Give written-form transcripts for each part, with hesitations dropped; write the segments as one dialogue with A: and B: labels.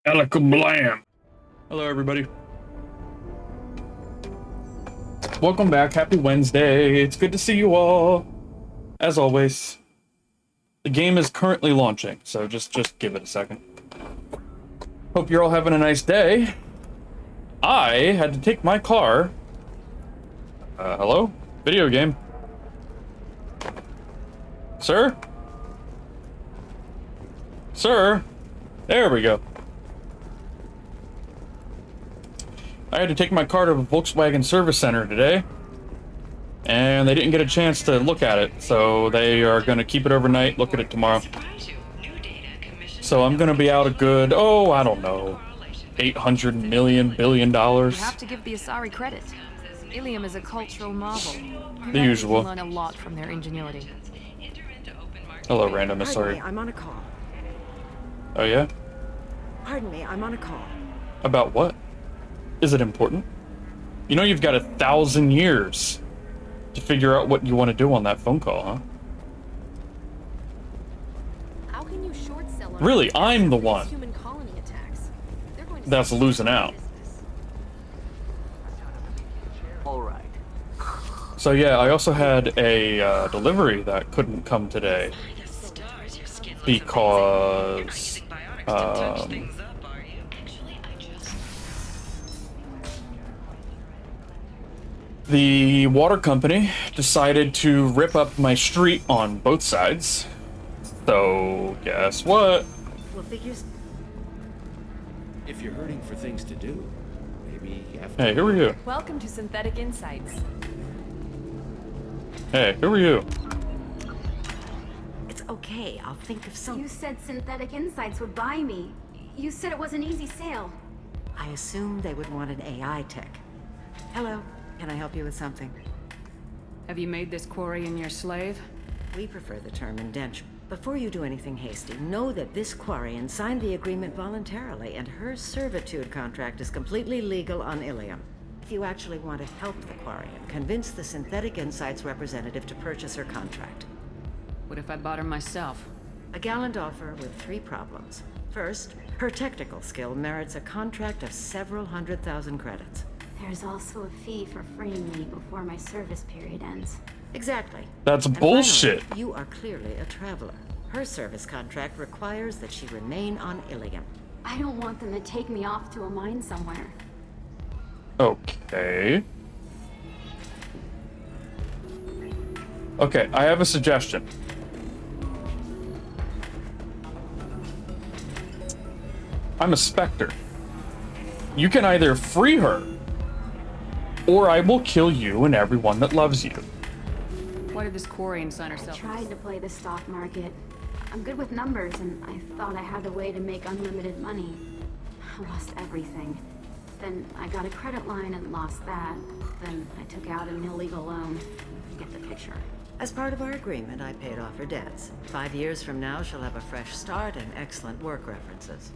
A: Alakablam. Hello, everybody. Welcome back. Happy Wednesday. It's good to see you all. As always, the game is currently launching, so just give it a second. Hope you're all having a nice day. I had to take my car. Hello? Video game. Sir? Sir? There we go. I had to take my car to a Volkswagen service center today, and they didn't get a chance to look at it, so they are going to keep it overnight, look at it tomorrow. So I'm going to be out a good, I don't know, $800 billion.
B: You have to give the Asari credit. Ilium is a cultural marvel.
A: The usual.
B: Learn a lot from their ingenuity.
A: Hello, random Asari.
C: Pardon me, I'm on a call.
A: Oh yeah?
C: Pardon me, I'm on a call.
A: About what? Is it important? You know you've got 1,000 years to figure out what you want to do on that phone call, huh?
B: How can you short sell on
A: Really, I'm the one
B: human colony attacks? They're going to
A: that's losing out.
C: All right.
A: So yeah, I also had a delivery that couldn't come today because the water company decided to rip up my street on both sides. So guess what?
C: Well, figures.
D: If you're hurting for things to do, maybe after.
A: Hey, who are you?
B: Welcome to Synthetic Insights.
A: Hey, who are you?
C: It's okay. I'll think of
E: You
C: something.
E: said Synthetic Insights would buy me. You said it was an easy sale.
C: I assumed they would want an AI tech. Hello. Can I help you with something?
F: Have you made this Quarian your slave?
C: We prefer the term indenture. Before you do anything hasty, know that this Quarian signed the agreement voluntarily, and her servitude contract is completely legal on Ilium. If you actually want to help the Quarian, convince the Synthetic Insights representative to purchase her contract.
F: What if I bought her myself?
C: A gallant offer with 3 problems. First, her technical skill merits a contract of several 100,000 credits.
E: There's also a fee for freeing me before my service period ends.
C: Exactly.
A: That's
C: And
A: bullshit.
C: finally, you are clearly a traveler. Her service contract requires that she remain on Ilium.
E: I don't want them to take me off to a mine somewhere.
A: Okay. Okay, I have a suggestion. I'm a Spectre. You can either free her, or I will kill you and everyone that loves you.
F: Why did this Quarian sign
E: I
F: herself?
E: tried to play the stock market. I'm good with numbers, and I thought I had a way to make unlimited money. I lost everything. Then I got a credit line and lost that. Then I took out an illegal loan. You get the picture.
C: As part of our agreement, I paid off her debts. 5 years from now, she'll have a fresh start and excellent work references.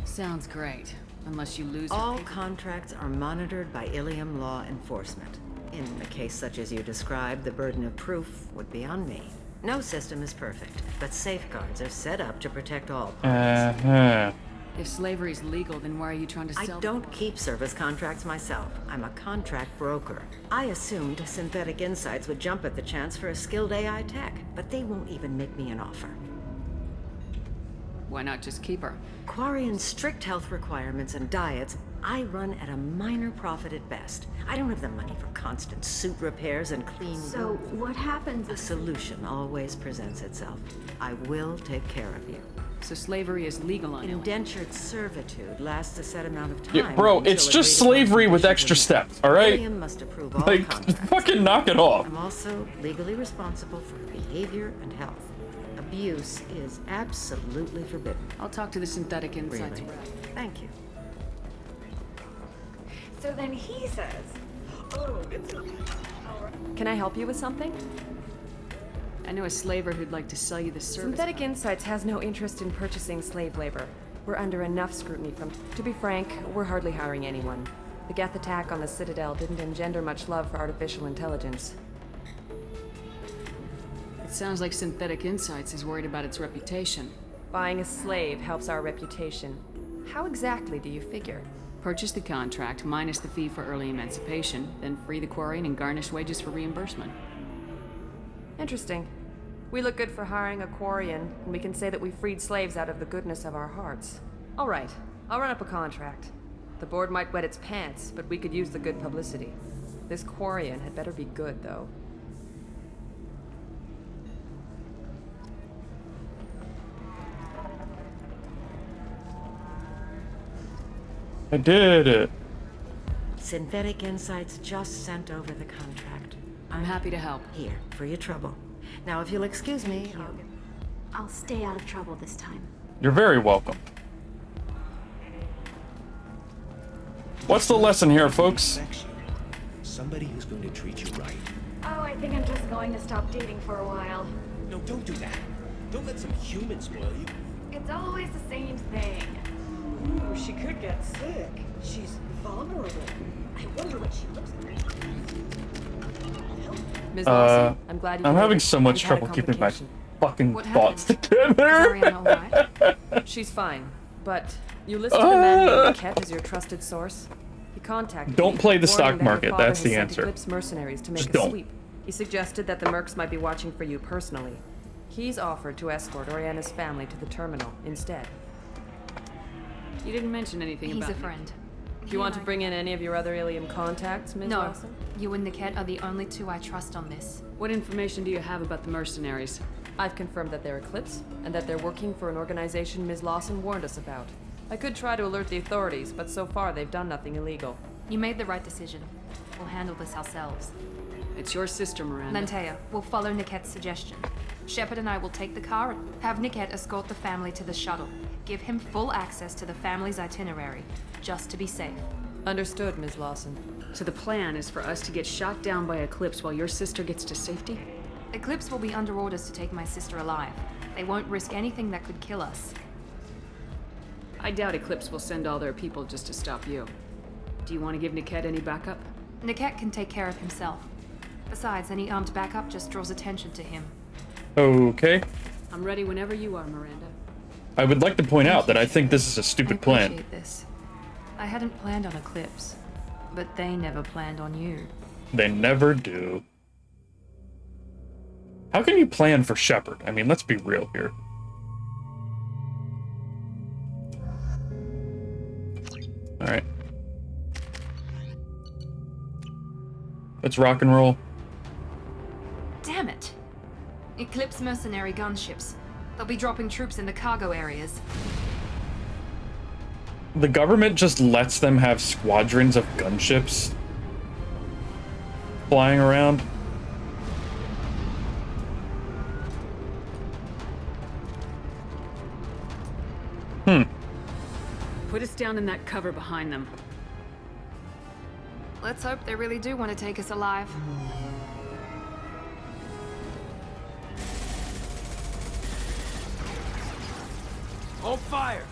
F: Sounds great. Unless you lose
C: All
F: your
C: contracts are monitored by Ilium law enforcement. In a case such as you described, the burden of proof would be on me. No system is perfect, but safeguards are set up to protect all parties.
A: Uh-huh.
F: If slavery is legal, then why are you trying to
C: I
F: sell?
C: don't keep service contracts myself. I'm a contract broker. I assumed Synthetic Insights would jump at the chance for a skilled AI tech, but they won't even make me an offer.
F: Why not just keep her?
C: Quarian's strict health requirements and diets, I run at a minor profit at best. I don't have the money for constant suit repairs and clean
E: So what happens
C: A
E: if...
C: solution always presents itself. I will take care of you.
F: So slavery is legal on Ilium.
C: Indentured servitude lasts a set amount of time.
A: Yeah, bro,
C: until
A: it's
C: agreed
A: just
C: upon
A: slavery with
C: conditions
A: extra
C: are met.
A: steps, alright?
C: Ilium must approve all
A: Like,
C: contracts.
A: fucking knock it off.
C: I'm also legally responsible for behavior and health. Abuse is absolutely forbidden.
F: I'll talk to the Synthetic Insights
C: Really.
F: rep.
C: Thank you.
G: So then he says, oh, it's okay.
B: Can I help you with something?
F: I know a slaver who'd like to sell you the service.
B: Synthetic Insights has no interest in purchasing slave labor. We're under enough scrutiny from... To be frank, we're hardly hiring anyone. The Geth attack on the Citadel didn't engender much love for artificial intelligence.
F: It sounds like Synthetic Insights is worried about its reputation.
B: Buying a slave helps our reputation. How exactly do you figure?
F: Purchase the contract, minus the fee for early emancipation, then free the Quarian and garnish wages for reimbursement.
B: Interesting. We look good for hiring a Quarian, and we can say that we freed slaves out of the goodness of our hearts. All right, I'll run up a contract. The board might wet its pants, but we could use the good publicity. This Quarian had better be good, though.
A: I did it.
C: Synthetic Insights just sent over the contract.
F: I'm happy to help.
C: Here, for your trouble. Now, if you'll excuse me,
E: I'll stay out of trouble this time.
A: You're very welcome. What's the lesson here, folks?
D: Affection. Somebody who's going to treat you right.
E: Oh, I think I'm just going to stop dating for a while.
D: No, don't do that. Don't let some human spoil you.
E: It's always the same thing.
G: Ooh, she could get sick. She's vulnerable. I wonder what she looks like.
B: Ms. Lawson, I'm glad you
A: I'm
B: made
A: having
B: it.
A: so much
B: We've had a
A: trouble keeping my
B: complication.
A: fucking
F: What
A: thoughts
F: happened?
A: together.
F: Is Ariana alright?
B: She's fine, but you listed a man named Niket as your trusted source. He contacted
A: Don't
B: me,
A: play the
B: warning
A: stock
B: that your
A: market,
B: father
A: that's
B: has
A: the
B: sent
A: answer.
B: Eclipse mercenaries to make
A: Just
B: a
A: don't.
B: sweep. He suggested that the mercs might be watching for you personally. He's offered to escort Oriana's family to the terminal instead.
F: You didn't mention anything about
H: He's a
F: me.
H: friend.
B: Do you want to bring in any of your other Ilium contacts, Ms.
H: No,
B: Lawson?
H: you and Niket are the only two I trust on this.
F: What information do you have about the mercenaries?
B: I've confirmed that they're Eclipse, and that they're working for an organization Ms. Lawson warned us about. I could try to alert the authorities, but so far they've done nothing illegal.
H: You made the right decision. We'll handle this ourselves.
F: It's your sister, Miranda.
H: Lantea, we'll follow Niket's suggestion. Shepard and I will take the car and have Niket escort the family to the shuttle. Give him full access to the family's itinerary, just to be safe.
B: Understood, Ms. Lawson.
F: So the plan is for us to get shot down by Eclipse while your sister gets to safety?
H: Eclipse will be under orders to take my sister alive. They won't risk anything that could kill us.
F: I doubt Eclipse will send all their people just to stop you. Do you want to give Niket any backup?
H: Niket can take care of himself. Besides, any armed backup just draws attention to him.
A: Okay.
F: I'm ready whenever you are, Miranda.
A: I would like to point out that I think this is a
H: I
A: stupid plan.
H: appreciate this. I hadn't planned on Eclipse, but they never planned on you.
A: They never do. How can you plan for Shepard? I mean, let's be real here. Alright. Let's rock and roll.
H: Damn it! Eclipse mercenary gunships. They'll be dropping troops in the cargo areas.
A: The government just lets them have squadrons of gunships flying around.
F: Put us down in that cover behind them.
H: Let's hope they really do want to take us alive.
I: Hold fire!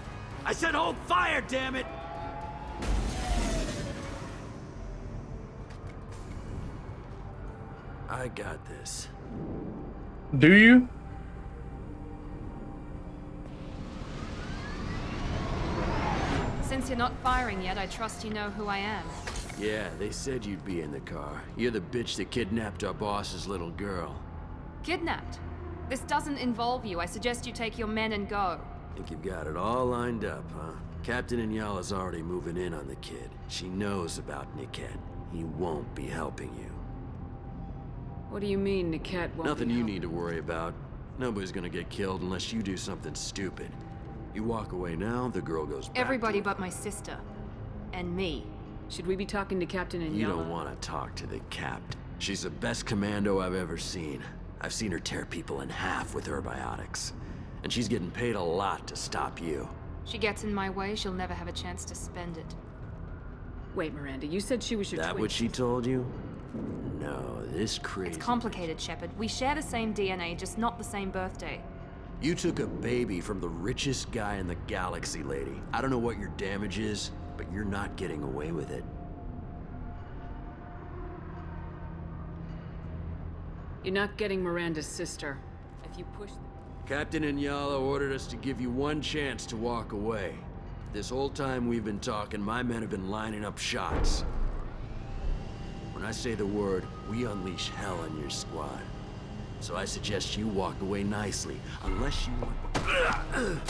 I: I said hold fire, damn it! I got this.
A: Do you?
H: Since you're not firing yet, I trust you know who I am.
I: Yeah, they said you'd be in the car. You're the bitch that kidnapped our boss's little girl.
H: Kidnapped? This doesn't involve you. I suggest you take your men and go.
I: Think you've got it all lined up, huh? Captain Inyala's already moving in on the kid. She knows about Niket. He won't be helping you.
F: What do you mean, Niket won't
I: Nothing
F: be
I: you
F: helped?
I: need to worry about. Nobody's gonna get killed unless you do something stupid. You walk away now, the girl goes back
H: Everybody
I: to
H: but my sister. And me.
F: Should we be talking to Captain Inyala?
I: You don't want to talk to the Capt. She's the best commando I've ever seen. I've seen her tear people in half with her biotics. And she's getting paid a lot to stop you.
H: She gets in my way, she'll never have a chance to spend it.
F: Wait, Miranda, you said she was your
I: That
F: twin
I: what she
F: sister.
I: told you? No, this crazy...
H: It's complicated, Shepard. We share the same DNA, just not the same birthday.
I: You took a baby from the richest guy in the galaxy, lady. I don't know what your damage is, but you're not getting away with it.
F: You're not getting Miranda's sister. If you push...
I: Captain Inyala ordered us to give you one chance to walk away. This whole time we've been talking, my men have been lining up shots. When I say the word, we unleash hell on your squad. So I suggest you walk away nicely, unless you want...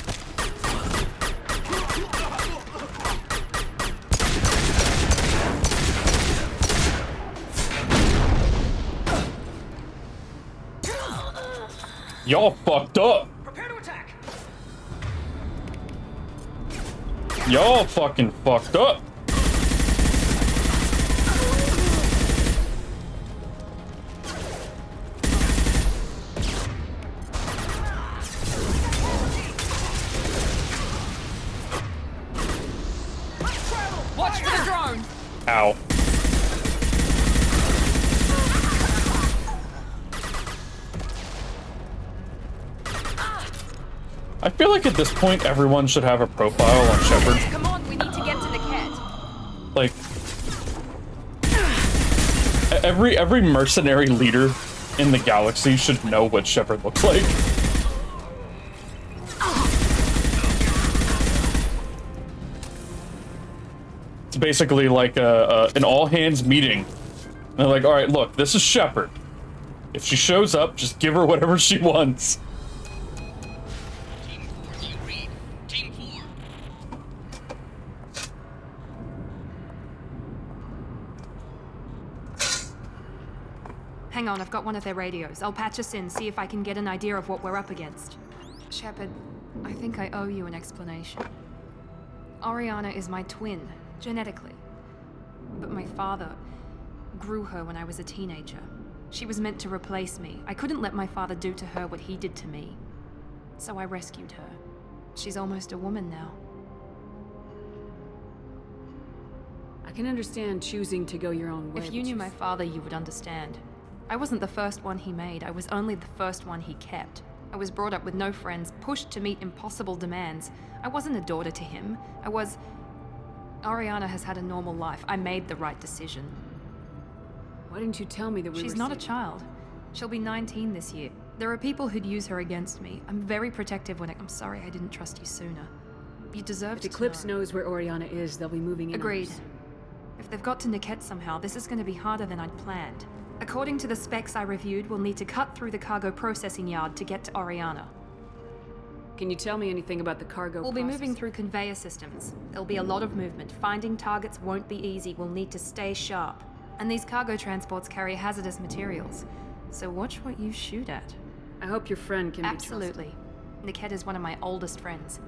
A: Y'all fucked up.
G: Prepare to attack.
A: Y'all fucking fucked up.
F: Watch for the drone!
A: Ow. I feel like at this point everyone should have a profile on Shepard.
H: Come on, we need to get to Niket.
A: Like every mercenary leader in the galaxy should know what Shepard looks like. It's basically like an all-hands meeting. And they're like, all right, look, this is Shepard. If she shows up, just give her whatever she wants.
H: Hang on, I've got one of their radios. I'll patch us in, see if I can get an idea of what we're up against. Shepard, I think I owe you an explanation. Oriana is my twin, genetically. But my father grew her when I was a teenager. She was meant to replace me. I couldn't let my father do to her what he did to me. So I rescued her. She's almost a woman now.
F: I can understand choosing to go your own way.
H: If you knew my father, you would understand. I wasn't the first one he made, I was only the first one he kept. I was brought up with no friends, pushed to meet impossible demands. I wasn't a daughter to him. Oriana has had a normal life. I made the right decision.
F: Why didn't you tell me that we were
H: She's not a
F: safe?
H: child. She'll be 19 this year. There are people who'd use her against me. I'm very protective when I'm sorry I didn't trust you sooner. You deserve
F: If
H: to
F: Eclipse
H: know.
F: knows where Oriana is, they'll be moving in. on
H: Agreed.
F: us.
H: If they've got to Niket somehow, this is going to be harder than I'd planned. According to the specs I reviewed, we'll need to cut through the cargo processing yard to get to Oriana.
F: Can you tell me anything about the cargo
H: We'll be
F: process?
H: moving through conveyor systems. There'll be a lot of movement. Finding targets won't be easy. We'll need to stay sharp. And these cargo transports carry hazardous materials. So watch what you shoot at.
F: I hope your friend can
H: Absolutely. Niket is one of my oldest friends.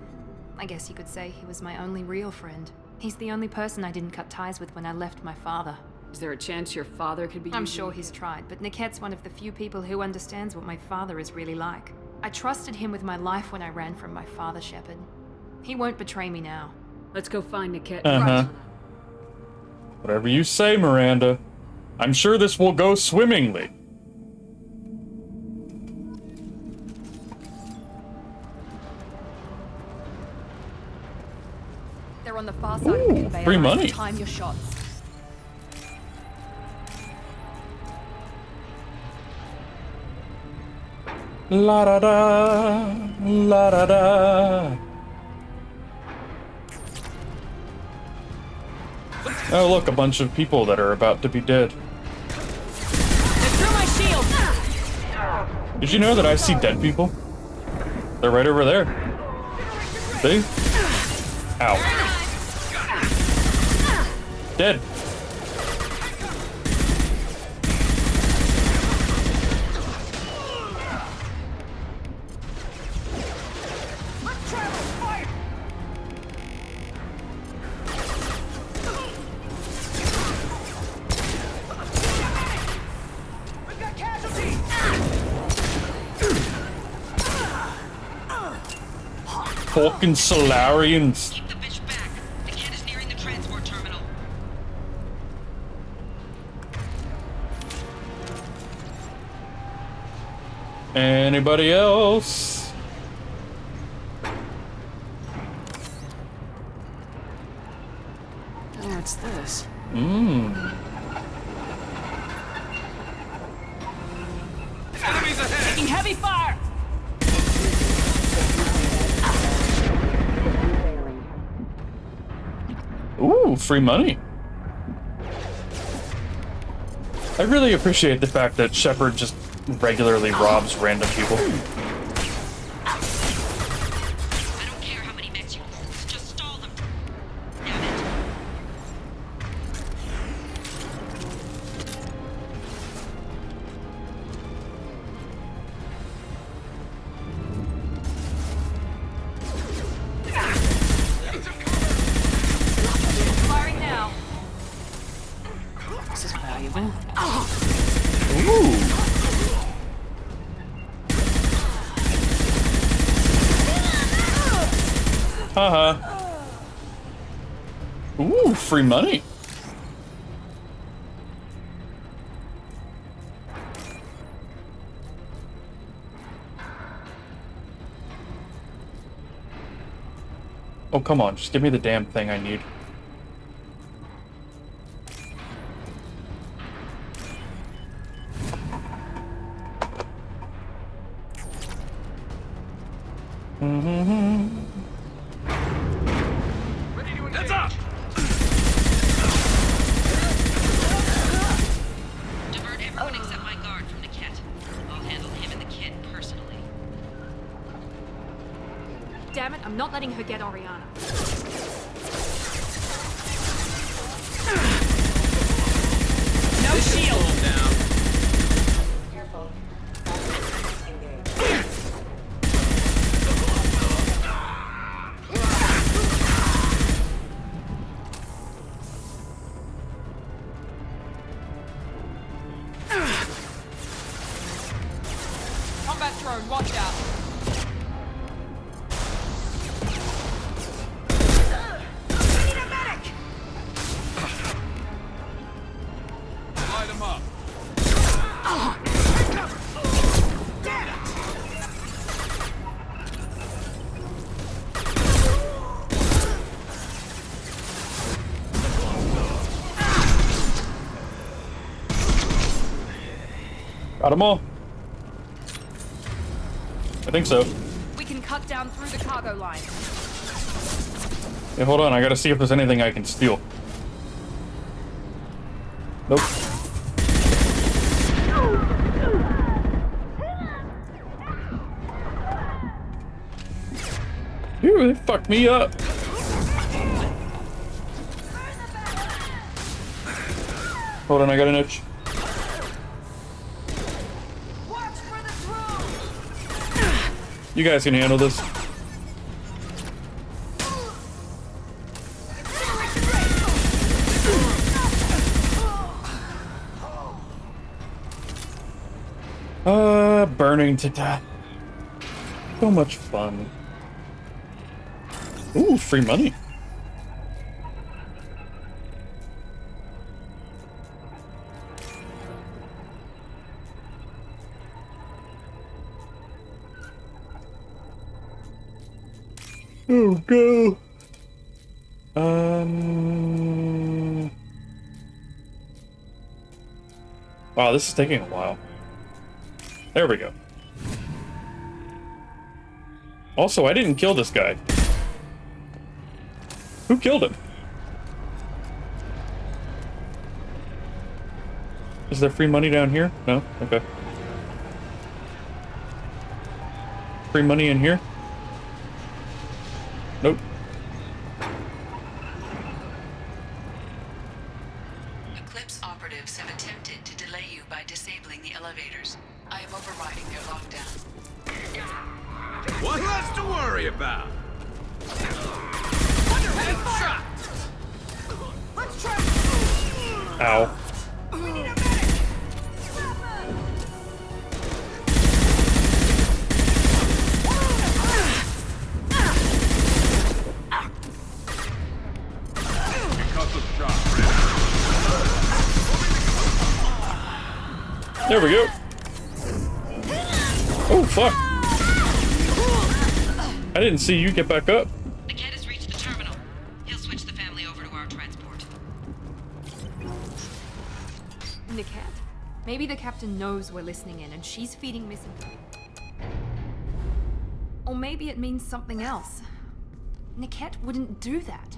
H: I guess you could say he was my only real friend. He's the only person I didn't cut ties with when I left my father.
F: be trusted. Is there a chance your father could be
H: I'm
F: using
H: sure
F: it?
H: he's tried, but Niket's one of the few people who understands what my father is really like. I trusted him with my life when I ran from my father, Shepard. He won't betray me now.
F: Let's go find Niket.
A: Uh-huh. Whatever you say, Miranda. I'm sure this will go swimmingly.
H: They're on the far side of the conveyor.
A: free
H: line.
A: money.
H: Time your shots.
A: La da da, la da da. Oh look, a bunch of people that are about to be dead.
F: Through my shield!
A: Did you know that I see dead people? They're right over there. See? Ow. Dead. Fucking Solarians.
J: Keep the bitch back. The kid is nearing the transport terminal.
A: Anybody else?
F: What's this?
J: Enemies ahead!
F: Taking heavy fire!
A: Ooh, free money. I really appreciate the fact that Shepard just regularly robs random people.
J: I don't care how many mechs you lose, just stall them. Damn it.
H: Firing now.
F: This is valuable.
A: Ooh. Haha. Ooh, free money. Oh, come on. Just give me the damn thing I need.
D: Heads up!
J: Divert everyone except my guard from the Ket. I'll handle him and the kid personally.
H: Damn it, I'm not letting her get Oriana.
F: No shield.
G: Careful.
H: Combat drone, watch out.
D: Light them up.
A: Got them all. I think so.
H: We can cut down through the cargo line.
A: Hey, hold on. I gotta see if there's anything I can steal. Nope. Dude, they fucked me up. Hold on, I got an itch. You guys can handle this. Burning to death. So much fun. Ooh, free money. Oh, go. Wow, this is taking a while. There we go. Also, I didn't kill this guy. Who killed him? Is there free money down here? No? Okay. Free money in here? Nope.
J: Eclipse operatives have attempted to delay you by disabling the elevators. I am overriding their lockdown.
D: What else to worry about? Headshot!
G: Let's try.
A: Ow.
G: We need a medic.
D: Concussive shot.
A: There we go. Oh, fuck. I didn't see you get back up.
J: The Ket has reached the terminal. He'll switch the family over to our transport.
H: Niket? Maybe the captain knows we're listening in and she's feeding missing. Or maybe it means something else. Niket wouldn't do that.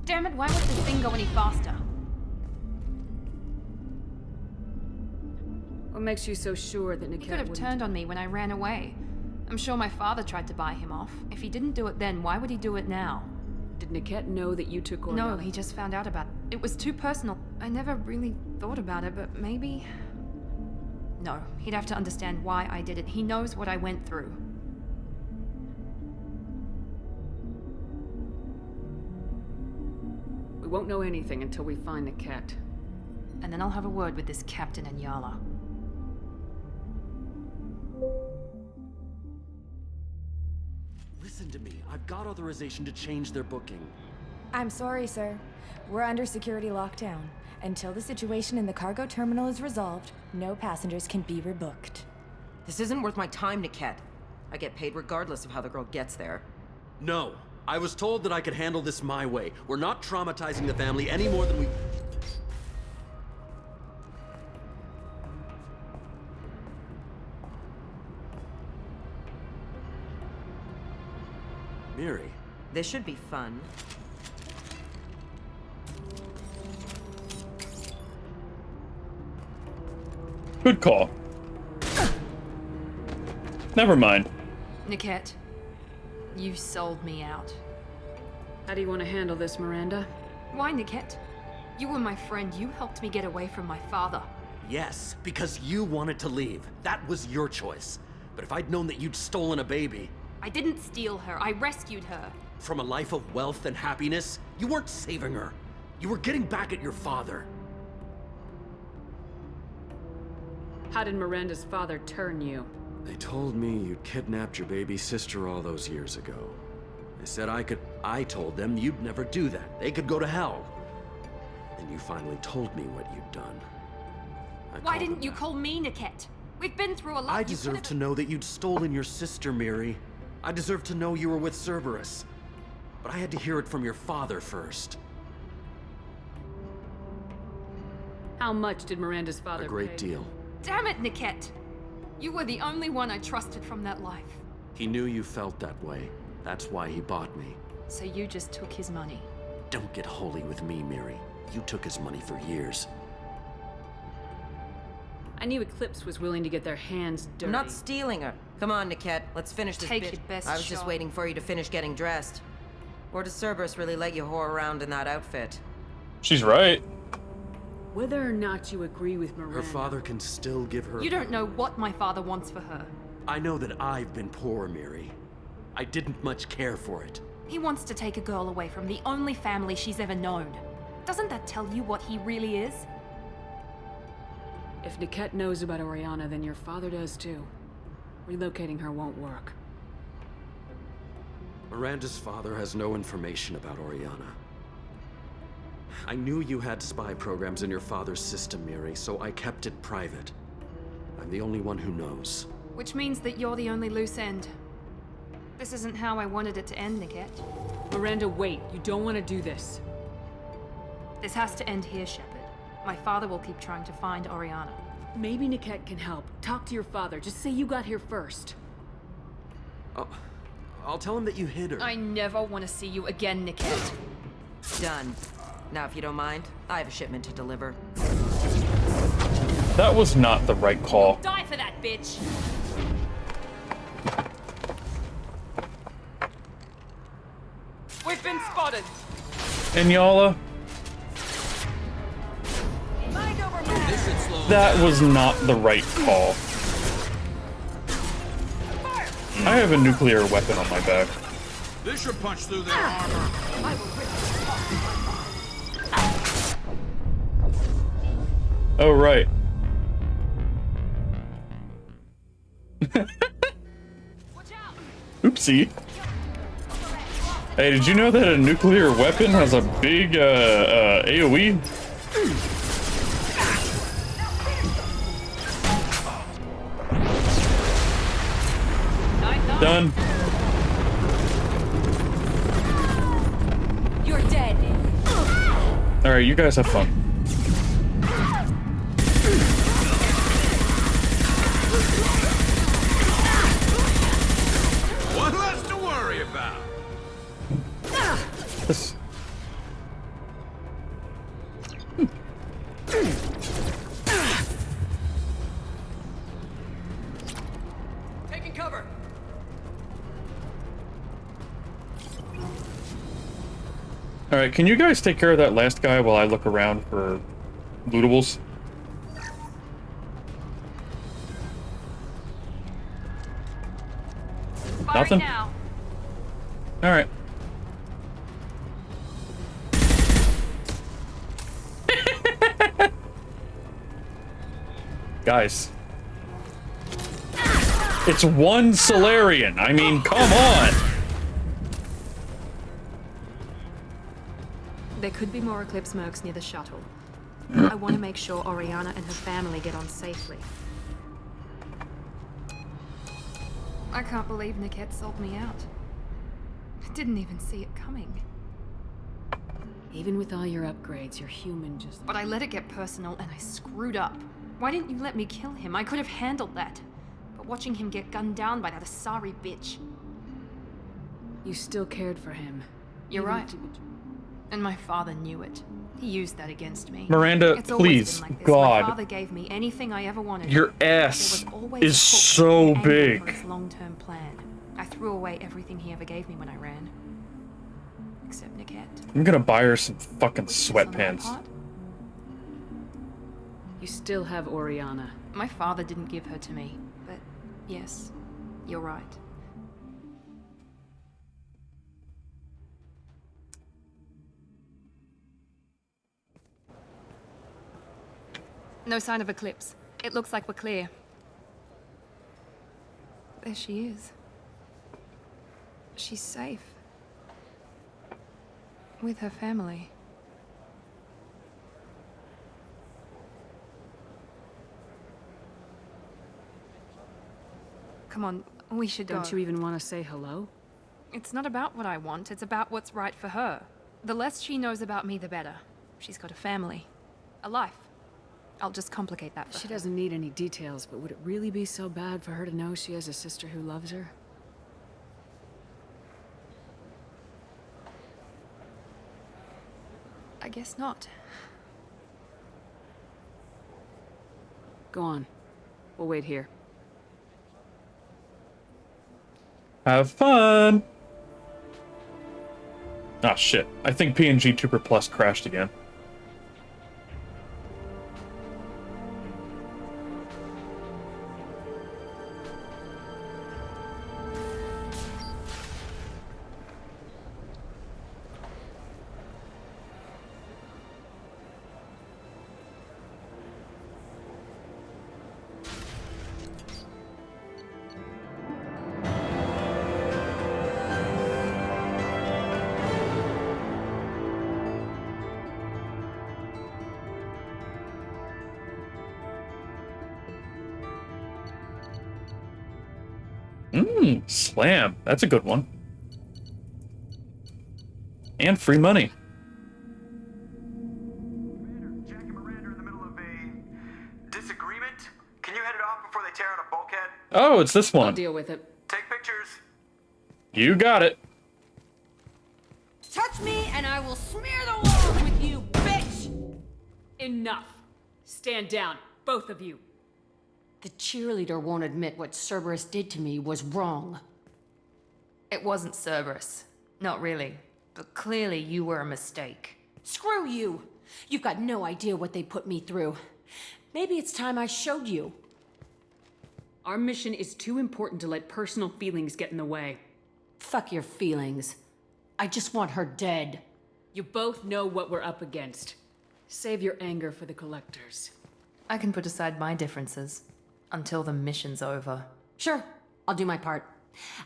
H: Damn it, why won't this thing go any faster?
F: What makes you so sure that
H: He
F: Niket
H: could have
F: wouldn't-
H: turned on me when I ran away. I'm sure my father tried to buy him off. If he didn't do it then, why would he do it now?
F: Did Niket know that you took Oriana?
H: No, he just found out about it. It was too personal. I never really thought about it, but maybe... No, he'd have to understand why I did it. He knows what I went through.
F: We won't know anything until we find Niket.
H: And then I'll have a word with this captain and Yala.
K: Listen to me. I've got authorization to change their booking.
L: I'm sorry, sir. We're under security lockdown. Until the situation in the cargo terminal is resolved, no passengers can be rebooked.
B: This isn't worth my time, Niket. I get paid regardless of how the girl gets there.
K: No. I was told that I could handle this my way. We're not traumatizing the family any more than we... Miri.
B: This should be fun.
A: Good call. Never mind.
H: Niket, you sold me out.
F: How do you want to handle this, Miranda?
H: Why, Niket? You were my friend. You helped me get away from my father.
K: Yes, because you wanted to leave. That was your choice. But if I'd known that you'd stolen a baby...
H: I didn't steal her. I rescued her.
K: From a life of wealth and happiness, you weren't saving her. You were getting back at your father.
F: How did Miranda's father turn you?
K: They told me you'd kidnapped your baby sister all those years ago. They said I told them you'd never do that. They could go to hell. And you finally told me what you'd done.
H: Why didn't you call me, Niket? We've been through a lot.
K: I deserve to know that you'd stolen your sister, Miri. I deserve to know you were with Cerberus. But I had to hear it from your father first.
F: How much did Miranda's father
K: A great
F: pay?
K: deal.
H: Damn it, Niket! You were the only one I trusted from that life.
K: He knew you felt that way. That's why he bought me.
H: So you just took his money.
K: Don't get holy with me, Miri. You took his money for years.
F: I knew Eclipse was willing to get their hands dirty.
B: I'm not stealing her. Come on, Niket. Let's finish this
H: Take
B: bit.
H: your best
B: I was just
H: shot.
B: waiting for you to finish getting dressed. Or does Cerberus really let you whore around in that outfit?
A: She's right.
F: Whether or not you agree with Miranda...
K: Her father can still give her...
H: You don't know what my father wants for her.
K: I know that I've been poor, Miri. I didn't much care for it.
H: He wants to take a girl away from the only family she's ever known. Doesn't that tell you what he really is?
F: If Niket knows about Oriana, then your father does too. Relocating her won't work.
K: Miranda's father has no information about Oriana. I knew you had spy programs in your father's system, Miri, so I kept it private. I'm the only one who knows.
H: Which means that you're the only loose end. This isn't how I wanted it to end, Niket.
F: Miranda, wait. You don't want to do this.
H: This has to end here, Shepard. My father will keep trying to find Oriana.
F: Maybe Niket can help. Talk to your father. Just say you got here first.
K: I'll tell him that you hid her.
H: I never want to see you again, Niket.
B: Done. Now, if you don't mind, I have a shipment to deliver.
A: That was not the right call.
H: Die for that, bitch!
F: We've been spotted!
A: Inyala? That was not the right call. I have a nuclear weapon on my back.
D: This should punch through their armor.
A: Oh, right. Oopsie. Hey, did you know that a nuclear weapon has a big, AoE? Done.
L: You're dead.
A: Alright, you guys have fun.
D: One less to worry about.
F: cover!
A: Alright, can you guys take care of that last guy while I look around for lootables? Nothing?
H: Now.
A: Alright. Guys. It's one Solarian. I mean, come on.
H: There could be more Eclipse mercs near the shuttle. I want to make sure Oriana and her family get on safely. I can't believe Niket sold me out. I didn't even see it coming.
F: Even with all your upgrades, you're human just...
H: But I let it get personal and I screwed up. Why didn't you let me kill him? I could have handled that. But watching him get gunned down by that Asari bitch...
F: You still cared for him.
H: You're
F: Even
H: right. And my father knew it. He used that against me.
A: Miranda,
H: It's always
A: please,
H: been like this.
A: God.
H: My father gave me anything I ever wanted.
A: Your
H: There
A: ass
H: was always
A: is
H: a hook
A: so
H: and angle
A: big.
H: for his long-term plan. I threw away everything he ever gave me when I ran. Except Niket.
A: I'm gonna buy her some fucking
H: This on my
A: sweatpants.
H: part?
F: You still have Oriana.
H: My father didn't give her to me, but yes, you're right. No sign of Eclipse. It looks like we're clear. There she is. She's safe. With her family. Come on, we should go.
F: Don't you even want to say hello?
H: It's not about what I want, it's about what's right for her. The less she knows about me, the better. She's got a family. A life. I'll just complicate that for
F: She
H: her.
F: doesn't need any details, but would it really be so bad for her to know she has a sister who loves her?
H: I guess not.
F: Go on. We'll wait here.
A: Have fun. Ah, shit. I think PNG Trooper Plus crashed again. Slam. That's a good one. And free money.
M: Jack and Miranda are in the middle of a disagreement. Can you head it off before they tear out a bulkhead?
A: Oh, it's this
F: I'll
A: one.
F: deal with it.
M: Take pictures.
A: You got it.
N: Touch me and I will smear the walls with you, bitch!
F: Enough. Stand down, both of you.
N: The cheerleader won't admit what Cerberus did to me was wrong.
B: It wasn't Cerberus. Not really. But clearly you were a mistake.
N: Screw you! You've got no idea what they put me through. Maybe it's time I showed you.
F: Our mission is too important to let personal feelings get in the way.
N: Fuck your feelings. I just want her dead.
F: You both know what we're up against. Save your anger for the collectors.
B: I can put aside my differences. Until the mission's over.
N: Sure, I'll do my part.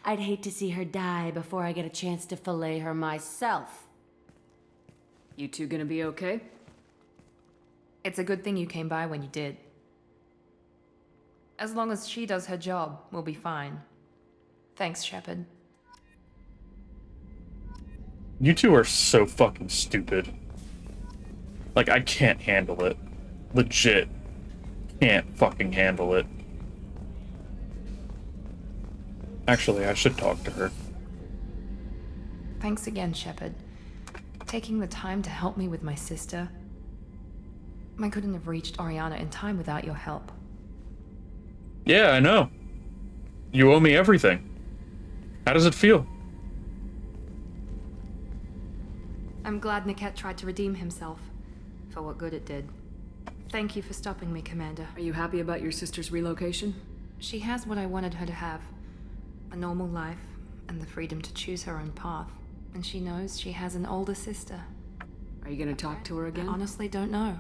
N: I'd hate to see her die before I get a chance to fillet her myself.
F: You two gonna be okay?
B: It's a good thing you came by when you did. As long as she does her job, we'll be fine. Thanks, Shepard.
A: You two are so fucking stupid. Like, I can't handle it. Legit. Can't fucking handle it. Actually, I should talk to her.
B: Thanks again, Shepard. Taking the time to help me with my sister. I couldn't have reached Oriana in time without your help.
A: Yeah, I know. You owe me everything. How does it feel?
H: I'm glad Niket tried to redeem himself, for what good it did. Thank you for stopping me, Commander.
F: Are you happy about your sister's relocation?
H: She has what I wanted her to have. A normal life, and the freedom to choose her own path. And she knows she has an older sister.
F: Are you gonna talk to her again?
H: I honestly don't know.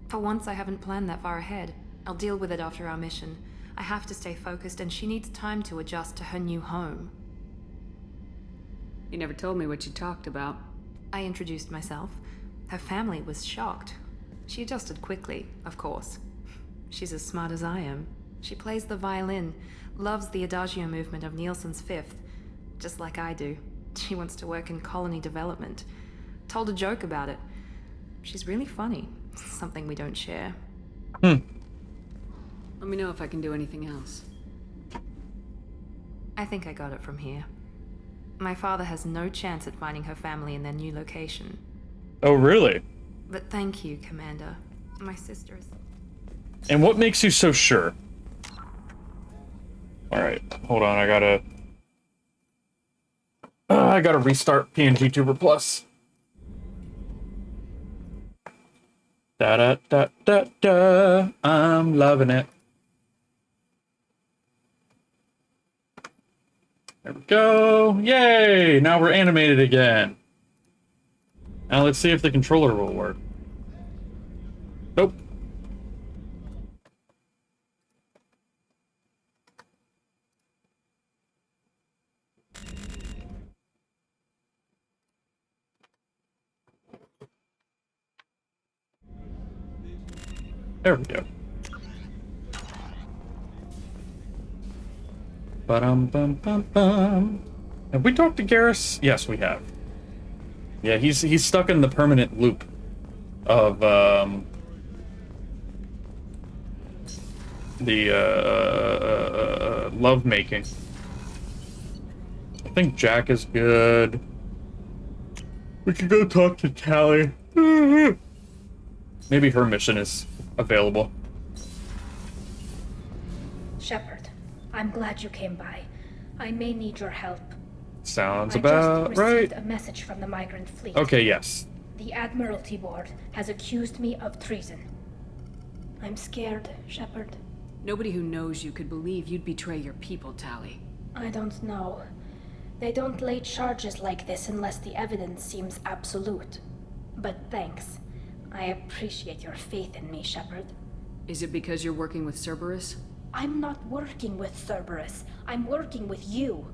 H: For once, I haven't planned that far ahead. I'll deal with it after our mission. I have to stay focused, and she needs time to adjust to her new home.
F: You never told me what you talked about.
H: I introduced myself. Her family was shocked. She adjusted quickly, of course. She's as smart as I am. She plays the violin, loves the Adagio movement of Nielsen's Fifth, just like I do. She wants to work in colony development. Told a joke about it. She's really funny. Something we don't share.
F: Let me know if I can do anything else.
H: I think I got it from here. My father has no chance at finding her family in their new location.
A: Oh, really?
H: But thank you, Commander. My sister is...
A: And what makes you so sure? Alright, hold on, I gotta restart PNG Tuber Plus. Da da da da da. I'm loving it. There we go. Yay! Now we're animated again. Now let's see if the controller will work. Nope. There we go. Ba-dum-bum-bum-bum. Have we talked to Garrus? Yes, we have. Yeah, he's stuck in the permanent loop of the love making. I think Jack is good. We can go talk to Tally. Maybe her mission is available.
O: Shepard, I'm glad you came by. I may need your help.
A: Sounds
O: I
A: about
O: just
A: right.
O: received a message from the migrant fleet.
A: Okay, yes.
O: The Admiralty Board has accused me of treason. I'm scared, Shepard.
F: Nobody who knows you could believe you'd betray your people, Tally.
O: I don't know. They don't lay charges like this unless the evidence seems absolute. But thanks. I appreciate your faith in me, Shepard.
F: Is it because you're working with Cerberus?
O: I'm not working with Cerberus. I'm working with you.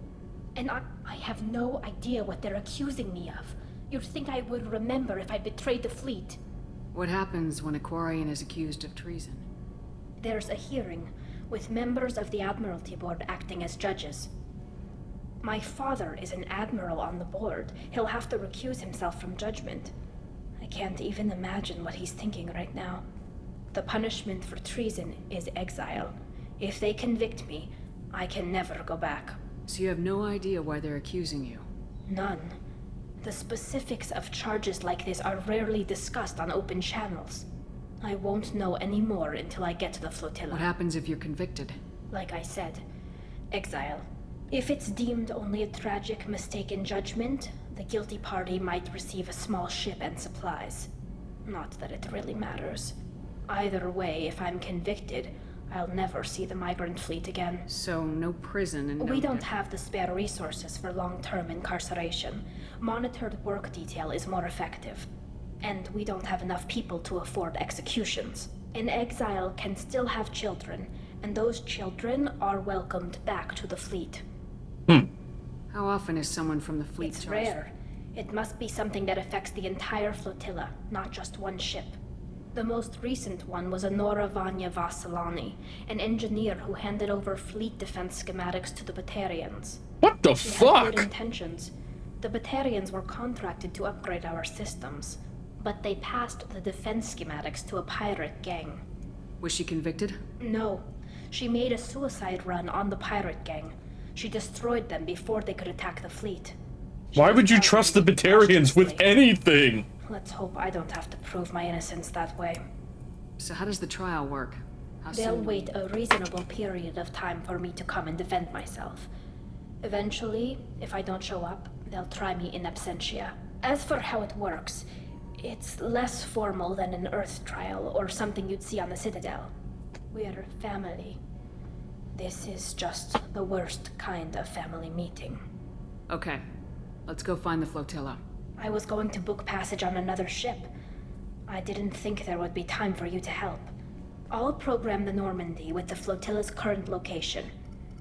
O: And I have no idea what they're accusing me of. You'd think I would remember if I betrayed the fleet.
F: What happens when a Quarian is accused of treason?
O: There's a hearing, with members of the Admiralty Board acting as judges. My father is an admiral on the board. He'll have to recuse himself from judgment. I can't even imagine what he's thinking right now. The punishment for treason is exile. If they convict me, I can never go back.
F: So you have no idea why they're accusing you?
O: None. The specifics of charges like this are rarely discussed on open channels. I won't know any more until I get to the flotilla.
F: What happens if you're convicted?
O: Like I said, exile. If it's deemed only a tragic mistake in judgment, the guilty party might receive a small ship and supplies. Not that it really matters. Either way, if I'm convicted, I'll never see the migrant fleet again.
F: So, no prison and no...
O: We don't have the spare resources for long-term incarceration. Monitored work detail is more effective. And we don't have enough people to afford executions. An exile can still have children, and those children are welcomed back to the fleet.
F: How often is someone from the fleet
O: It's
F: charged?
O: rare. It must be something that affects the entire flotilla, not just one ship. The most recent one was Anora Vanya Vasilani, an engineer who handed over fleet defense schematics to the Batarians.
A: What the
O: She
A: fuck?
O: had good intentions. The Batarians were contracted to upgrade our systems, but they passed the defense schematics to a pirate gang.
F: Was she convicted?
O: No. She made a suicide run on the pirate gang. She destroyed them before they could attack the fleet.
A: Why would you trust the Batarians with anything?
O: Let's hope I don't have to prove my innocence that way.
F: So how does the trial work?
O: They'll wait a reasonable period of time for me to come and defend myself. Eventually, if I don't show up, they'll try me in absentia. As for how it works, it's less formal than an Earth trial or something you'd see on the Citadel. We're family. This is just the worst kind of family meeting.
F: Okay, let's go find the flotilla.
O: I was going to book passage on another ship. I didn't think there would be time for you to help. I'll program the Normandy with the flotilla's current location.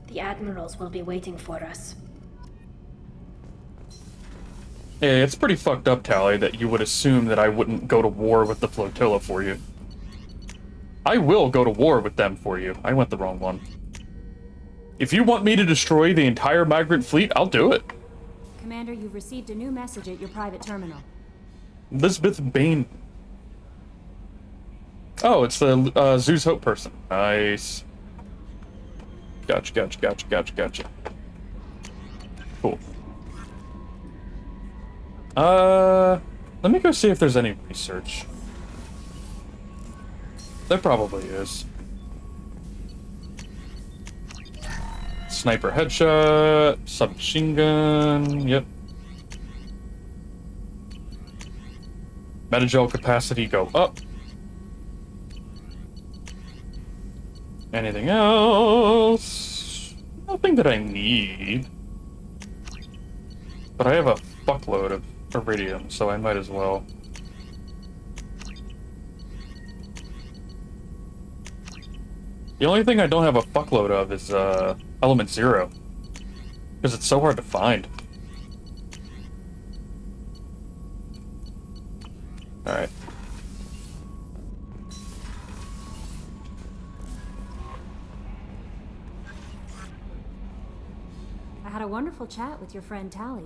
O: The admirals will be waiting for us.
A: Hey, it's pretty fucked up, Tali, that you would assume that I wouldn't go to war with the flotilla for you. I will go to war with them for you. I went the wrong one. If you want me to destroy the entire migrant fleet, I'll do it.
P: Commander, you've received a new message at your private terminal.
A: Elizabeth Bain. Oh, it's the Zeus Hope person. Nice. Gotcha. Cool. Let me go see if there's any research. There probably is. Sniper headshot, submachine gun, yep. Metagel capacity go up. Anything else? Nothing that I need. But I have a fuckload of iridium, so I might as well. The only thing I don't have a fuckload of is Element Zero, because it's so hard to find. Alright.
P: I had a wonderful chat with your friend Tali.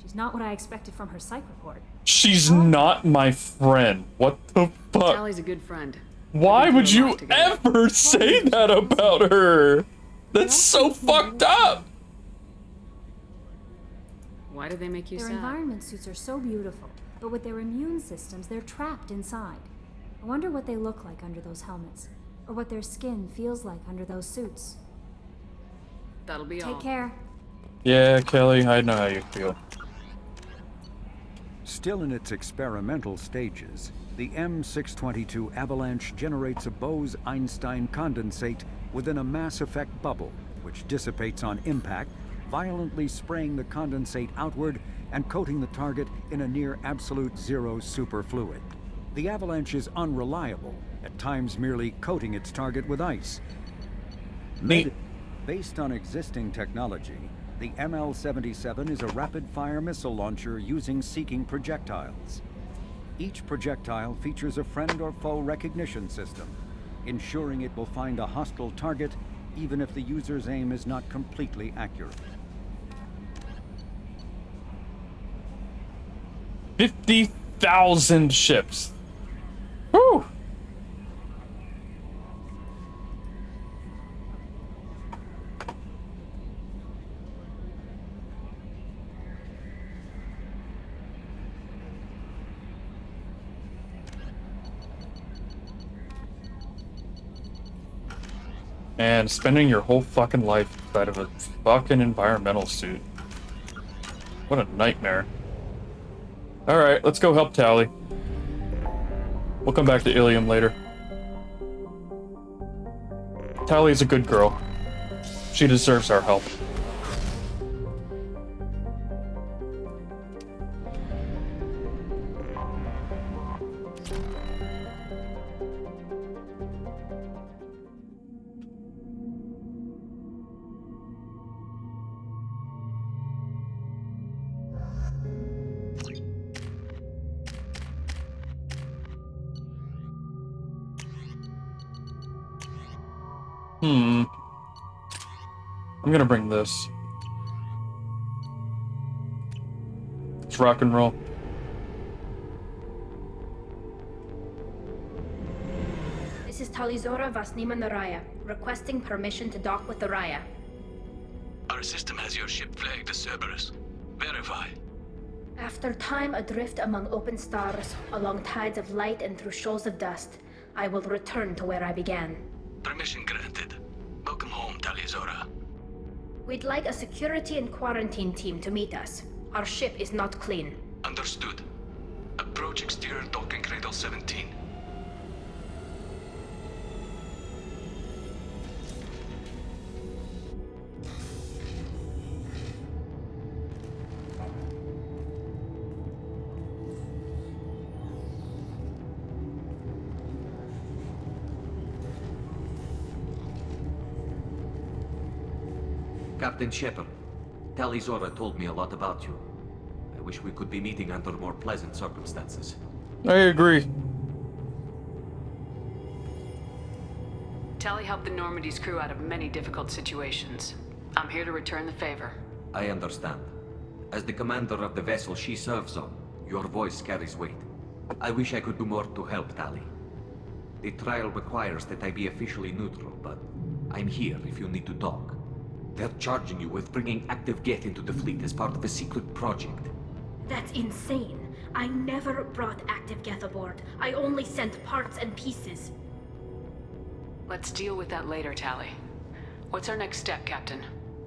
P: She's not what I expected from her psych report.
A: She's not my friend. What the fuck?
F: Tali's a good friend.
A: Why would you ever say that about her? That's so fucked up!
F: Why do they make you
P: Their
F: sad?
P: environment suits are so beautiful, but with their immune systems, they're trapped inside. I wonder what they look like under those helmets, or what their skin feels like under those suits.
F: That'll be all.
P: Take care.
A: Yeah, Kelly, I know how you feel.
Q: Still in its experimental stages, the M622 Avalanche generates a Bose-Einstein condensate within a mass effect bubble, which dissipates on impact, violently spraying the condensate outward and coating the target in a near absolute zero superfluid. The Avalanche is unreliable, at times merely coating its target with ice. Based on existing technology, the ML-77 is a rapid-fire missile launcher using seeking projectiles. Each projectile features a friend or foe recognition system, ensuring it will find a hostile target even if the user's aim is not completely accurate.
A: 50,000 ships. Woo! And spending your whole fucking life inside of a fucking environmental suit. What a nightmare. Alright, let's go help Tali. We'll come back to Ilium later. Tali's a good girl. She deserves our help. I'm gonna bring this. Let's rock and roll.
O: This is Talizora Vasnima Naraya, requesting permission to dock with the Raya.
R: Our system has your ship flagged as Cerberus. Verify.
O: After time adrift among open stars, along tides of light and through shoals of dust, I will return to where I began.
R: Permission granted. Welcome home, Tali'Zorah.
O: We'd like a security and quarantine team to meet us. Our ship is not clean.
R: Understood. Approach exterior docking cradle 17.
S: Captain Shepard, Tali'Zorah told me a lot about you. I wish we could be meeting under more pleasant circumstances.
A: I agree.
J: Tali helped the Normandy's crew out of many difficult situations. I'm here to return the favor.
S: I understand. As the commander of the vessel she serves on, your voice carries weight. I wish I could do more to help Tali. The trial requires that I be officially neutral, but I'm here if you need to talk. They're charging you with bringing active Geth into the fleet as part of a secret project.
O: That's insane. I never brought active Geth aboard. I only sent parts and pieces.
J: Let's deal with that later, Tali. What's our next step, Captain?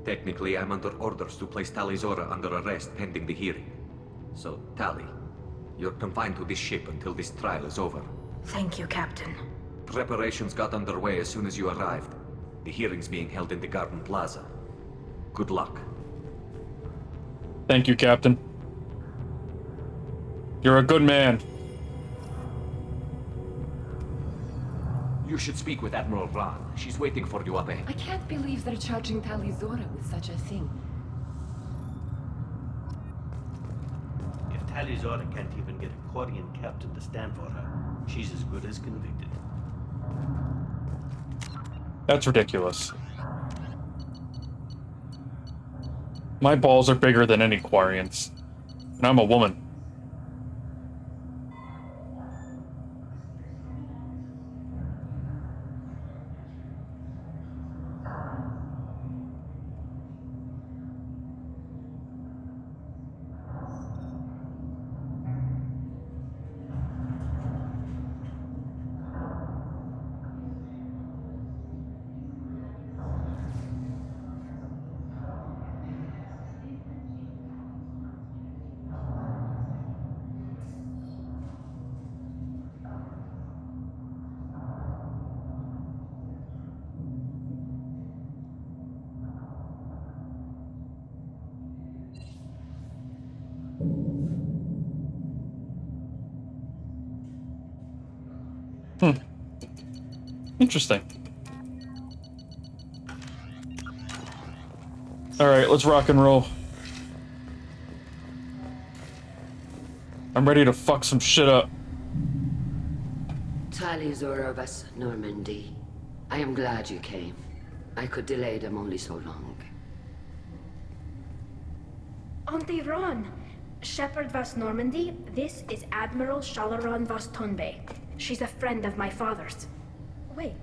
S: Technically, I'm under orders to place Tali'Zorah under arrest pending the hearing. So, Tali, you're confined to this ship until this trial is over.
O: Thank you, Captain.
S: Preparations got underway as soon as you arrived. The hearing's being held in the Garden Plaza. Good luck.
A: Thank you, Captain. You're a good man.
S: You should speak with Admiral Ran. She's waiting for you up ahead.
T: I can't believe they're charging Tali'Zorah with such a thing.
U: If Tali'Zorah can't even get a Quarian captain to stand for her, she's as good as convicted.
A: That's ridiculous. My balls are bigger than any Quarian's. And I'm a woman. Interesting. Alright, let's rock and roll. I'm ready to fuck some shit up.
V: Tali'Zorah Vas Normandy. I am glad you came. I could delay them only so long.
O: Auntie Ron! Shepard Vas Normandy, this is Admiral Shalaran Vas Tonbe. She's a friend of my father's. Wait,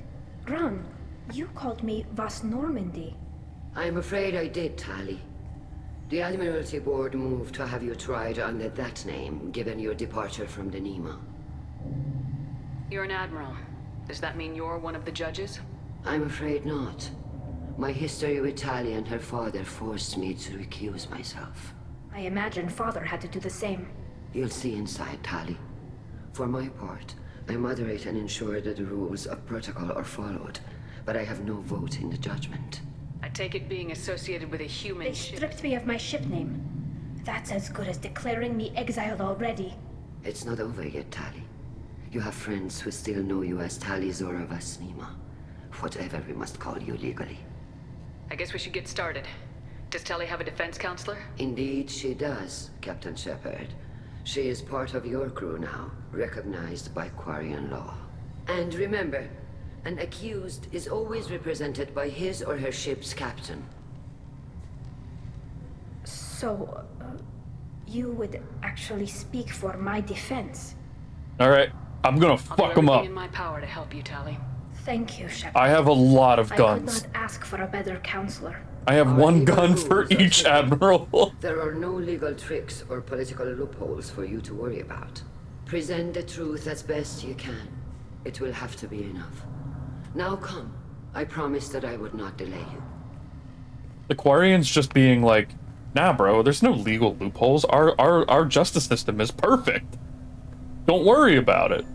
O: Ron, you called me Vas Normandy.
V: I'm afraid I did, Tali. The Admiralty Board moved to have you tried under that name, given your departure from the Nima.
J: You're an admiral. Does that mean you're one of the judges?
V: I'm afraid not. My history with Tali and her father forced me to recuse myself.
O: I imagine father had to do the same.
V: You'll see inside, Tali. For my part, I moderate and ensure that the rules of protocol are followed, but I have no vote in the judgment.
J: I take it being associated with a human
O: They
J: ship.
O: stripped me of my ship name. That's as good as declaring me exiled already.
V: It's not over yet, Tali. You have friends who still know you as Tali'Zorah Vas Nima. Whatever we must call you legally.
J: I guess we should get started. Does Tali have a defense counselor?
V: Indeed she does, Captain Shepard. She is part of your crew now, recognized by Quarian law. And remember, an accused is always represented by his or her ship's captain.
O: So, you would actually speak for my defense?
A: Alright, I'm gonna
J: I'll
A: fuck
J: do
A: them up.
J: everything in my power to help you, Tali.
O: Thank you, Shepard.
A: I have a lot of
O: I
A: guns.
O: could not ask for a better counselor.
A: I have one gun for each admiral.
V: There are no legal tricks or political loopholes for you to worry about. Present the truth as best you can. It will have to be enough. Now come. I promised that I would not delay you.
A: The Quarians just being like, nah, bro, there's no legal loopholes. Our justice system is perfect. Don't worry about it.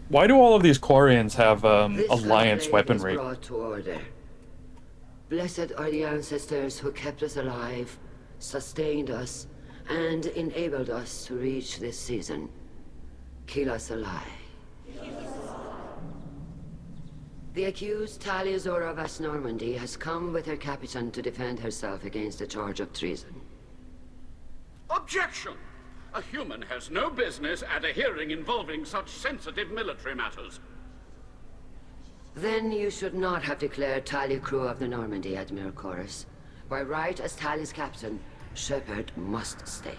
A: Why do all of these Quarians have Alliance
V: This
A: weaponry?
V: is brought to order. Blessed are the ancestors who kept us alive, sustained us, and enabled us to reach this season. Keep us alive. The accused Talia Zora Vas Normandy has come with her captain to defend herself against the charge of treason.
C: Objection! A human has no business at a hearing involving such sensitive military matters.
V: Then you should not have declared Talia crew of the Normandy, Admiral Chorus. By right as Talia's captain, Shepard must stay.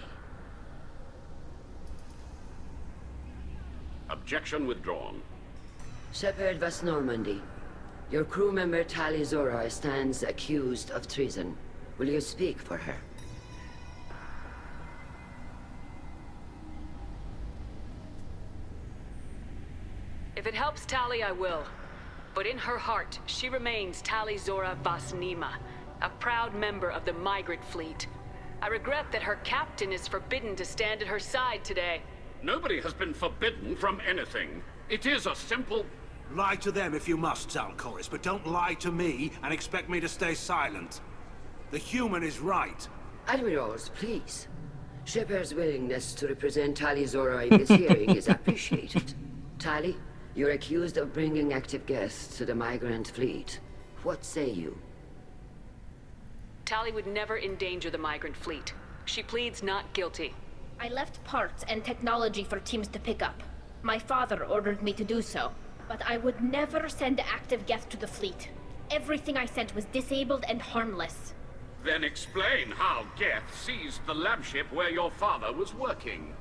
C: Objection withdrawn.
V: Shepard Vas Normandy, your crew member Talia Zora stands accused of treason. Will you speak for her?
F: If it helps Tali, I will. But in her heart, she remains Tali Zora Vas Nima, a proud member of the migrant fleet. I regret that her captain is forbidden to stand at her side today.
C: Nobody has been forbidden from anything. It is a simple...
D: Lie to them if you must, Zalcoris, but don't lie to me and expect me to stay silent. The human is right.
V: Admirals, please. Shepard's willingness to represent Talia Zora in this hearing is appreciated. Tali, you're accused of bringing active guests to the migrant fleet. What say you?
F: Tali would never endanger the migrant fleet. She pleads not guilty.
O: I left parts and technology for teams to pick up. My father ordered me to do so, but I would never send active guests to the fleet. Everything I sent was disabled and harmless.
C: Then explain how Geth seized the lab ship where your father was working.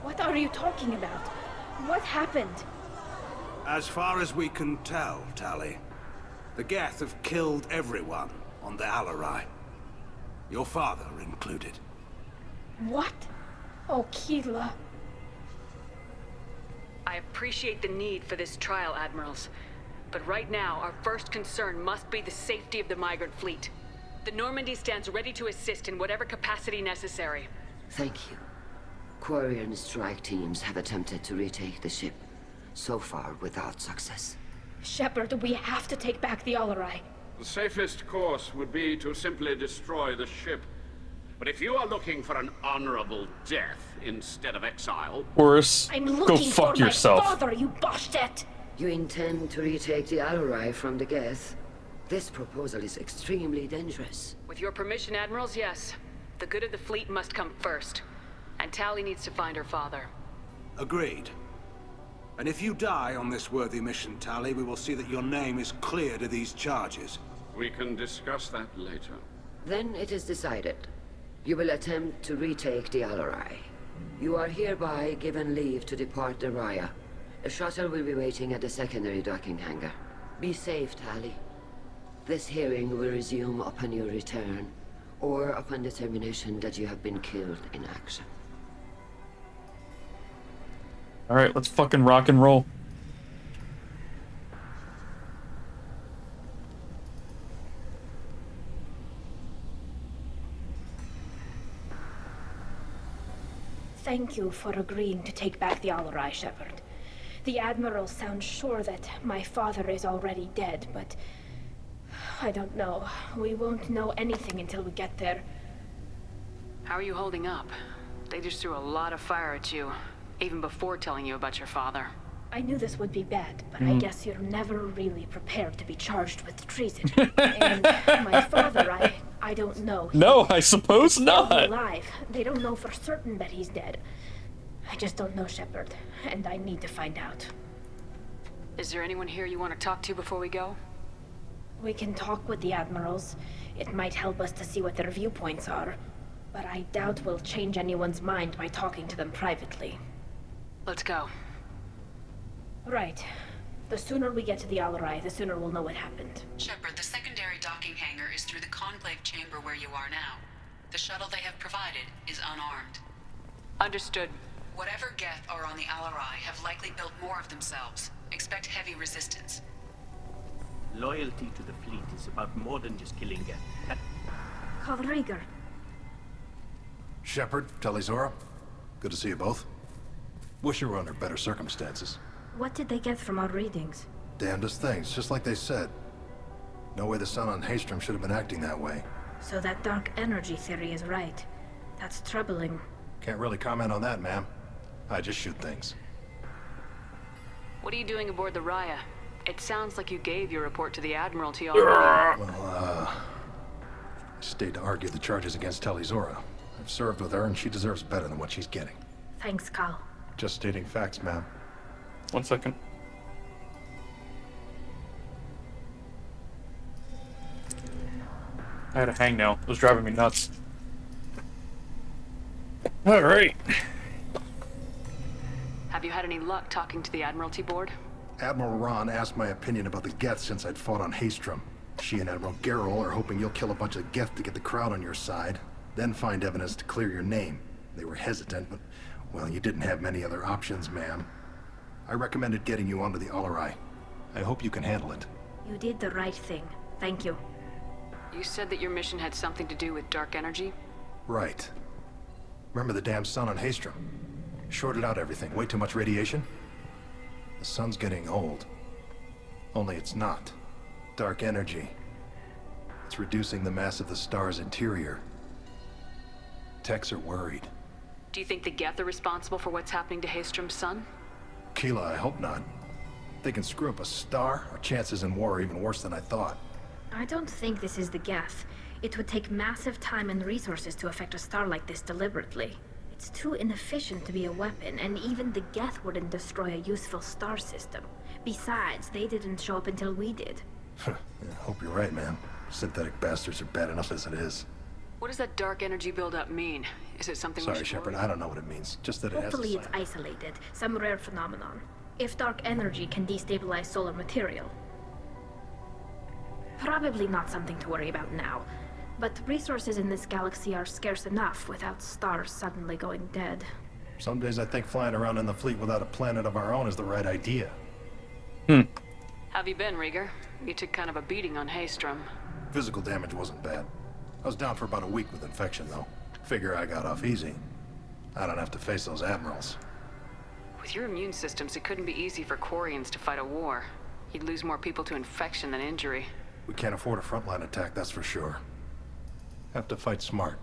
O: What are you talking about? What happened?
D: As far as we can tell, Tali, the Geth have killed everyone on the Alarai. Your father included.
O: What? Oh, Keela.
F: I appreciate the need for this trial, Admirals. But right now, our first concern must be the safety of the migrant fleet. The Normandy stands ready to assist in whatever capacity necessary.
V: Thank you. Quarian strike teams have attempted to retake the ship, so far without success.
O: Shepard, we have to take back the Alarai.
C: The safest course would be to simply destroy the ship. But if you are looking for an honorable death instead of exile...
A: Worse,
O: I'm
A: go
O: looking
A: fuck
O: for
A: yourself.
O: my father, you bastet!
V: You intend to retake the Alarai from the Geth? This proposal is extremely dangerous.
F: With your permission, Admirals, yes. The good of the fleet must come first. And Tali needs to find her father.
D: Agreed. And if you die on this worthy mission, Tali, we will see that your name is cleared of these charges.
C: We can discuss that later.
V: Then it is decided. You will attempt to retake the Alarai. You are hereby given leave to depart the Raya. A shuttle will be waiting at the secondary docking hangar. Be safe, Tali. This hearing will resume upon your return, or upon determination that you have been killed in action.
A: Alright, let's fucking rock and roll.
O: Thank you for agreeing to take back the Alarai, Shepard. The Admiral sounds sure that my father is already dead, but... I don't know. We won't know anything until we get there.
F: How are you holding up? They just threw a lot of fire at you, even before telling you about your father.
O: I knew this would be bad, but I guess you're never really prepared to be charged with treason. And my father, I don't know.
A: No, I suppose not.
O: He's alive. They don't know for certain that he's dead. I just don't know, Shepard, and I need to find out.
F: Is there anyone here you want to talk to before we go?
O: We can talk with the admirals. It might help us to see what their viewpoints are. But I doubt we'll change anyone's mind by talking to them privately.
F: Let's go.
O: Right. The sooner we get to the Alarai, the sooner we'll know what happened.
J: Shepard, the secondary docking hangar is through the conclave chamber where you are now. The shuttle they have provided is unarmed.
F: Understood.
J: Whatever Geth are on the Alarai have likely built more of themselves. Expect heavy resistance.
U: Loyalty to the fleet is about more than just killing Geth.
O: Call Rieger.
E: Shepard, Tali'Zorah, good to see you both. Wish you were under better circumstances.
O: What did they get from our readings?
E: Damnedest things, just like they said. No way the sun on Haestrom should have been acting that way.
O: So that dark energy theory is right. That's troubling.
E: Can't really comment on that, ma'am. I just shoot things.
F: What are you doing aboard the Raya? It sounds like you gave your report to the Admiralty already.
E: Well, I stayed to argue the charges against Tali'Zorah. I've served with her, and she deserves better than what she's getting.
O: Thanks, Cal.
E: Just stating facts, ma'am.
A: 1 second. I had a hangnail. It was driving me nuts. Alright.
F: Have you had any luck talking to the Admiralty board?
E: Admiral Ron asked my opinion about the Geth since I'd fought on Haestrom. She and Admiral Gerrel are hoping you'll kill a bunch of Geth to get the crowd on your side, then find evidence to clear your name. They were hesitant, but, well, you didn't have many other options, ma'am. I recommended getting you onto the Alarai. I hope you can handle it.
O: You did the right thing. Thank you.
F: You said that your mission had something to do with dark energy?
E: Right. Remember the damn sun on Haestrom? Shorted out everything. Way too much radiation? The sun's getting old. Only it's not. Dark energy. It's reducing the mass of the star's interior. Techs are worried.
F: Do you think the Geth are responsible for what's happening to Haestrom's sun?
E: Keela, I hope not. If they can screw up a star, our chances in war are even worse than I thought.
O: I don't think this is the Geth. It would take massive time and resources to affect a star like this deliberately. It's too inefficient to be a weapon, and even the Geth wouldn't destroy a useful star system. Besides, they didn't show up until we did.
E: I hope you're right, man. Synthetic bastards are bad enough as it is.
F: What does that dark energy buildup mean? Is it something we
E: Sorry,
F: should
E: Shepard,
F: worry?
E: I don't know what it means. Just that it
O: Hopefully
E: has
O: it's isolated, some rare phenomenon. If dark energy can destabilize solar material. Probably not something to worry about now. But resources in this galaxy are scarce enough without stars suddenly going dead.
E: Some days I think flying around in the fleet without a planet of our own is the right idea.
F: Have you been, Rieger? You took kind of a beating on Haestrom.
E: Physical damage wasn't bad. I was down for about a week with infection, though. Figure I got off easy. I don't have to face those admirals.
F: With your immune systems, it couldn't be easy for Quarians to fight a war. You'd lose more people to infection than injury.
E: We can't afford a frontline attack, that's for sure. Have to fight smart.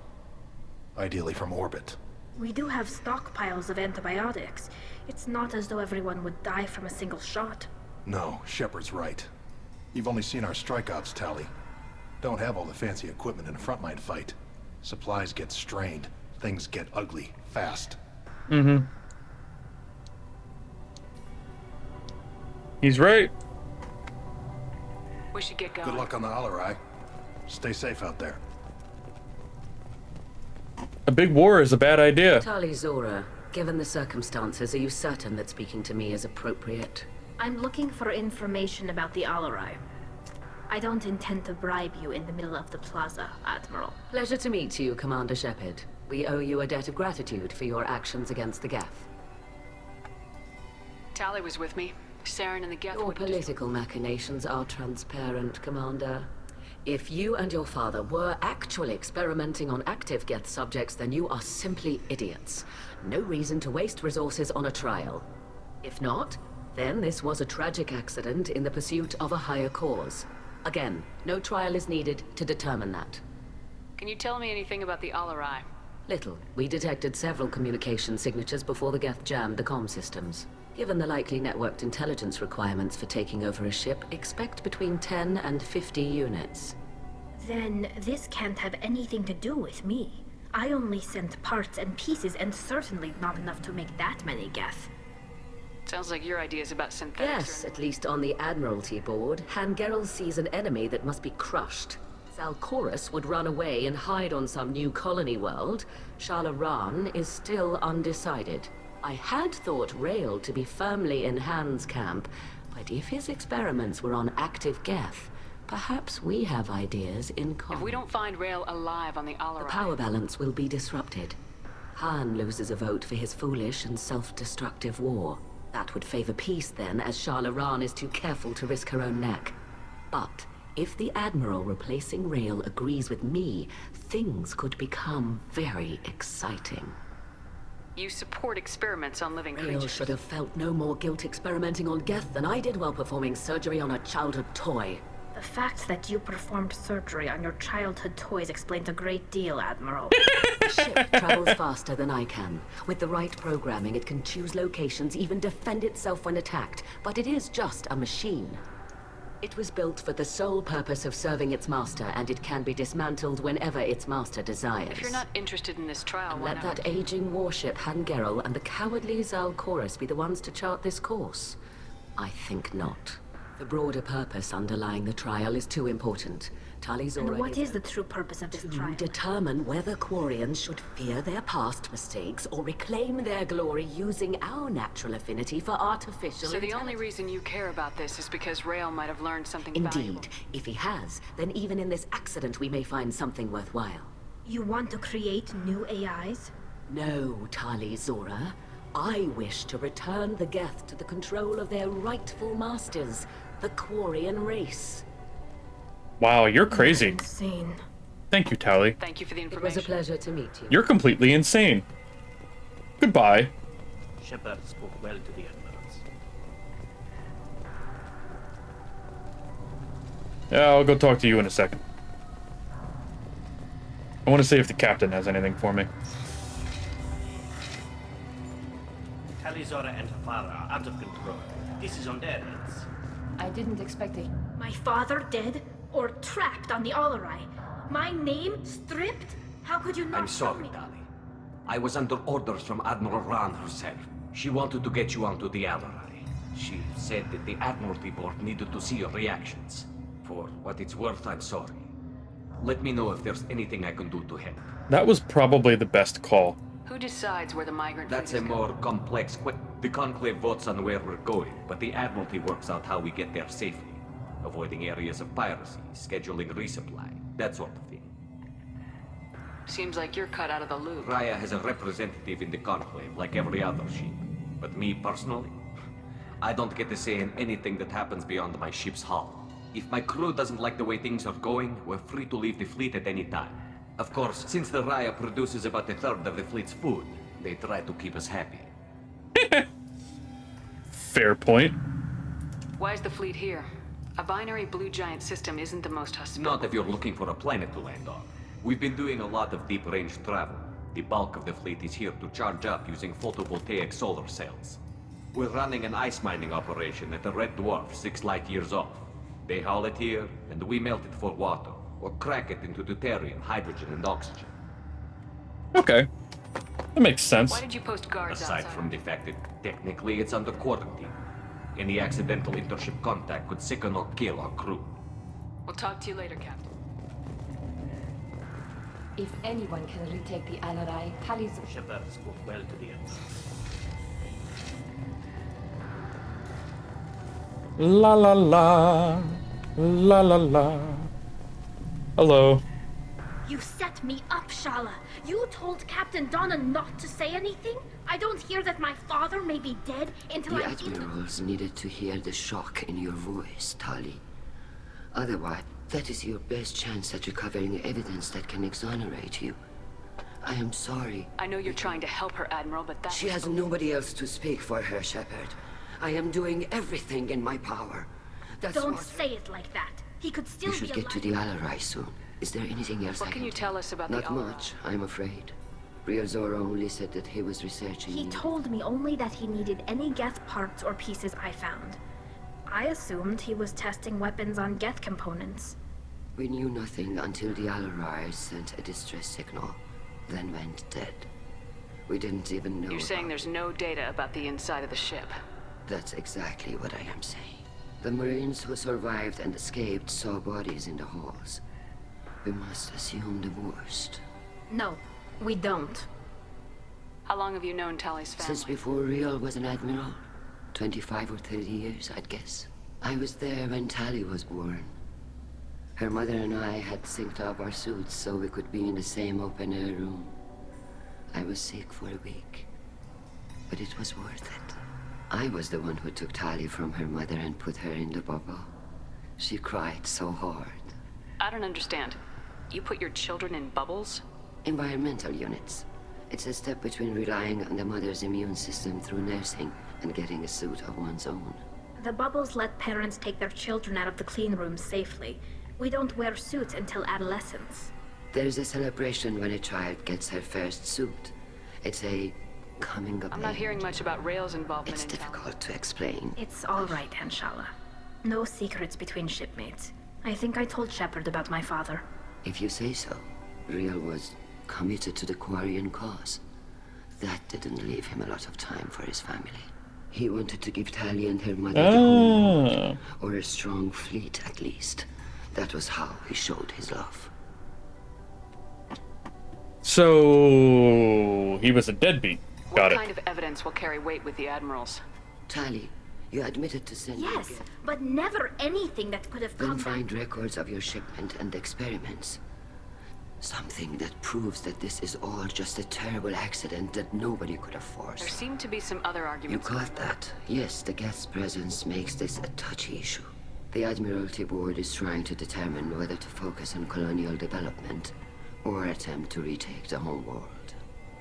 E: Ideally from orbit.
O: We do have stockpiles of antibiotics. It's not as though everyone would die from a single shot.
E: No, Shepard's right. You've only seen our strike ops tally. Don't have all the fancy equipment in a frontline fight. Supplies get strained. Things get ugly, fast.
A: He's right.
F: We should get going.
E: Good luck on the Alarai. Stay safe out there.
A: A big war is a bad idea.
N: Tali'Zorah, given the circumstances, are you certain that speaking to me is appropriate?
O: I'm looking for information about the Alarai. I don't intend to bribe you in the middle of the plaza, Admiral.
N: Pleasure to meet you, Commander Shepard. We owe you a debt of gratitude for your actions against the Geth.
F: Tali was with me. Saren and the Geth
N: Your
F: wouldn't-
N: political machinations are transparent, Commander. If you and your father were actually experimenting on active Geth subjects, then you are simply idiots. No reason to waste resources on a trial. If not, then this was a tragic accident in the pursuit of a higher cause. Again, no trial is needed to determine that.
F: Can you tell me anything about the Alarai?
N: Little. We detected several communication signatures before the Geth jammed the comm systems. Given the likely networked intelligence requirements for taking over a ship, expect between 10 and 50 units.
O: Then this can't have anything to do with me. I only sent parts and pieces, and certainly not enough to make that many Geth.
F: Sounds like your ideas about synthetics.
N: Yes, at least on the Admiralty board, Hangerel sees an enemy that must be crushed. Zalcorus would run away and hide on some new colony world. Shala-Ran is still undecided. I had thought Rael to be firmly in Han's camp, but if his experiments were on active Geth, perhaps we have ideas in common.
F: If we don't find Rael alive on the Alarai...
N: The power balance will be disrupted. Han loses a vote for his foolish and self-destructive war. That would favor peace then, as Shala-Ran is too careful to risk her own neck. But if the Admiral replacing Rael agrees with me, things could become very exciting.
F: You support experiments on living
N: Rael
F: creatures.
N: should have felt no more guilt experimenting on Geth than I did while performing surgery on a childhood toy.
O: The fact that you performed surgery on your childhood toys explains a great deal, Admiral.
N: The ship travels faster than I can. With the right programming, it can choose locations, even defend itself when attacked. But it is just a machine. It was built for the sole purpose of serving its master, and it can be dismantled whenever its master desires.
F: If you're not interested in this trial, why
N: Let
F: not?
N: that aging warship, Hangerel, and the cowardly Zalcorus be the ones to chart this course? I think not. The broader purpose underlying the trial is too important. Tali Zora
O: And what is the true purpose of this trial?
N: to determine whether Quarians should fear their past mistakes or reclaim their glory using our natural affinity for artificial
F: So the only reason you care about this is because Rael might have learned something valuable.
N: Indeed. If he has, then even in this accident we may find something worthwhile.
O: You want to create new AIs?
N: No, Tali Zora. I wish to return the Geth to the control of their rightful masters, the Quarian race.
A: Wow, you're crazy.
O: Insane.
A: Thank you, Tali.
F: Thank you for the
N: It
F: information.
N: was a pleasure to meet you.
A: You're completely insane. Goodbye.
U: Shepard spoke well to the admirals.
A: Yeah, I'll go talk to you in a second. I want to see if the captain has anything for me.
U: Tali Zora and her father are out of control. This is on their hands.
T: I didn't expect it.
O: My father dead? Or trapped on the Alarai? My name stripped? How could you not
S: I'm
O: tell
S: sorry,
O: me?
S: Tali. I was under orders from Admiral Ran herself. She wanted to get you onto the Alarai. She said that the Admiralty Board needed to see your reactions. For what it's worth, I'm sorry. Let me know if there's anything I can do to help.
A: That was probably the best call.
F: Who decides where the migrant
S: That's
F: fleet
S: a
F: is
S: more complex The Conclave votes on where we're going, but the Admiralty works out how we get there safely. Avoiding areas of piracy, scheduling resupply, that sort of thing.
F: Seems like you're cut out of the loop.
S: Raya has a representative in the Conclave, like every other ship. But me, personally, I don't get to say in anything that happens beyond my ship's hull. If my crew doesn't like the way things are going, we're free to leave the fleet at any time. Of course, since the Raya produces about a third of the fleet's food, they try to keep us happy.
A: Fair point.
F: Why is the fleet here? A binary blue giant system isn't the most hospitable.
S: Not if you're looking for a planet to land on. We've been doing a lot of deep-range travel. The bulk of the fleet is here to charge up using photovoltaic solar cells. We're running an ice mining operation at the Red Dwarf 6 light years off. They haul it here, and we melt it for water, or crack it into deuterium, hydrogen, and oxygen.
A: Okay. That makes sense.
F: Why did you post guards
S: Aside
F: outside?
S: from the fact that technically it's under quarantine. Any accidental intership contact could sicken or kill our crew.
F: We'll talk to you later, Captain.
T: If anyone can retake the Alarai, Tali Zora.
U: Shepard spoke well to the admirals.
A: La la la. La la la. Hello.
O: You set me up, Shala. You told Captain Donna not to say anything? I don't hear that my father may be dead until
V: The
O: I feel
V: Admirals needed to hear the shock in your voice, Tali. Otherwise, that is your best chance at recovering evidence that can exonerate you. I am sorry.
F: I know you're trying to help her, Admiral, but that's...
V: She has nobody else to speak for her, Shepard. I am doing everything in my power. That's
O: Don't
V: what...
O: say it like that. He could still
V: We should
O: be
V: get
O: alive.
V: to the Alarai soon. Is there anything else
F: What
V: I
F: can you tell us about
V: Not
F: the Alarai?
V: much, I'm afraid. Real Zora only said that he was researching...
O: He told me only that he needed any Geth parts or pieces I found. I assumed he was testing weapons on Geth components.
V: We knew nothing until the Alarai sent a distress signal, then went dead. We didn't even know
F: You're saying there's no data about the inside of the ship.
V: That's exactly what I am saying. The Marines who survived and escaped saw bodies in the halls. We must assume the worst.
O: No, we don't.
F: How long have you known Tally's family?
V: Since before Riel was an admiral. 25 or 30 years, I'd guess. I was there when Tally was born. Her mother and I had synced up our suits so we could be in the same open-air room. I was sick for a week, but it was worth it. I was the one who took Tally from her mother and put her in the bubble. She cried so hard.
F: I don't understand. You put your children in bubbles?
V: Environmental units. It's a step between relying on the mother's immune system through nursing and getting a suit of one's own.
O: The bubbles let parents take their children out of the clean rooms safely. We don't wear suits until adolescence.
V: There's a celebration when a child gets her first suit. It's a coming of age.
F: I'm not hearing much about Rael's involvement
V: It's difficult to explain.
O: It's all right, Anshala. No secrets between shipmates. I think I told Shepard about my father.
V: If you say so. Riel was committed to the Quarian cause. That didn't leave him a lot of time for his family. He wanted to give Tally and her mother the whole world, or a strong fleet at least. That was how he showed his love.
A: So he was a deadbeat. Got it.
F: What kind of evidence will carry weight with the admirals?
V: Tally, you admitted to sending
O: Yes, but never anything that could have
V: Then
O: come
V: find records of your shipment and experiments. Something that proves that this is all just a terrible accident that nobody could have
F: There
V: forced.
F: seem to be some other
V: You
F: arguments.
V: caught that? Yes, the guest's presence makes this a touchy issue. The Admiralty Board is trying to determine whether to focus on colonial development or attempt to retake the home world.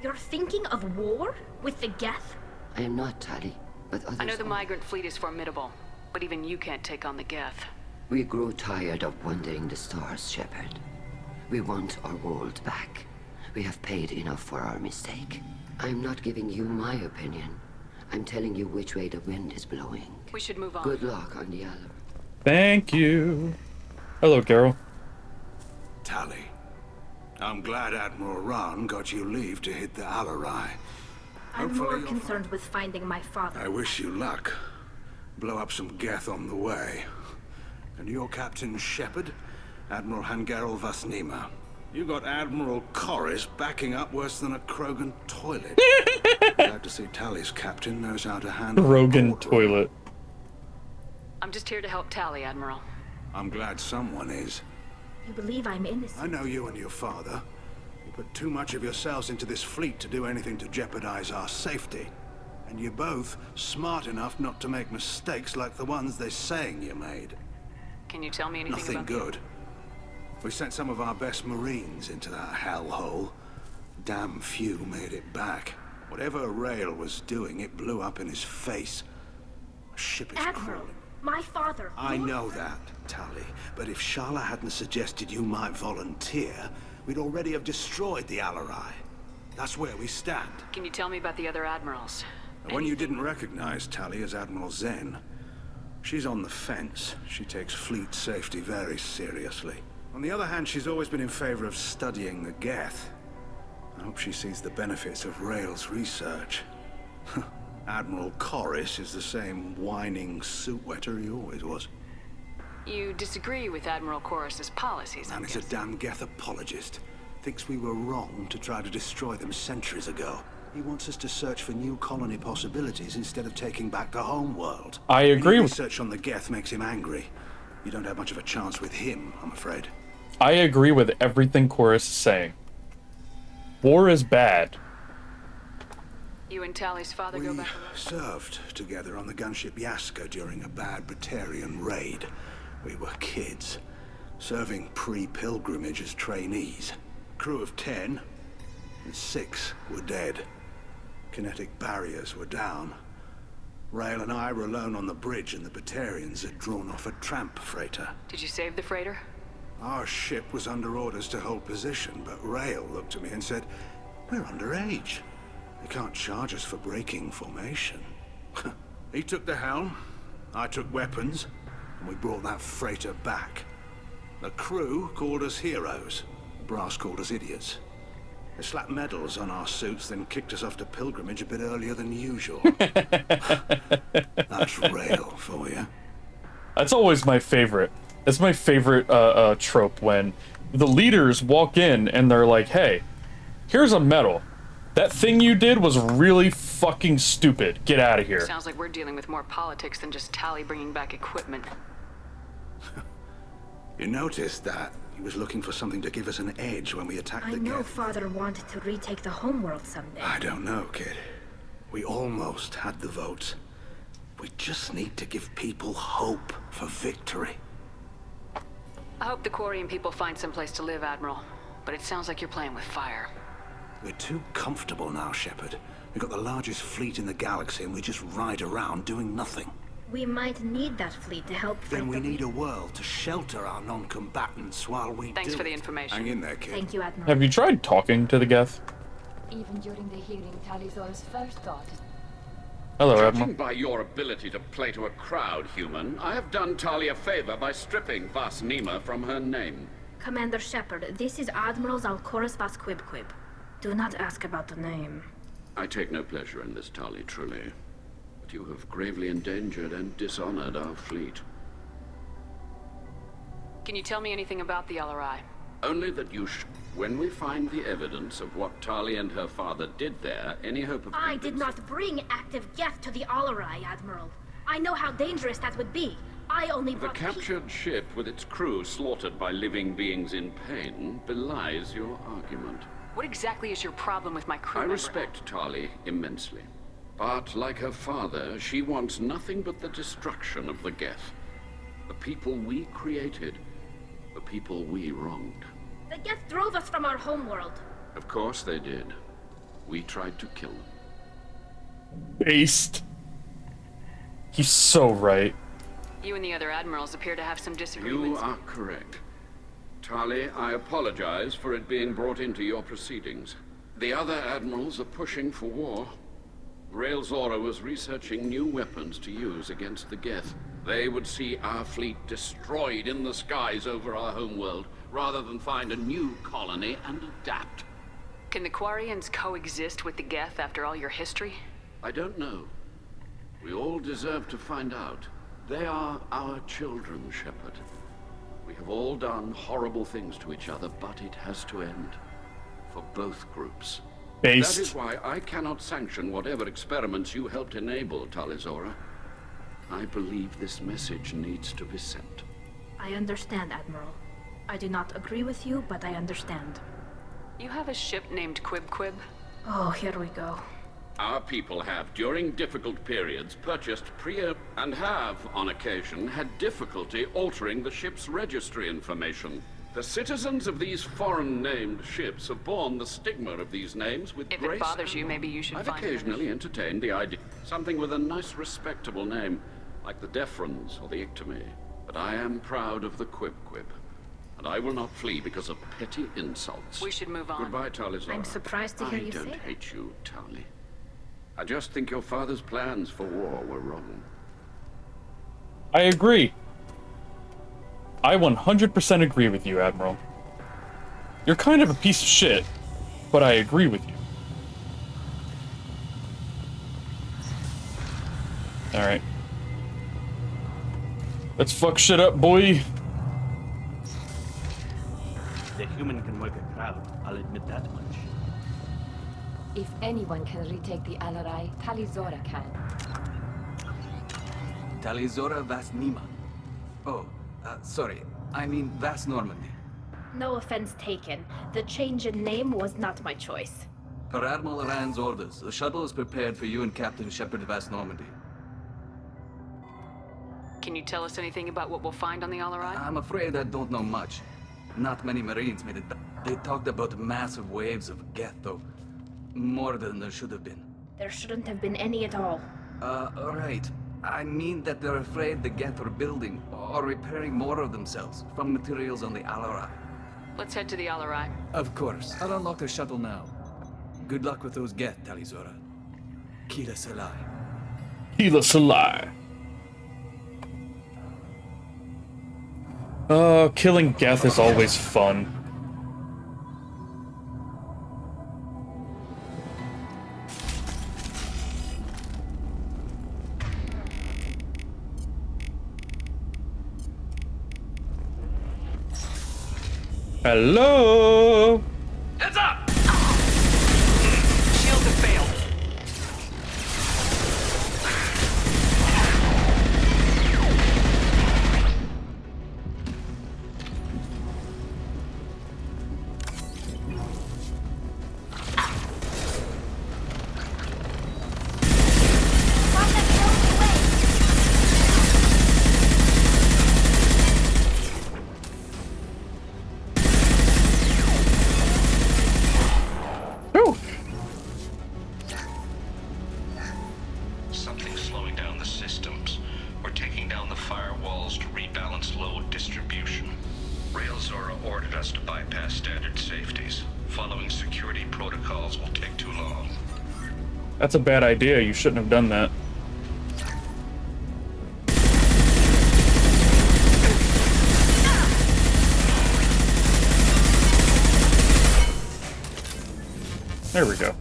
O: You're thinking of war? With the Geth?
V: I am not, Tally, but others
F: I know the
V: are.
F: migrant fleet is formidable, but even you can't take on the Geth.
V: We grow tired of wandering the stars, Shepard. We want our world back. We have paid enough for our mistake. I'm not giving you my opinion. I'm telling you which way the wind is blowing.
F: We should move on.
V: Good luck on the other.
A: Thank you. Hello, Carol.
D: Tally, I'm glad Admiral Rahn got you leave to hit the Alarai.
O: I'm more concerned with finding my father.
D: I wish you luck. Blow up some Geth on the way. And you're Captain Shepard, Admiral Hangarel Vasnima. You got Admiral Corris backing up worse than a Krogan toilet. Glad to see Tally's captain knows how to handle
A: Rogan toilet.
F: I'm just here to help Tally, Admiral.
D: I'm glad someone is.
O: You believe I'm innocent?
D: I know you and your father. You put too much of yourselves into this fleet to do anything to jeopardize our safety. And you're both smart enough not to make mistakes like the ones they're saying you made.
F: Can you tell me anything
D: Nothing
F: about
D: good. We sent some of our best Marines into that hellhole. Damn few made it back. Whatever Rael was doing, it blew up in his face. A ship is
O: Admiral,
D: crawling.
O: my father.
D: I know that, Tally. But if Shala hadn't suggested you might volunteer, we'd already have destroyed the Alarai. That's where we stand.
F: Can you tell me about the other admirals?
D: The one you didn't recognize, Tally, is Admiral Zen. She's on the fence. She takes fleet safety very seriously. On the other hand, she's always been in favor of studying the Geth. I hope she sees the benefits of Rael's research. Admiral Corris is the same whining suit wetter he always was.
F: You disagree with Admiral Corris's policies,
D: And he's a damn Geth apologist. Thinks we were wrong to try to destroy them centuries ago. He wants us to search for new colony possibilities instead of taking back the home world.
A: I agree with-
D: Research on the Geth makes him angry. You don't have much of a chance with him, I'm afraid.
A: I agree with everything Chorus is saying. War is bad.
F: You and Tally's father go back?
D: Served together on the gunship Yaska during a bad Batarian raid. We were kids, serving pre-pilgrimage as trainees. Crew of 10, and 6 were dead. Kinetic barriers were down. Rael and I were alone on the bridge, and the Batarians had drawn off a tramp freighter.
F: Did you save the freighter?
D: Our ship was under orders to hold position, but Rael looked at me and said, "We're underage. They can't charge us for breaking formation." He took the helm, I took weapons, and we brought that freighter back. The crew called us heroes. The brass called us idiots. They slapped medals on our suits, then kicked us off to pilgrimage a bit earlier than usual. That's rail for you.
A: That's always my favorite. It's my favorite trope when the leaders walk in and they're like, hey, here's a medal. That thing you did was really fucking stupid. Get out of here.
F: Sounds like we're dealing with more politics than just Tali bringing back equipment.
D: You noticed that? He was looking for something to give us an edge when we attacked
O: I
D: the
O: know
D: Geth.
O: Father wanted to retake the homeworld someday.
D: I don't know, kid. We almost had the votes. We just need to give people hope for victory.
F: I hope the Quarian people find some place to live, Admiral. But it sounds like you're playing with fire.
D: We're too comfortable now, Shepard. We've got the largest fleet in the galaxy and we just ride around doing nothing.
O: We might need that fleet to help fight
D: Then we need a world to shelter our non-combatants while we
F: Thanks for the information.
D: Hang in there, kid.
O: Thank you, Admiral.
A: Have you tried talking to the Geth?
T: Even during the hearing, Tali'Zorah's first thought is...
A: Hello,
C: Judging
A: Admiral.
C: by your ability to play to a crowd, human, I have done Tali a favor by stripping Vas Nima from her name.
O: Commander Shepard, this is Admiral Zalkorus Vas Quibquib. Do not ask about the name.
C: I take no pleasure in this, Tali, truly. But you have gravely endangered and dishonored our fleet.
F: Can you tell me anything about the LRI?
C: Only that when we find the evidence of what Tali and her father did there, any hope of...
O: I did not bring active Geth to the Alarai, Admiral. I know how dangerous that would be. I only
C: The
O: brought
C: captured ship with its crew slaughtered by living beings in pain belies your argument.
F: What exactly is your problem with my crew
C: I
F: member?
C: respect Tali immensely. But like her father, she wants nothing but the destruction of the Geth. The people we created. The people we wronged.
O: The Geth drove us from our homeworld.
C: Of course they did. We tried to kill them.
A: Based. He's so right.
F: You and the other admirals appear to have some
C: You
F: disagreements.
C: are correct. Tali, I apologize for it being brought into your proceedings. The other admirals are pushing for war. Rael Zora was researching new weapons to use against the Geth. They would see our fleet destroyed in the skies over our homeworld, rather than find a new colony and adapt.
F: Can the Quarians coexist with the Geth after all your history?
C: I don't know. We all deserve to find out. They are our children, Shepard. We have all done horrible things to each other, but it has to end. For both groups.
A: Based.
C: That is why I cannot sanction whatever experiments you helped enable, Tali'Zorah. I believe this message needs to be sent.
O: I understand, Admiral. I do not agree with you, but I understand.
F: You have a ship named Quibquib?
O: Oh, here we go.
C: Our people have, during difficult periods, purchased and have, on occasion, had difficulty altering the ship's registry information. The citizens of these foreign-named ships have borne the stigma of these names with
F: If
C: grace.
F: it bothers you, maybe you should
C: I've
F: find
C: occasionally entertained the idea. Something with a nice, respectable name, like the Defrons or the Ictomy. But I am proud of the Quibquib. And I will not flee because of petty insults.
F: We should move on.
C: Goodbye, Tali'Zorah.
O: I'm surprised to hear you say
C: I don't
O: that.
C: hate you, Tali. I just think your father's plans for war were wrong.
A: I agree. I 100% agree with you, Admiral. You're kind of a piece of shit, but I agree with you. Alright. Let's fuck shit up, boy.
U: The human can work a crowd, I'll admit that much.
T: If anyone can retake the Alarai, Tali'Zorah can.
S: Tali'Zorah Vas Nima. Oh, sorry. I mean Vas Normandy.
O: No offense taken. The change in name was not my choice.
S: Per Admiral Rand's orders, the shuttle is prepared for you and Captain Shepard Vas Normandy.
F: Can you tell us anything about what we'll find on the Alarai?
S: I'm afraid I don't know much. Not many Marines made it back. They talked about massive waves of Geth, though. More than there should have been.
O: There shouldn't have been any at all.
S: Right. I mean that they're afraid the Geth are building or repairing more of themselves from materials on the Alarai.
F: Let's head to the Alarai.
S: Of course. I'll unlock the shuttle now. Good luck with those Geth, Tali'Zorah. Kila Salai.
A: Kila Salai. Killing Geth is always fun. Hello?
R: Heads up! Shields have failed.
G: Something's slowing down the systems. We're taking down the firewalls to rebalance load distribution. Rail Zora ordered us to bypass standard safeties. Following security protocols will take too long.
A: That's a bad idea. You shouldn't have done that. There we go.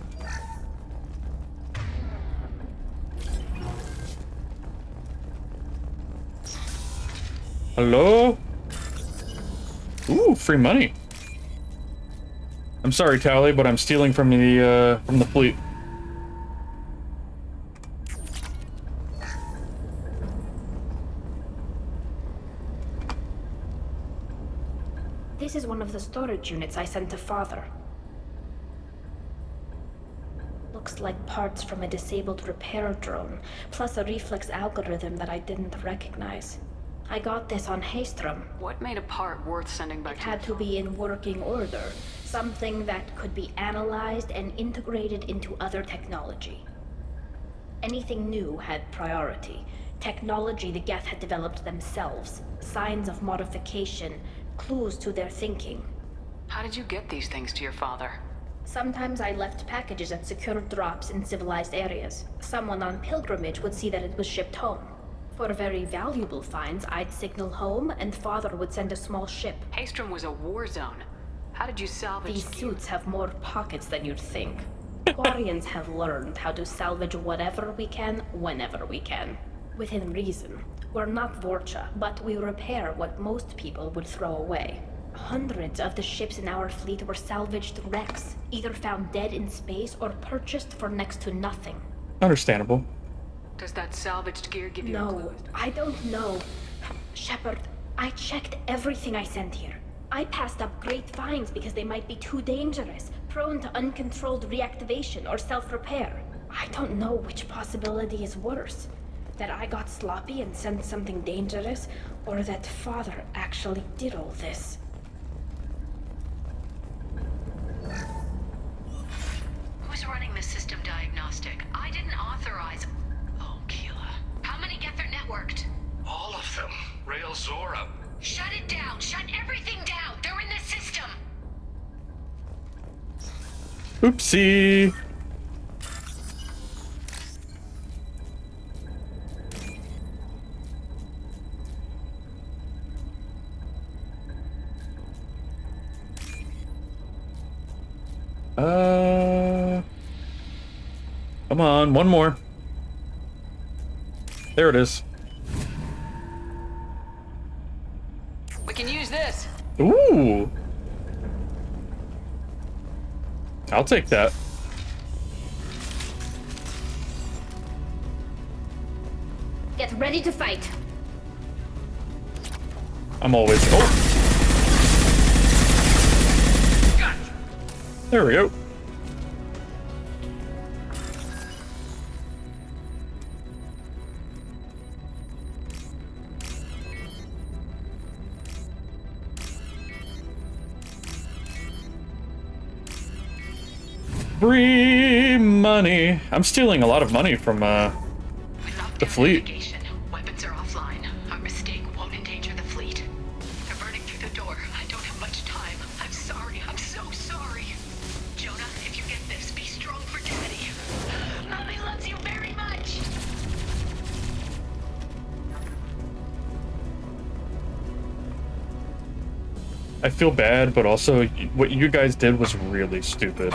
A: Hello? Ooh, free money. I'm sorry, Tali, but I'm stealing from the fleet.
O: This is one of the storage units I sent to Father. Looks like parts from a disabled repair drone, plus a reflex algorithm that I didn't recognize. I got this on Haystrom.
F: What made a part worth sending back
O: It had to be in working order. Something that could be analyzed and integrated into other technology. Anything new had priority. Technology the Geth had developed themselves. Signs of modification, clues to their thinking.
F: How did you get these things to your father?
O: Sometimes I left packages at secure drops in civilized areas. Someone on pilgrimage would see that it was shipped home. For very valuable finds, I'd signal home, and Father would send a small ship.
F: Haystrom was a war zone. How did you salvage
O: These suits have more pockets than you'd think. Quarians have learned how to salvage whatever we can, whenever we can. Within reason. We're not Vorcha, but we repair what most people would throw away. Hundreds of the ships in our fleet were salvaged wrecks, either found dead in space or purchased for next to nothing.
A: Understandable.
F: Does that salvaged gear give you
O: No, I don't know. Shepard, I checked everything I sent here. I passed up great finds because they might be too dangerous, prone to uncontrolled reactivation or self-repair. I don't know which possibility is worse. That I got sloppy and sent something dangerous, or that Father actually did all this.
J: Who's running the system diagnostic? I didn't authorize... Oh, Keela. How many get their networked?
G: All of them. Rail Zora.
J: Shut it down! Shut everything down! They're in the system!
A: Oopsie. Come on, one more. There it is.
F: We can use this.
A: Ooh. I'll take that.
O: Get ready to fight.
A: I'm always... Oh! There we go. Free money. I'm stealing a lot of money from the fleet.
J: Weapons are offline. Our mistake won't endanger the fleet. They're burning through the door. I don't have much time. I'm sorry. I'm so sorry. Jonah, if you get this, be strong for Daddy. Mommy loves you very much.
A: I feel bad, but also what you guys did was really stupid.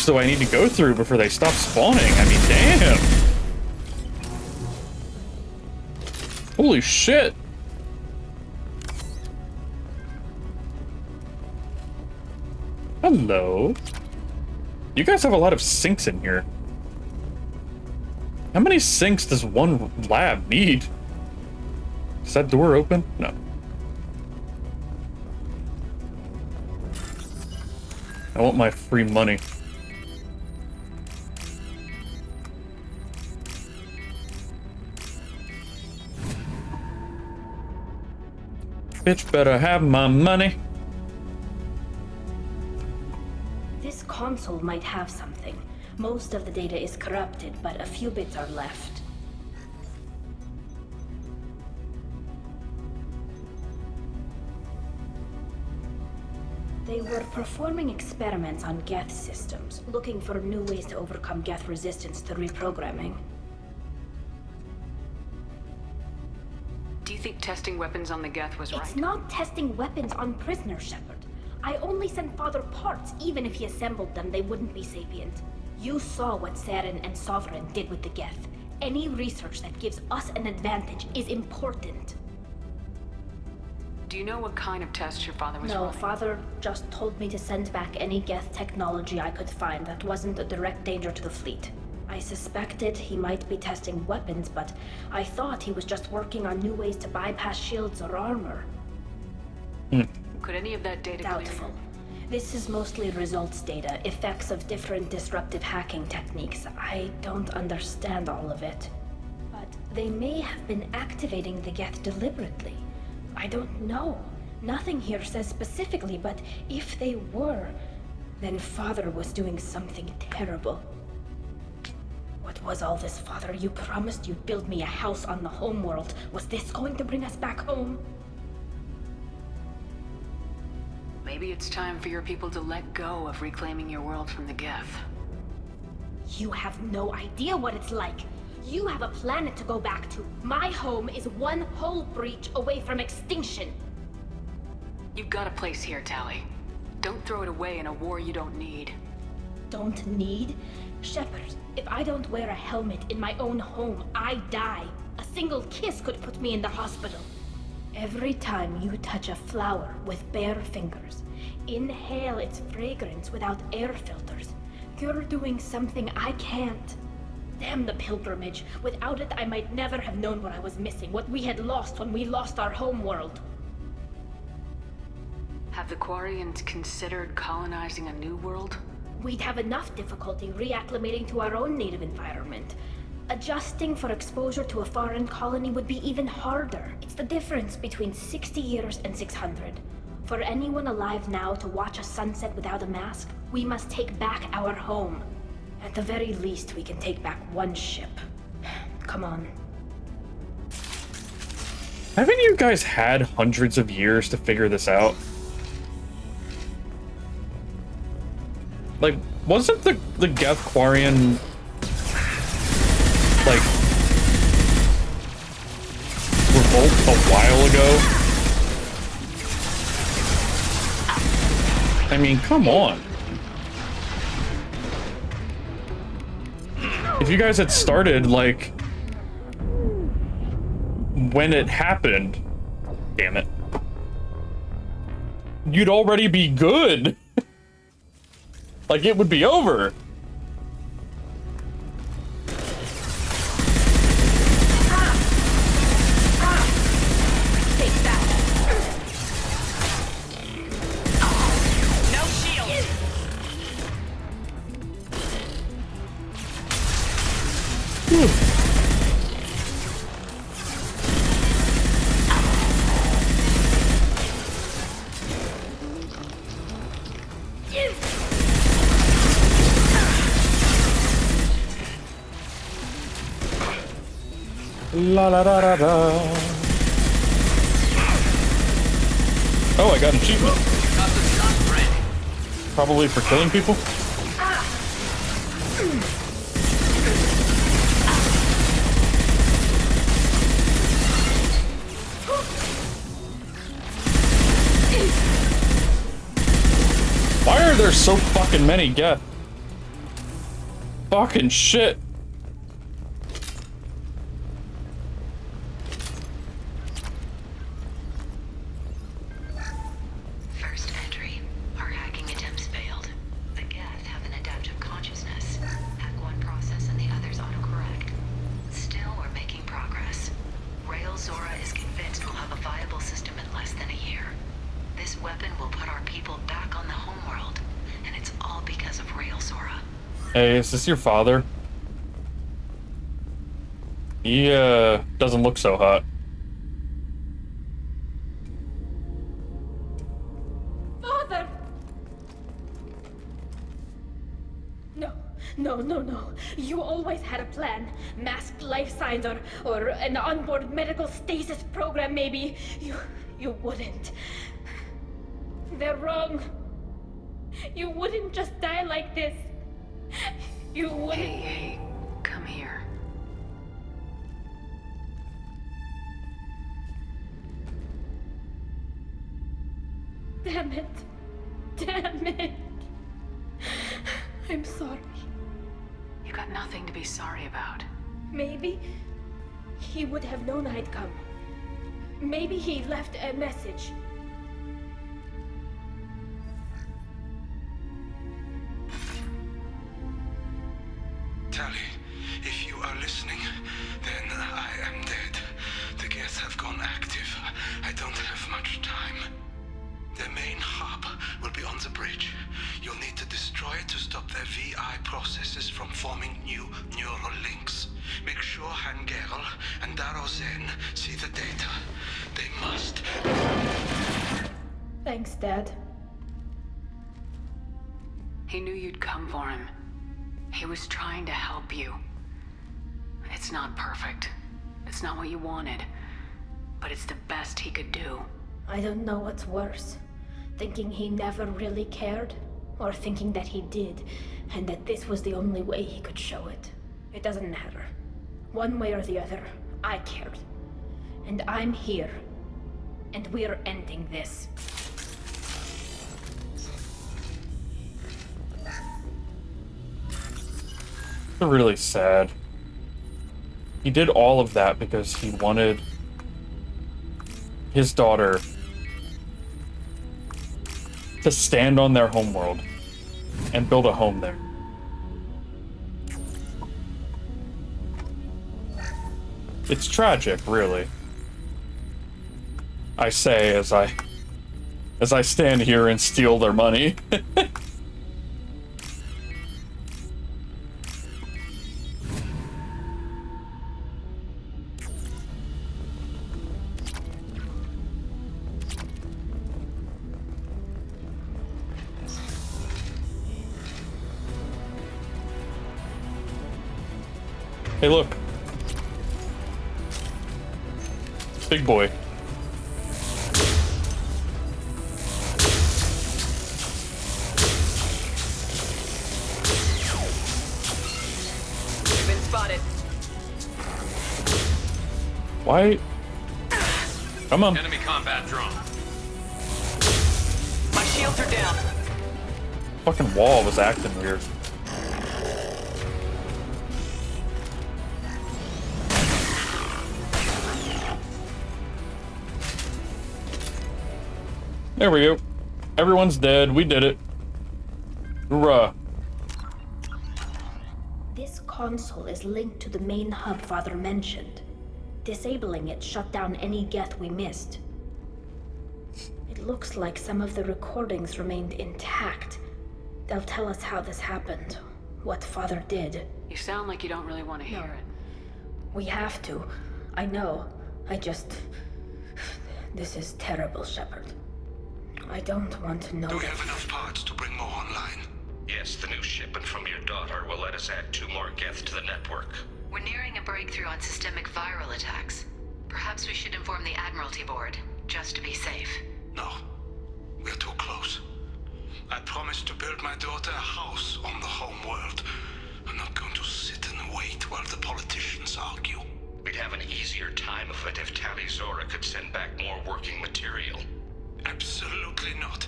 A: do I need to go through before they stop spawning? I mean, damn. Holy shit. Hello. You guys have a lot of sinks in here. How many sinks does one lab need? Is that door open? No. I want my free money. Bitch better have my money.
O: This console might have something. Most of the data is corrupted, but a few bits are left. They were performing experiments on Geth systems, looking for new ways to overcome Geth resistance to reprogramming.
F: Do you think testing weapons on the Geth was right?
O: It's not testing weapons on prisoners, Shepard. I only sent Father parts. Even if he assembled them, they wouldn't be sapient. You saw what Saren and Sovereign did with the Geth. Any research that gives us an advantage is important.
F: Do you know what kind of tests your father was running?
O: No, Father just told me to send back any Geth technology I could find that wasn't a direct danger to the fleet. I suspected he might be testing weapons, but I thought he was just working on new ways to bypass shields or armor.
F: Could any of that data
O: Doubtful. This is mostly results data, effects of different disruptive hacking techniques. I don't understand all of it. But they may have been activating the Geth deliberately. I don't know. Nothing here says specifically, but if they were, then Father was doing something terrible. What was all this, Father? You promised you'd build me a house on the homeworld. Was this going to bring us back home?
F: Maybe it's time for your people to let go of reclaiming your world from the Geth.
O: You have no idea what it's like. You have a planet to go back to. My home is one hull breach away from extinction.
F: You've got a place here, Tali. Don't throw it away in a war you don't need.
O: Don't need? Shepard, if I don't wear a helmet in my own home, I die. A single kiss could put me in the hospital. Every time you touch a flower with bare fingers, inhale its fragrance without air filters, you're doing something I can't. Damn the pilgrimage. Without it, I might never have known what I was missing, what we had lost when we lost our homeworld.
F: Have the Quarians considered colonizing a new world?
O: We'd have enough difficulty reacclimating to our own native environment. Adjusting for exposure to a foreign colony would be even harder. It's the difference between 60 years and 600. For anyone alive now to watch a sunset without a mask, we must take back our home. At the very least, we can take back one ship. Come on.
A: Haven't you guys had hundreds of years to figure this out? Like, wasn't the Geth Quarian like revolt a while ago? I mean, come on. If you guys had started like when it happened, damn it, you'd already be good. Like, it would be over.
F: No shield.
A: La la da da da. Oh, I got an achievement. Probably for killing people. Why are there so fucking many Geth? Fucking shit.
J: First entry. Our hacking attempts failed. The Geth have an adaptive consciousness. Hack one process and the others autocorrect. Still, we're making progress. Rael Zora is convinced we'll have a viable system in less than a year. This weapon will put our people back on the homeworld, and it's all because of Rael Zora.
A: Hey, is this your father? He, doesn't look so hot.
O: Father! No. You always had a plan. Masked life signs or an onboard medical stasis program, maybe. You wouldn't. They're wrong. You wouldn't just die like this. You wouldn't.
F: Hey, come here.
O: Damn it. I'm sorry.
F: You got nothing to be sorry about.
O: Maybe he would have known I'd come. Maybe he left a message.
D: Tali, if you are listening, then I am dead. The Geth have gone active. I don't have much time. Their main hub will be on the bridge. You'll need to destroy it to stop their VI processes from forming new neural links. Make sure Hangerl and Daro Zen see the data. They must.
O: Thanks, Dad.
F: He knew you'd come for him. He was trying to help you. It's not perfect. It's not what you wanted. But it's the best he could do.
O: I don't know what's worse. Thinking he never really cared, or thinking that he did, and that this was the only way he could show it. It doesn't matter. One way or the other, I cared. And I'm here. And we're ending this.
A: Really sad. He did all of that because he wanted his daughter to stand on their homeworld and build a home there. It's tragic, really. I say as I stand here and steal their money. Hey, look. Big boy.
F: You've been spotted.
A: Why? Come on.
I: Enemy combat drone.
F: My shields are down.
A: Fucking wall was acting weird. There we go. Everyone's dead. We did it. Hoorah.
O: This console is linked to the main hub Father mentioned. Disabling it shut down any Geth we missed. It looks like some of the recordings remained intact. They'll tell us how this happened, what Father did.
F: You sound like you don't really want to hear it.
O: We have to. I know. This is terrible, Shepard. I don't want to know.
S: Do we have enough parts to bring more online? Yes, the new shipment from your daughter will let us add 2 more Geth to the network.
J: We're nearing a breakthrough on systemic viral attacks. Perhaps we should inform the Admiralty Board, just to be safe.
D: No. We're too close. I promised to build my daughter a house on the home world. I'm not going to sit and wait while the politicians argue.
G: We'd have an easier time of it if Tali Zora could send back more working material.
D: Absolutely not.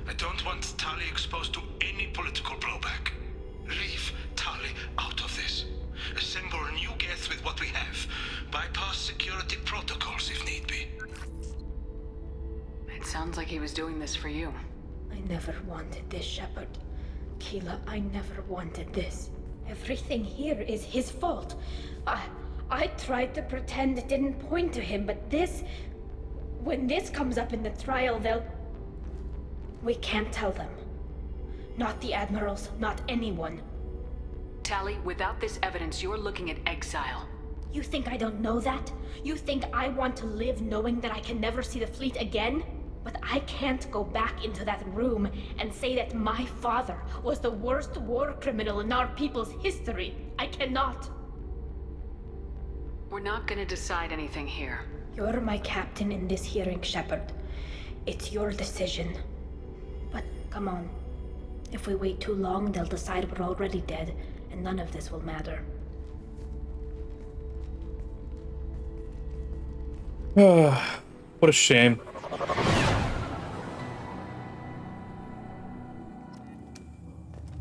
D: I don't want Tali exposed to any political blowback. Leave Tali out
F: Sounds like he was doing this for you.
O: I never wanted this, Shepard. Keela, I never wanted this. Everything here is his fault. I tried to pretend it didn't point to him, but this... When this comes up in the trial, they'll... We can't tell them. Not the Admirals, not anyone.
F: Tali, without this evidence, you're looking at exile.
O: You think I don't know that? You think I want to live knowing that I can never see the fleet again? But I can't go back into that room and say that my father was the worst war criminal in our people's history. I cannot.
F: We're not gonna decide anything here.
O: You're my captain in this hearing, Shepard. It's your decision. But come on. If we wait too long, they'll decide we're already dead, and none of this will matter.
A: What a shame.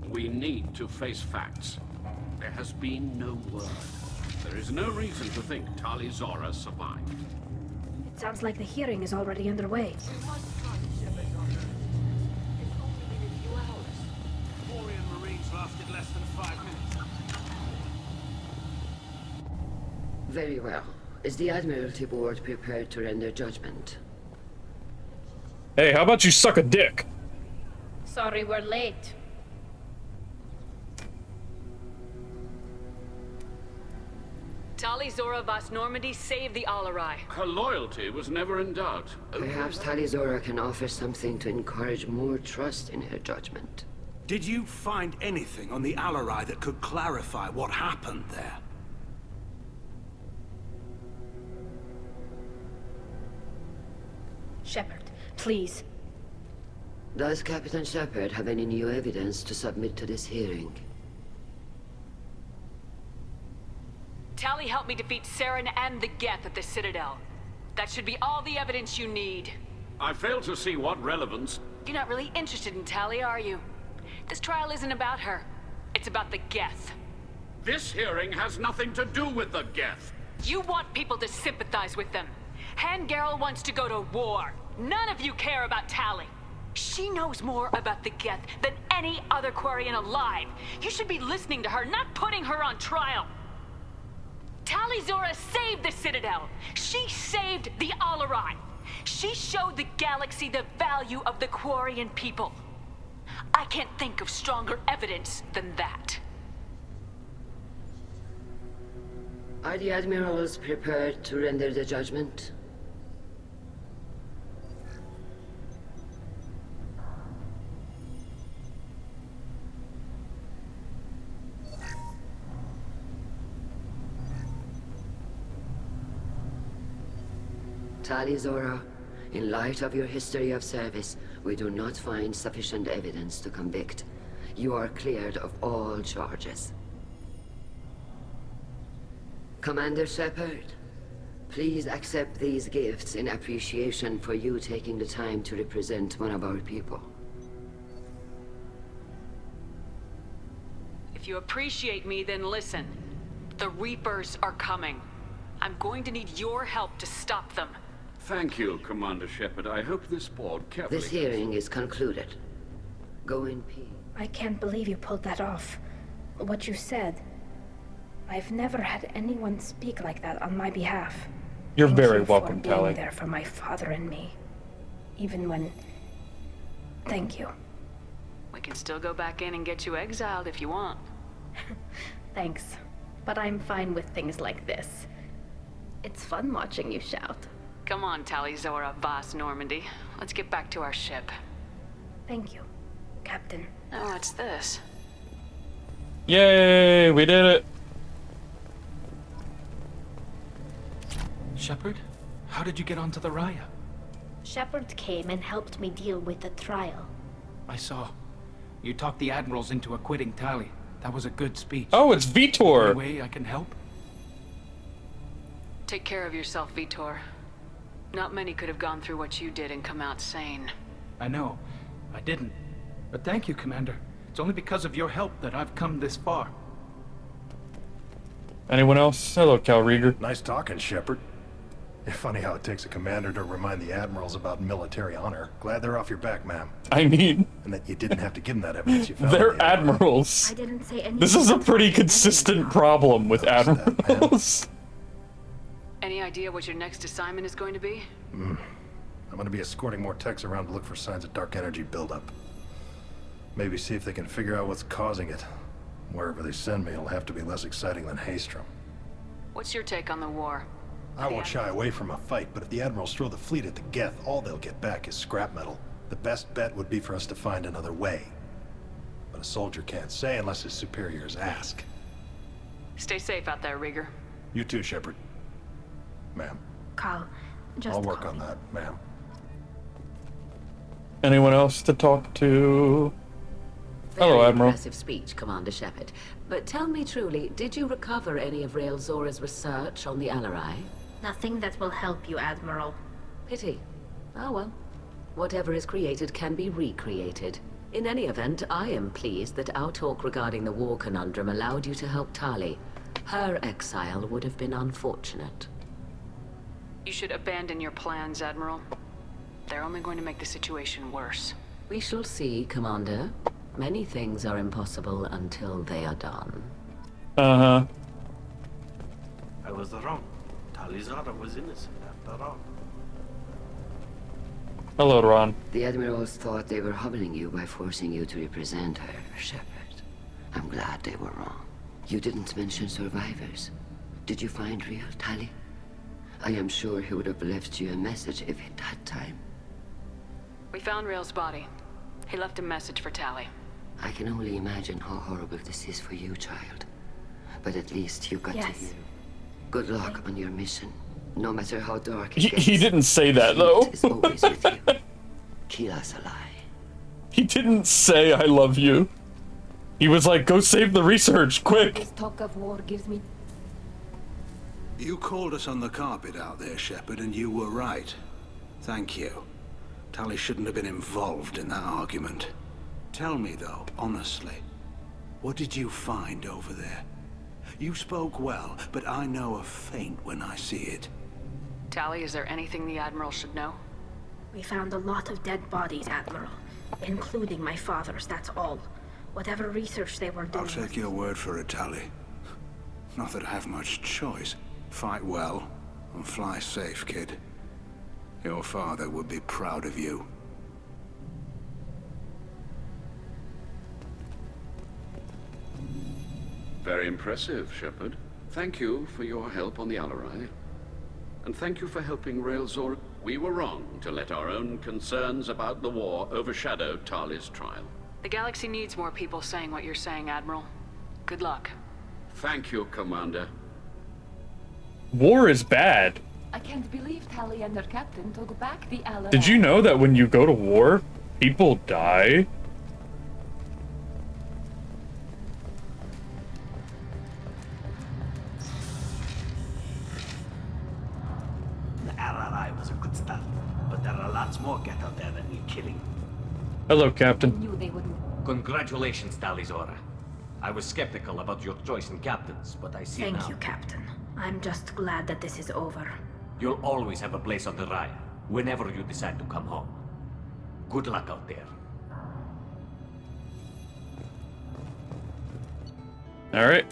C: We need to face facts. There has been no word. There is no reason to think Tali Zora survived.
O: It sounds like the hearing is already underway.
U: Lasted less than 5 minutes.
V: Very well. Is the Admiralty Board prepared to render judgment?
A: Hey, how about you suck a dick?
O: Sorry we're late.
F: Tali Zora Vas Normandy saved the Alarai.
C: Her loyalty was never in doubt.
V: Perhaps Tali Zora can offer something to encourage more trust in her judgment.
D: Did you find anything on the Alarai that could clarify what happened there?
O: Shepard, please.
V: Does Captain Shepard have any new evidence to submit to this hearing?
F: Tali helped me defeat Saren and the Geth at the Citadel. That should be all the evidence you need.
C: I fail to see what relevance...
F: You're not really interested in Tali, are you? This trial isn't about her. It's about the Geth.
C: This hearing has nothing to do with the Geth.
F: You want people to sympathize with them. Han Garel wants to go to war. None of you care about Tali. She knows more about the Geth than any other Quarian alive. You should be listening to her, not putting her on trial. Tali Zora saved the Citadel. She saved the Alarai. She showed the galaxy the value of the Quarian people. I can't think of stronger evidence than that.
V: Are the Admirals prepared to render the judgment? Tali Zora, in light of your history of service, we do not find sufficient evidence to convict. You are cleared of all charges. Commander Shepard, please accept these gifts in appreciation for you taking the time to represent one of our people.
F: If you appreciate me, then listen. The Reapers are coming. I'm going to need your help to stop them.
C: Thank you, Commander Shepard. I hope this board carefully...
V: This hearing is concluded. Go in peace.
O: I can't believe you pulled that off. What you said. I've never had anyone speak like that on my behalf.
A: You're
O: Thank
A: very
O: you
A: welcome,
O: for
A: Tali.
O: being there for my father and me. Even when... Thank you.
F: We can still go back in and get you exiled if you want.
O: Thanks. But I'm fine with things like this. It's fun watching you shout.
F: Come on, Tali Zora Vas Normandy. Let's get back to our ship.
O: Thank you, Captain.
F: Oh, what's this?
A: Yay, we did it.
I: Shepard, how did you get onto the Raya?
O: Shepard came and helped me deal with the trial.
I: I saw. You talked the Admirals into acquitting Tali. That was a good speech.
A: Oh, it's Vitor.
I: Any way I can help?
F: Take care of yourself, Vitor. Not many could have gone through what you did and come out sane.
I: I know. I didn't. But thank you, Commander. It's only because of your help that I've come this far.
A: Anyone else? Hello, Cal Rieger.
E: Nice talking, Shepard. It's funny how it takes a commander to remind the admirals about military honor. Glad they're off your back, ma'am.
A: I mean...
E: And that you didn't have to give them that evidence you found.
A: They're admirals.
O: I didn't say anything.
A: This is a pretty consistent problem with admirals.
F: Any idea what your next assignment is going to be?
E: I'm gonna be escorting more techs around to look for signs of dark energy buildup. Maybe see if they can figure out what's causing it. Wherever they send me, it'll have to be less exciting than Haystrom.
F: What's your take on the war?
E: I won't shy away from a fight, but if the admirals throw the fleet at the Geth, all they'll get back is scrap metal. The best bet would be for us to find another way. But a soldier can't say unless his superiors ask.
F: Stay safe out there, Rieger.
E: You too, Shepard. Ma'am.
O: Carl, just
E: I'll work
O: call
E: on
O: me.
E: that, ma'am.
A: Anyone else to talk to?
N: Very
A: Hello, Admiral.
N: impressive speech, Commander Shepard. But tell me truly, did you recover any of Rael Zora's research on the Alarai?
O: Nothing that will help you, Admiral.
N: Pity. Oh well. Whatever is created can be recreated. In any event, I am pleased that our talk regarding the war conundrum allowed you to help Tali. Her exile would have been unfortunate.
F: You should abandon your plans, Admiral. They're only going to make the situation worse.
N: We shall see, Commander. Many things are impossible until they are done.
A: Uh-huh.
U: I was wrong. Tali Zora was innocent after all.
A: Hello, Ron.
V: The admirals thought they were humbling you by forcing you to represent her, Shepard. I'm glad they were wrong. You didn't mention survivors. Did you find real Tali? I am sure he would have left you a message if he'd had time.
F: We found Rael's body. He left a message for Tali.
V: I can only imagine how horrible this is for you, child. But at least you got to
O: Yes.
V: hear. Good luck on your mission. No matter how dark it
A: He
V: gets.
A: didn't say that, though.
V: Is always with you. Kill us alive.
A: He didn't say I love you. He was like, go save the research, quick.
T: This talk of war gives me...
D: You called us on the carpet out there, Shepard, and you were right. Thank you. Tali shouldn't have been involved in that argument. Tell me, though, honestly, what did you find over there? You spoke well, but I know a feint when I see it.
F: Tali, is there anything the Admiral should know?
O: We found a lot of dead bodies, Admiral. Including my father's, that's all. Whatever research they were doing...
D: I'll take your word for it, Tali. Not that I have much choice. Fight well, and fly safe, kid. Your father would be proud of you.
C: Very impressive, Shepard. Thank you for your help on the Alarai. And thank you for helping Rael Zora. We were wrong to let our own concerns about the war overshadow Tali's trial.
F: The galaxy needs more people saying what you're saying, Admiral. Good luck.
C: Thank you, Commander.
A: War is bad.
T: I can't believe Tali and their captain took back the Alarai.
A: Did you know that when you go to war, people die?
U: The Alarai was a good start, but there are lots more Geth out there that need killing.
A: Hello, Captain.
T: Knew they wouldn't.
S: Congratulations, Tali Zora. I was skeptical about your choice in captains, but I see now.
O: Thank you, Captain. I'm just glad that this is over.
S: You'll always have a place on the Raya, whenever you decide to come home. Good luck out there.
A: All right.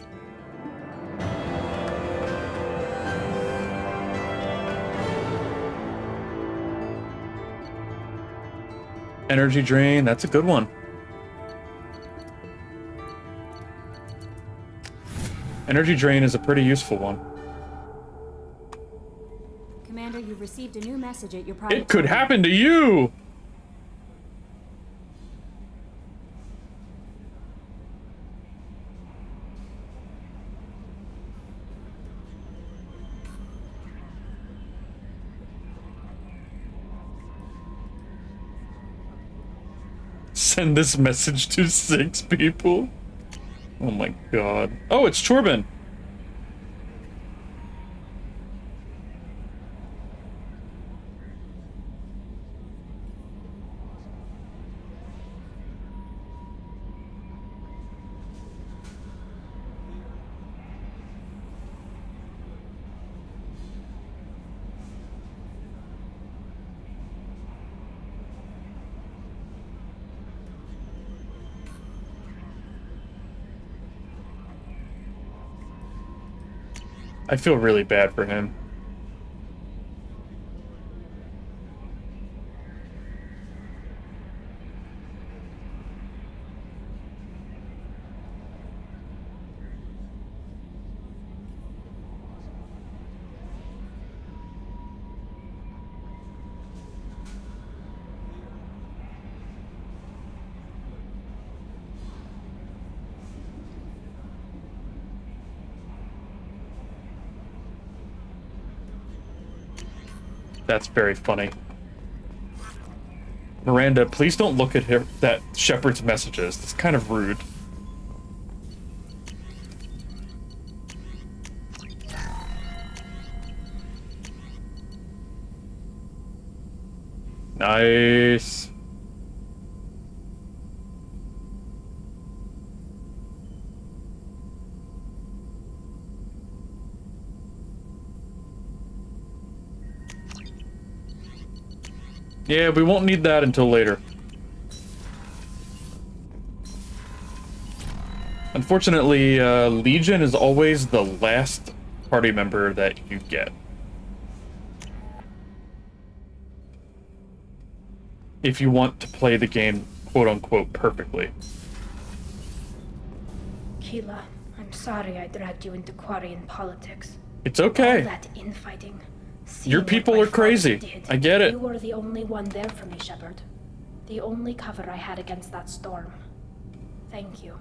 A: Energy drain, that's a good one. Energy drain is a pretty useful one.
P: Commander, you've received a new message at your private...
A: It could happen to you! Send this message to 6 people? Oh my god. Oh, it's Chorbin! I feel really bad for him. That's very funny. Miranda, please don't look at that Shepard's messages. That's kind of rude. Nice. Yeah, we won't need that until later. Unfortunately, Legion is always the last party member that you get. If you want to play the game, quote-unquote, perfectly.
O: Keela, I'm sorry I dragged you into Quarian politics.
A: It's okay.
O: All that infighting.
A: Your people are crazy. I get it.
O: You were the only one there for me, Shepard. The only cover I had against that storm. Thank you.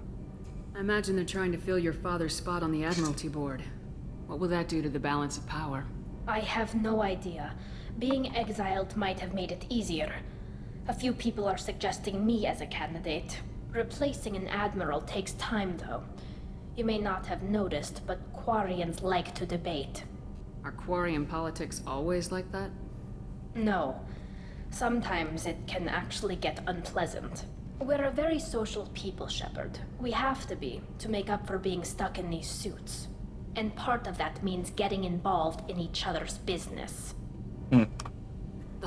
F: I imagine they're trying to fill your father's spot on the Admiralty Board. What will that do to the balance of power?
O: I have no idea. Being exiled might have made it easier. A few people are suggesting me as a candidate. Replacing an admiral takes time, though. You may not have noticed, but Quarians like to debate.
F: Are Quarian politics always like that?
O: No. Sometimes it can actually get unpleasant. We're a very social people, Shepard. We have to be, to make up for being stuck in these suits. And part of that means getting involved in each other's business.
F: The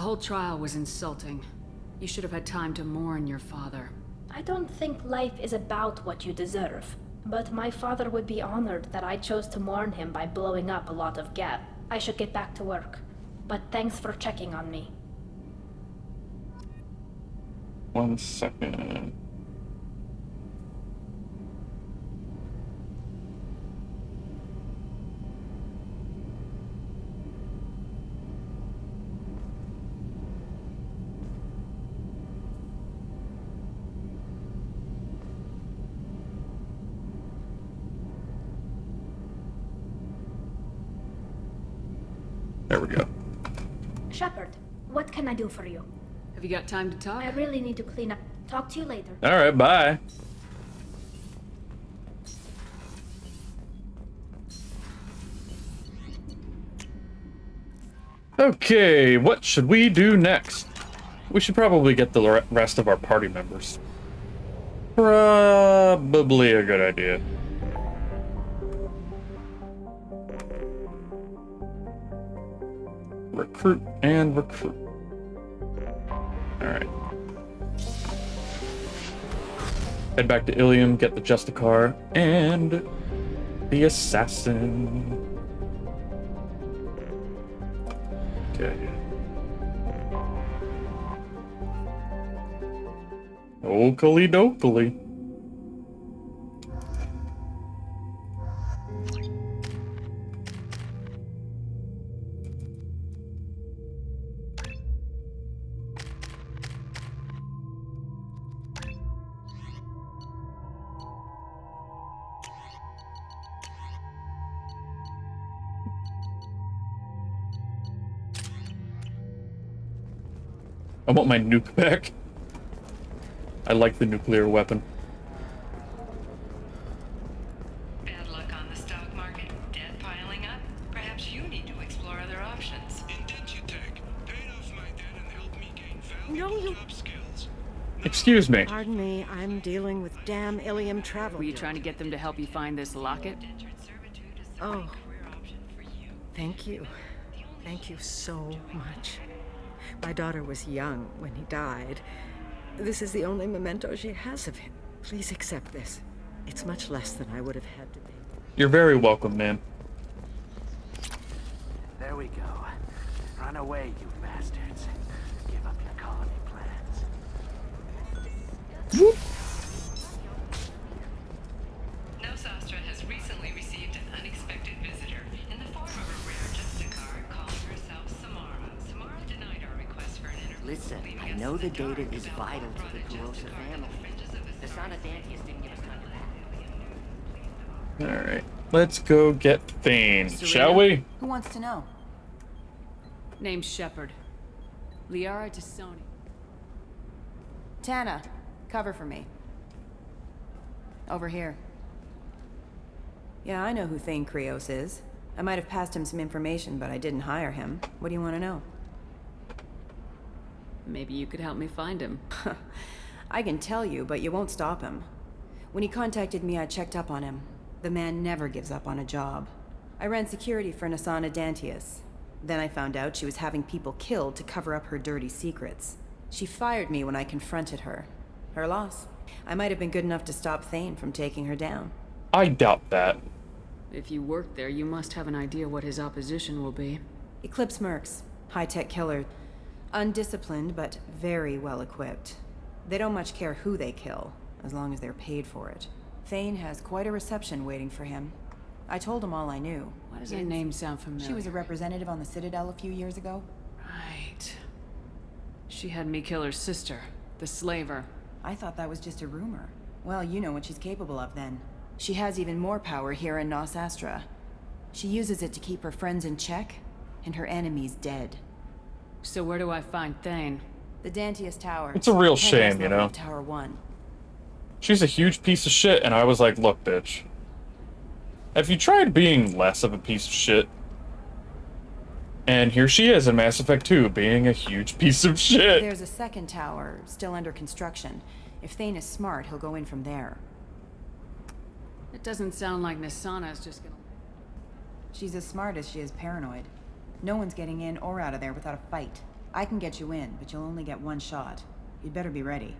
F: whole trial was insulting. You should have had time to mourn your father.
O: I don't think life is about what you deserve. But my father would be honored that I chose to mourn him by blowing up a lot of Geth. I should get back to work. But thanks for checking on me.
A: 1 second. There we go.
O: Shepard, what can I do for you?
F: Have you got time to talk?
O: I really need to clean up. Talk to you later.
A: All right, bye. Okay, what should we do next? We should probably get the rest of our party members. Probably a good idea. Recruit and recruit. Alright. Head back to Ilium, get the Justicar, and the assassin. Okay. Oakley dokley. I want my nuke back. I like the nuclear weapon.
K: Bad luck on the stock market, debt piling up. Perhaps you need to explore other options.
G: Indentutech paid off my debt and helped me gain valuable job skills.
A: Excuse me.
L: Pardon me, I'm dealing with damn Ilium travel.
F: Were you trying to get them to help you find this locket?
L: Oh. Thank you. Thank you so much. My daughter was young when he died. This is the only memento she has of him. Please accept this. It's much less than I would have had to pay.
A: You're very welcome, ma'am.
B: away, you bastards. Give up your colony plans.
K: Nosastra has recently received an unexpected visitor in the form of a rare Justicar calling herself Samara. Samara denied our request for an interview.
M: Listen, I know the data is vital to the Kurosa family. The Son of Dantius didn't give us time to that.
A: Alright. Let's go get Thane, shall we?
W: Who wants to know?
F: Name's Shepard. Liara Tassoni.
W: Tana, cover for me. Over here. Yeah, I know who Thane Krios is. I might have passed him some information, but I didn't hire him. What do you want to know?
F: Maybe you could help me find him.
W: I can tell you, but you won't stop him. When he contacted me, I checked up on him. The man never gives up on a job. I ran security for Nasana Dantius. Then I found out she was having people killed to cover up her dirty secrets. She fired me when I confronted her. Her loss. I might have been good enough to stop Thane from taking her down.
A: I doubt that.
F: If you work there, you must have an idea what his opposition will be.
W: Eclipse Mercs. High-tech killer. Undisciplined, but very well equipped. They don't much care who they kill, as long as they're paid for it. Thane has quite a reception waiting for him. I told him all I knew.
F: Why does her name sound familiar?
W: She was a representative on the Citadel a few years ago.
F: Right. She had me kill her sister, the slaver.
W: I thought that was just a rumor. Well, you know what she's capable of then. She has even more power here in Nos Astra. She uses it to keep her friends in check, and her enemies dead.
F: So where do I find Thane?
W: The Dantius Tower.
A: It's a real
W: Penthouse
A: shame, you
W: level
A: know?
W: of Tower 1.
A: She's a huge piece of shit, and I was like, look, bitch. Have you tried being less of a piece of shit? And here she is in Mass Effect 2, being a huge piece of shit.
W: There's a second tower, still under construction. If Thane is smart, he'll go in from there.
F: It doesn't sound like Nasana's just gonna...
W: She's as smart as she is paranoid. No one's getting in or out of there without a fight. I can get you in, but you'll only get one shot. You'd better be ready.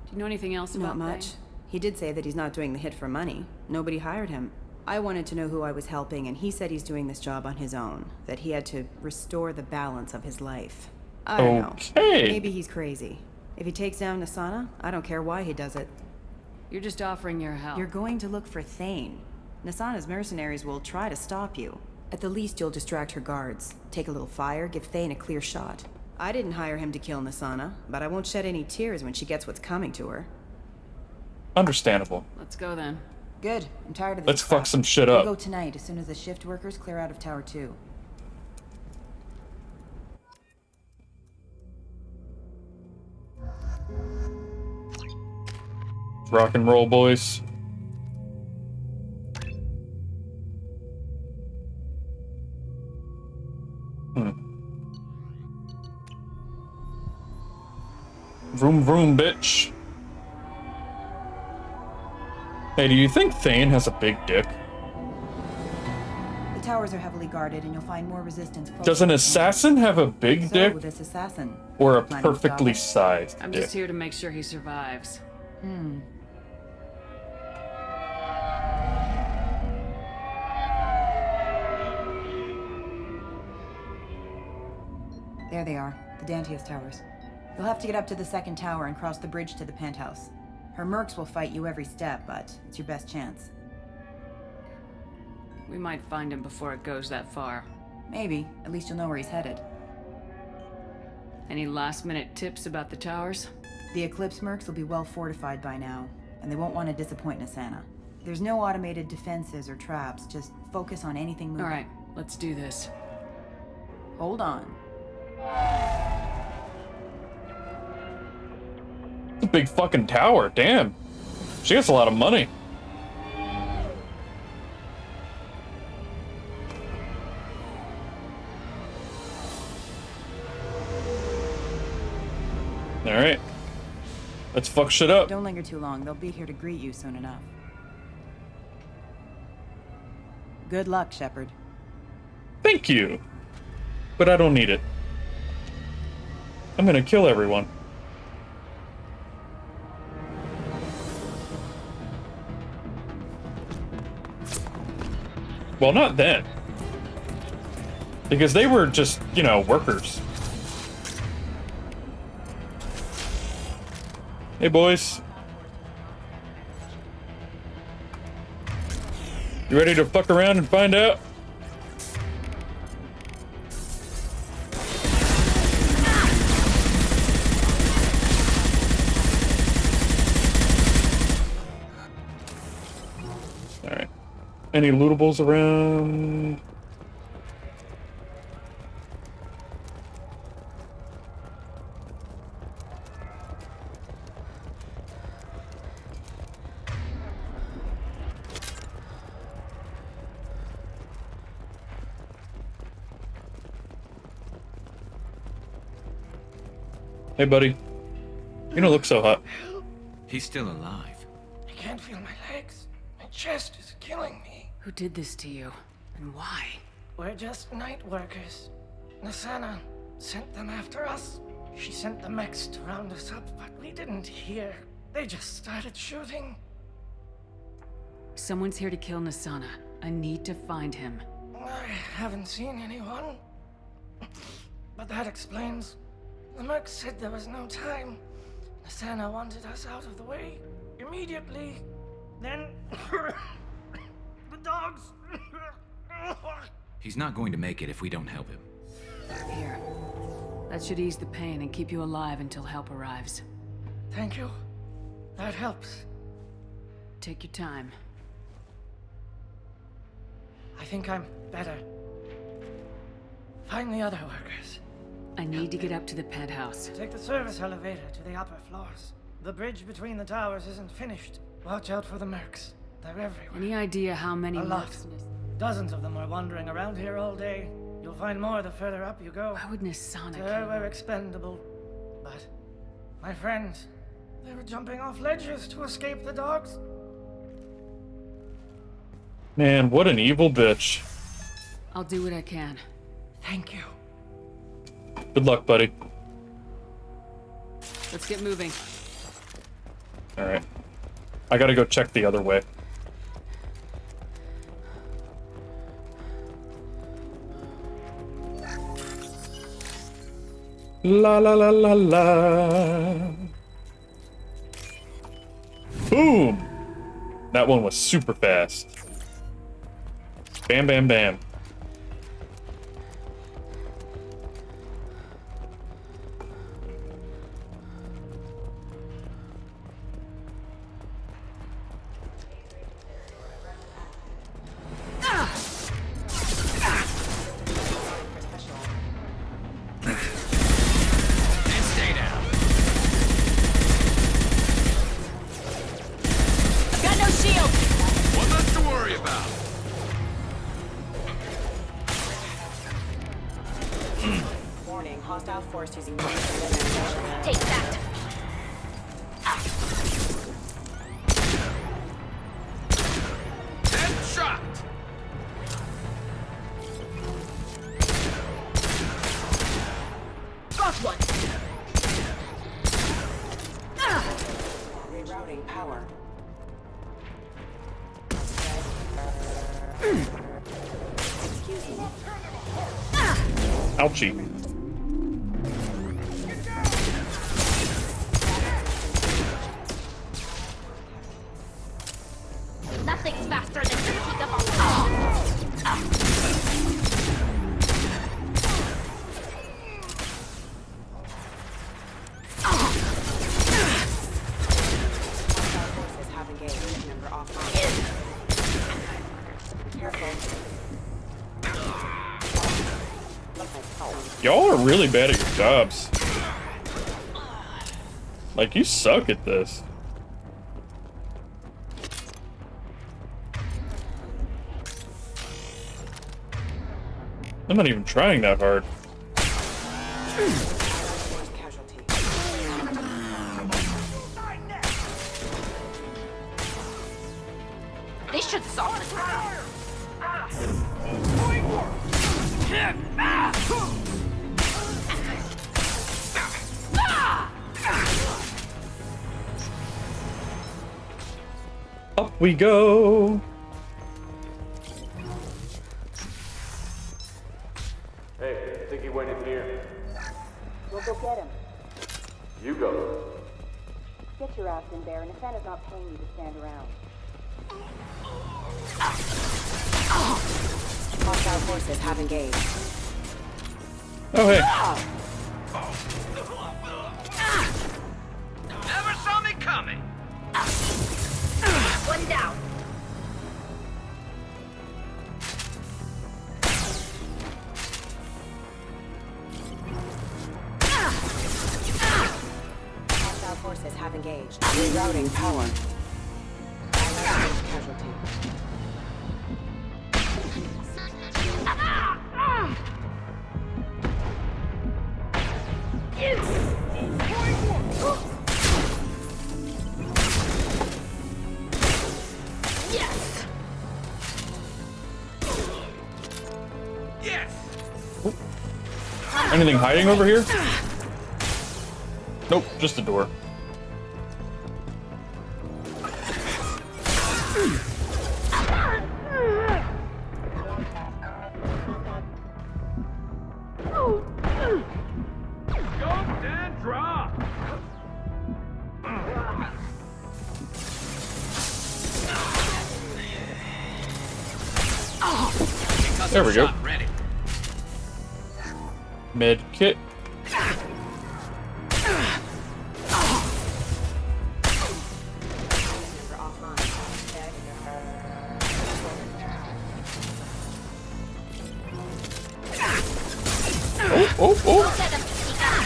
F: Do you know anything else about
W: Not much.
F: Thane?
W: He did say that he's not doing the hit for money. Nobody hired him. I wanted to know who I was helping, and he said he's doing this job on his own. That he had to restore the balance of his life. I don't know. Maybe he's crazy. If he takes down Nasana, I don't care why he does it.
F: You're just offering your help.
W: You're going to look for Thane. Nasana's mercenaries will try to stop you. At the least, you'll distract her guards. Take a little fire, give Thane a clear shot. I didn't hire him to kill Nasana, but I won't shed any tears when she gets what's coming to her.
A: Understandable.
F: Let's go then.
W: Good. I'm tired of this.
A: Let's fuck some shit
W: We'll
A: up.
W: go tonight as soon as the shift workers clear out of Tower 2.
A: Rock and roll, boys. Vroom vroom, bitch. Hey, do you think Thane has a big dick?
W: The towers are heavily guarded, and you'll find more resistance.
A: Does an assassin have a big dick?
W: So, this assassin.
A: Or a
W: Planning to stop
A: perfectly
W: it?
A: sized
F: I'm
A: dick?
F: just here to make sure he survives.
W: There they are, the Dantius Towers. You'll have to get up to the second tower and cross the bridge to the penthouse. Her mercs will fight you every step, but it's your best chance.
F: We might find him before it goes that far.
W: Maybe. At least you'll know where he's headed.
F: Any last-minute tips about the towers?
W: The Eclipse mercs will be well fortified by now, and they won't want to disappoint Nasana. There's no automated defenses or traps, just focus on anything moving.
F: Alright, let's do this.
W: Hold on.
A: It's a big fucking tower, damn. She gets a lot of money. Alright. Let's fuck shit up.
W: Don't linger too long. They'll be here to greet you soon enough. Good luck, Shepard.
A: Thank you. But I don't need it. I'm gonna kill everyone. Well, not then. Because they were just, you know, workers. Hey, boys. You ready to fuck around and find out? Alright. Any lootables around? Hey, buddy. You don't look so hot.
H: He's still alive.
B: I can't feel my legs. My chest is killing me.
F: Who did this to you? And why?
B: We're just night workers. Nasana sent them after us. She sent the mechs to round us up, but we didn't hear. They just started shooting.
F: Someone's here to kill Nasana. I need to find him.
B: I haven't seen anyone. But that explains. The merc said there was no time. Nasana wanted us out of the way immediately. Then the dogs.
H: He's not going to make it if we don't help him.
F: Here. That should ease the pain and keep you alive until help arrives.
B: Thank you. That helps.
F: Take your time.
B: I think I'm better. Find the other workers.
F: I need to get up to the penthouse.
B: Take the service elevator to the upper floors. The bridge between the towers isn't finished. Watch out for the mercs. They're everywhere.
F: Any idea how many
B: A lot.
F: mercs?
B: Dozens of them are wandering around here all day. You'll find more the further up you go.
F: Why would Nasana
B: We're expendable. But, my friends, they were jumping off ledges to escape the dogs.
A: Man, what an evil bitch.
F: I'll do what I can.
B: Thank you.
A: Good luck, buddy.
F: Let's get moving.
A: Alright. I gotta go check the other way. La la la la la. Boom! That one was super fast. Bam, bam, bam.
Q: Hostile force using.
O: Take that.
G: Headshot!
O: Got one.
Q: Rerouting power. Excuse me.
A: Ouchie.
O: Nothing's faster than the heat of a
Q: Forces have engaged. Member offline. Careful.
A: Y'all are really bad at your jobs. Like, you suck at this. I'm not even trying that hard.
O: They should saw us.
A: Up we go.
I: went in here.
W: We'll go get him.
I: You go.
W: Get your ass in there, and Asana's not paying you to stand around. Hostile forces have engaged.
A: Oh, hey.
J: Never saw me coming.
O: One down.
Q: Hostile forces have engaged. Rerouting power. Allied casualty.
O: Yes.
J: Yes.
A: Anything hiding over here? Nope, just a door.
J: Scoped and dropped.
A: There we go.
J: Ready.
A: Med kit. Oh, oh,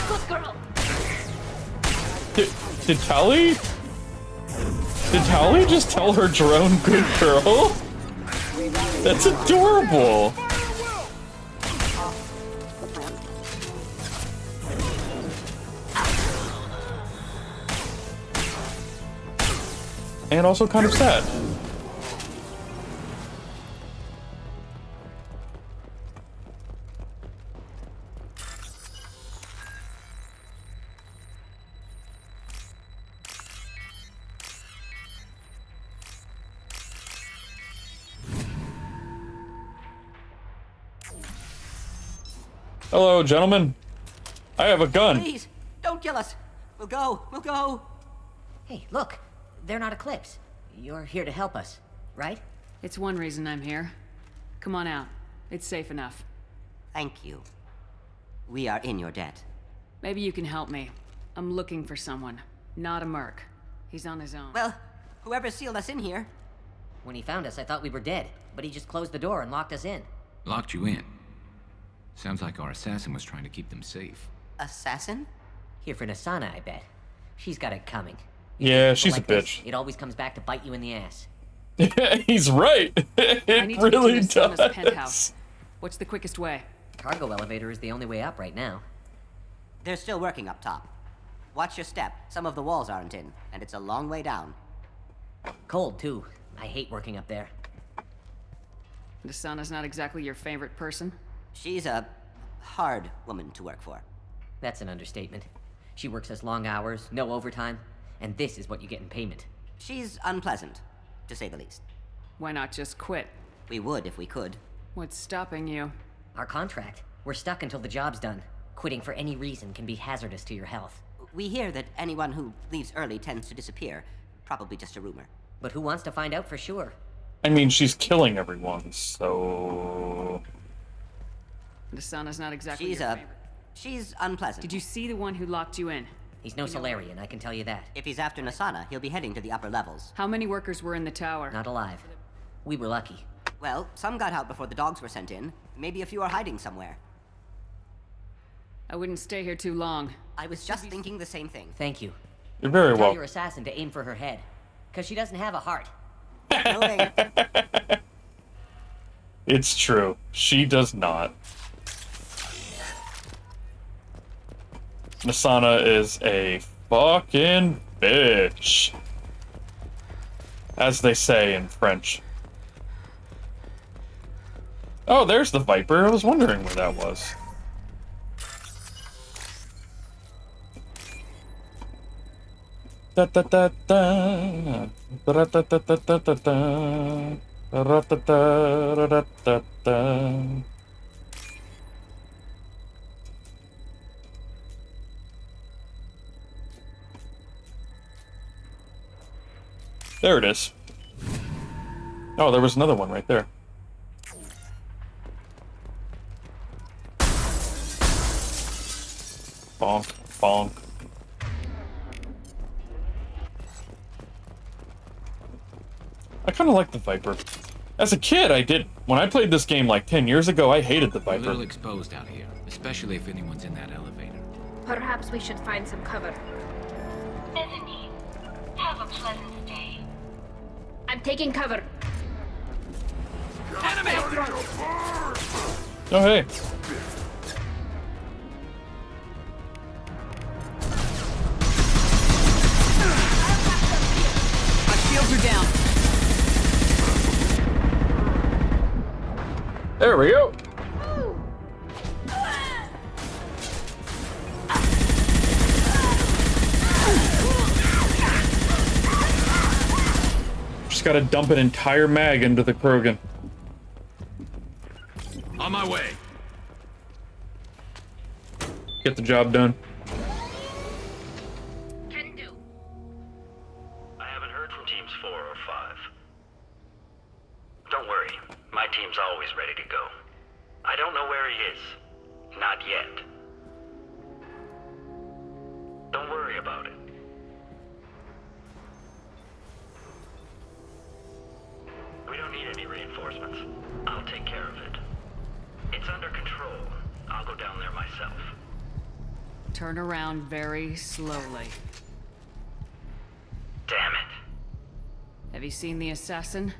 O: Good girl.
A: Did Tali? Did Tali just tell her drone good girl? That's adorable. And also kind of sad. Hello, gentlemen. I have a gun.
M: Please, don't kill us. We'll go. We'll go. Hey, look. They're not Eclipse. You're here to help us, right?
F: It's one reason I'm here. Come on out. It's safe enough.
M: Thank you. We are in your debt.
F: Maybe you can help me. I'm looking for someone. Not a merc. He's on his own.
M: Well, whoever sealed us in here. When he found us, I thought we were dead, but he just closed the door and locked us in.
H: Locked you in. Sounds like our assassin was trying to keep them safe.
M: Assassin? Here for Nasana, I bet. She's got it coming.
A: Yeah, she's
M: Like
A: a bitch.
M: this, it always comes back to bite you in the ass.
A: He's right.
F: I
A: It
F: need to
A: really
F: get to Nasana's
A: does.
F: penthouse. What's the quickest way?
M: Cargo elevator is the only way up right now.
R: They're still working up top. Watch your step. Some of the walls aren't in, and it's a long way down.
M: Cold, too. I hate working up there.
F: Nasana's not exactly your favorite person?
R: She's a hard woman to work for.
M: That's an understatement. She works us long hours, no overtime, and this is what you get in payment.
R: She's unpleasant, to say the least.
F: Why not just quit?
R: We would if we could.
F: What's stopping you?
M: Our contract. We're stuck until the job's done. Quitting for any reason can be hazardous to your health.
R: We hear that anyone who leaves early tends to disappear. Probably just a rumor.
M: But who wants to find out for sure?
A: I mean, she's killing everyone, so...
F: Nasana's not exactly
R: She's
F: your favorite.
R: She's unpleasant.
F: Did you see the one who locked you in?
M: He's no Solarian, I can tell you that.
R: If he's after Nasana, he'll be heading to the upper levels.
F: How many workers were in the tower?
M: Not alive. We were lucky.
R: Well, some got out before the dogs were sent in. Maybe a few are hiding somewhere.
F: I wouldn't stay here too long.
R: I was just thinking the same thing.
M: Thank you.
A: You're very
M: Tell
A: welcome.
M: your assassin to aim for her head. Because she doesn't have a heart.
A: It's true. She does not. Nasana is a fucking bitch. As they say in French. Oh, there's the Viper. I was wondering where that was. Da da da da. Da da da da da da da. Da da da da da da. There it is. Oh, there was another one right there. Bonk, bonk. I kind of like the Viper. As a kid, I did. When I played this game like 10 years ago, I hated the
H: A
A: Viper.
H: little exposed out here, especially if anyone's in that elevator.
O: Perhaps we should find some cover.
E: Mezzanine, have a pleasant day.
O: I'm taking cover.
J: Enemy!
A: Oh, hey.
N: My shields are down.
A: There we go. Just gotta dump an entire mag into the Krogan.
J: On my way.
A: Get the job done.
E: Can do.
U: I haven't heard from teams 4 or 5. Don't worry, my team's always ready to go. I don't know where he is. Not yet. Don't worry about it. We don't need any reinforcements. I'll take care of it. It's under control. I'll go down there myself.
N: Turn around very slowly.
U: Damn it.
N: Have you seen the assassin?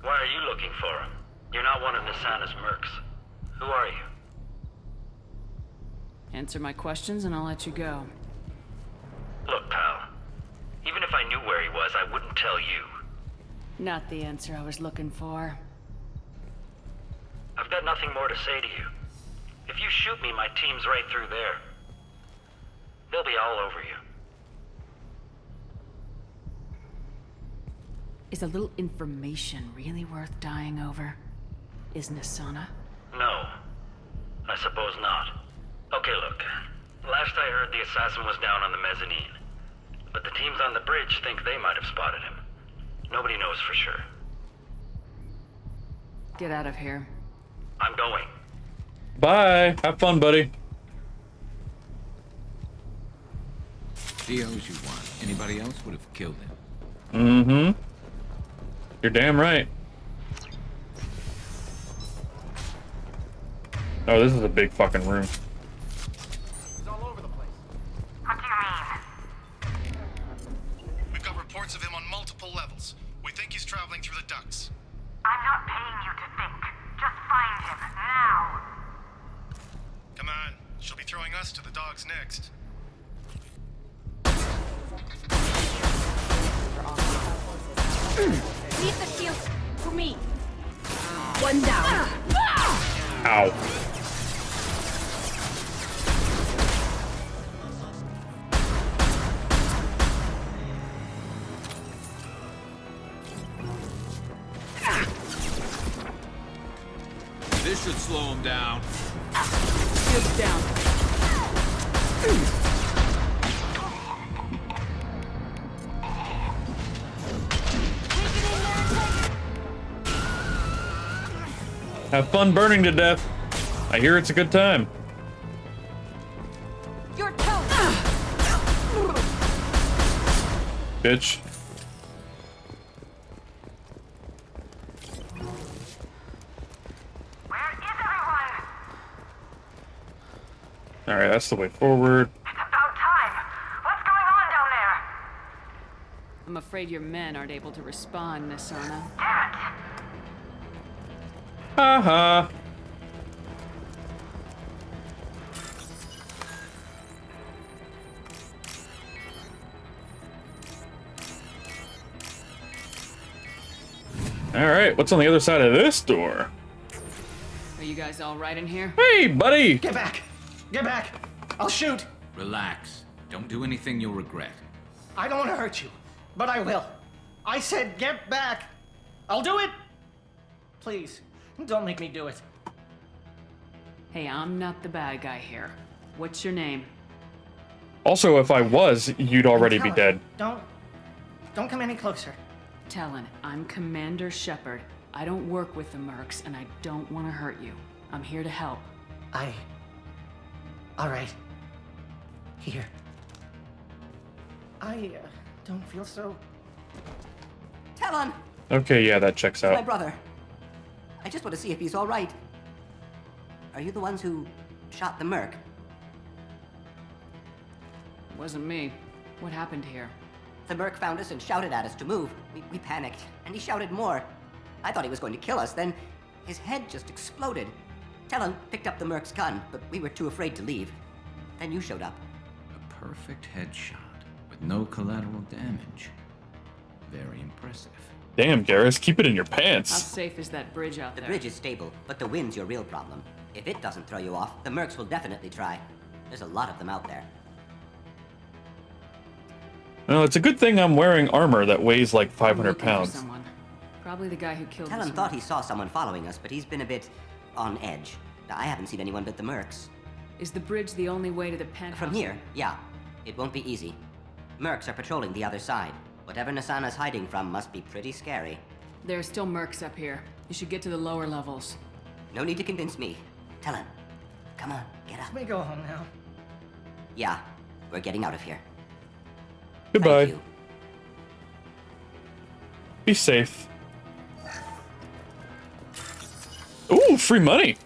U: Why are you looking for him? You're not one of Nisana's mercs. Who are you?
N: Answer my questions and I'll let you go.
U: Look, pal. Even if I knew where he was, I wouldn't tell you.
N: Not the answer I was looking for.
U: I've got nothing more to say to you. If you shoot me, my team's right through there. They'll be all over you.
N: Is a little information really worth dying over? Is Nisana?
U: No. I suppose not. Okay, look. Last I heard, the assassin was down on the mezzanine. But the teams on the bridge think they might have spotted him. Nobody knows for sure.
N: Get out of here.
U: I'm going.
A: Bye. Have fun, buddy.
H: He owes you one. Anybody else would have killed him.
A: Mm-hmm. You're damn right. Oh, this is a big fucking room.
J: He's all over the place.
E: What do you mean?
V: We've got reports of him on multiple levels. We think he's traveling through the ducts.
E: I'm not paying you to think. Just find him, now.
V: Come on. She'll be throwing us to the dogs next.
O: Leave the shield to me. One down.
A: Ow.
H: This should slow him down.
N: Shields down.
A: Have fun burning to death. I hear it's a good time.
N: Your toe.
A: Bitch.
E: Where is everyone?
A: Alright, that's the way forward.
E: It's about time. What's going on down there?
N: I'm afraid your men aren't able to respond, Nisana.
E: Damn it.
A: Haha. Alright, what's on the other side of this door?
N: Are you guys all right in here?
A: Hey, buddy!
B: Get back! Get back! I'll shoot!
H: Relax. Don't do anything you'll regret.
B: I don't want to hurt you, but I will. I said get back! I'll do it! Please, don't make me do it.
N: Hey, I'm not the bad guy here. What's your name?
A: Also, if I was, you'd already be dead.
B: Don't Don't come any closer.
F: Talon, I'm Commander Shepard. I don't work with the Mercs, and I don't want to hurt you. I'm here to help.
B: All right. Here. I don't feel so...
R: Talon!
A: Okay, yeah, that checks
R: My
A: out.
R: brother. I just want to see if he's all right. Are you the ones who shot the Merc?
F: It wasn't me. What happened here?
R: The Merc found us and shouted at us to move. We panicked, and he shouted more. I thought he was going to kill us, then his head just exploded. Talon picked up the Merc's gun, but we were too afraid to leave. Then you showed up.
H: A perfect headshot with no collateral damage. Very impressive.
A: Damn, Garrus, keep it in your
F: How
A: pants.
F: safe is that bridge out
R: The
F: there?
R: bridge is stable, but the wind's your real problem. If it doesn't throw you off, the Mercs will definitely try. There's a lot of them out there.
A: Well, it's a good thing I'm wearing armor that weighs like
F: I'm
A: 500
F: looking for
A: pounds.
F: someone. Probably the guy who killed
R: Talon
F: this
R: thought
F: Merc.
R: he saw someone following us, but he's been a bit on edge. I haven't seen anyone but the Mercs.
F: Is the bridge the only way to the penthouse?
R: From here, yeah. It won't be easy. Mercs are patrolling the other side. Whatever Nasana's hiding from must be pretty scary.
F: There are still Mercs up here. You should get to the lower levels.
R: No need to convince me. Talon, come on, get up.
B: Let me go home now.
R: Yeah, we're getting out of here.
A: Goodbye.
R: Thank you.
A: Be safe. Ooh, free money.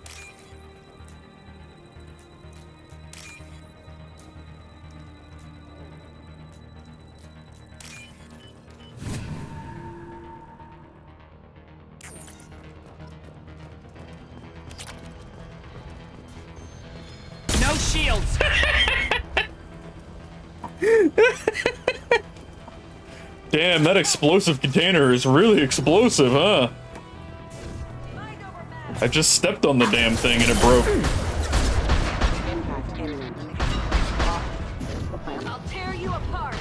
F: No shields!
A: Damn, that explosive container is really explosive, huh? I just stepped on the damn thing and it broke.
Q: Impact imminent.
F: I'll tear you apart!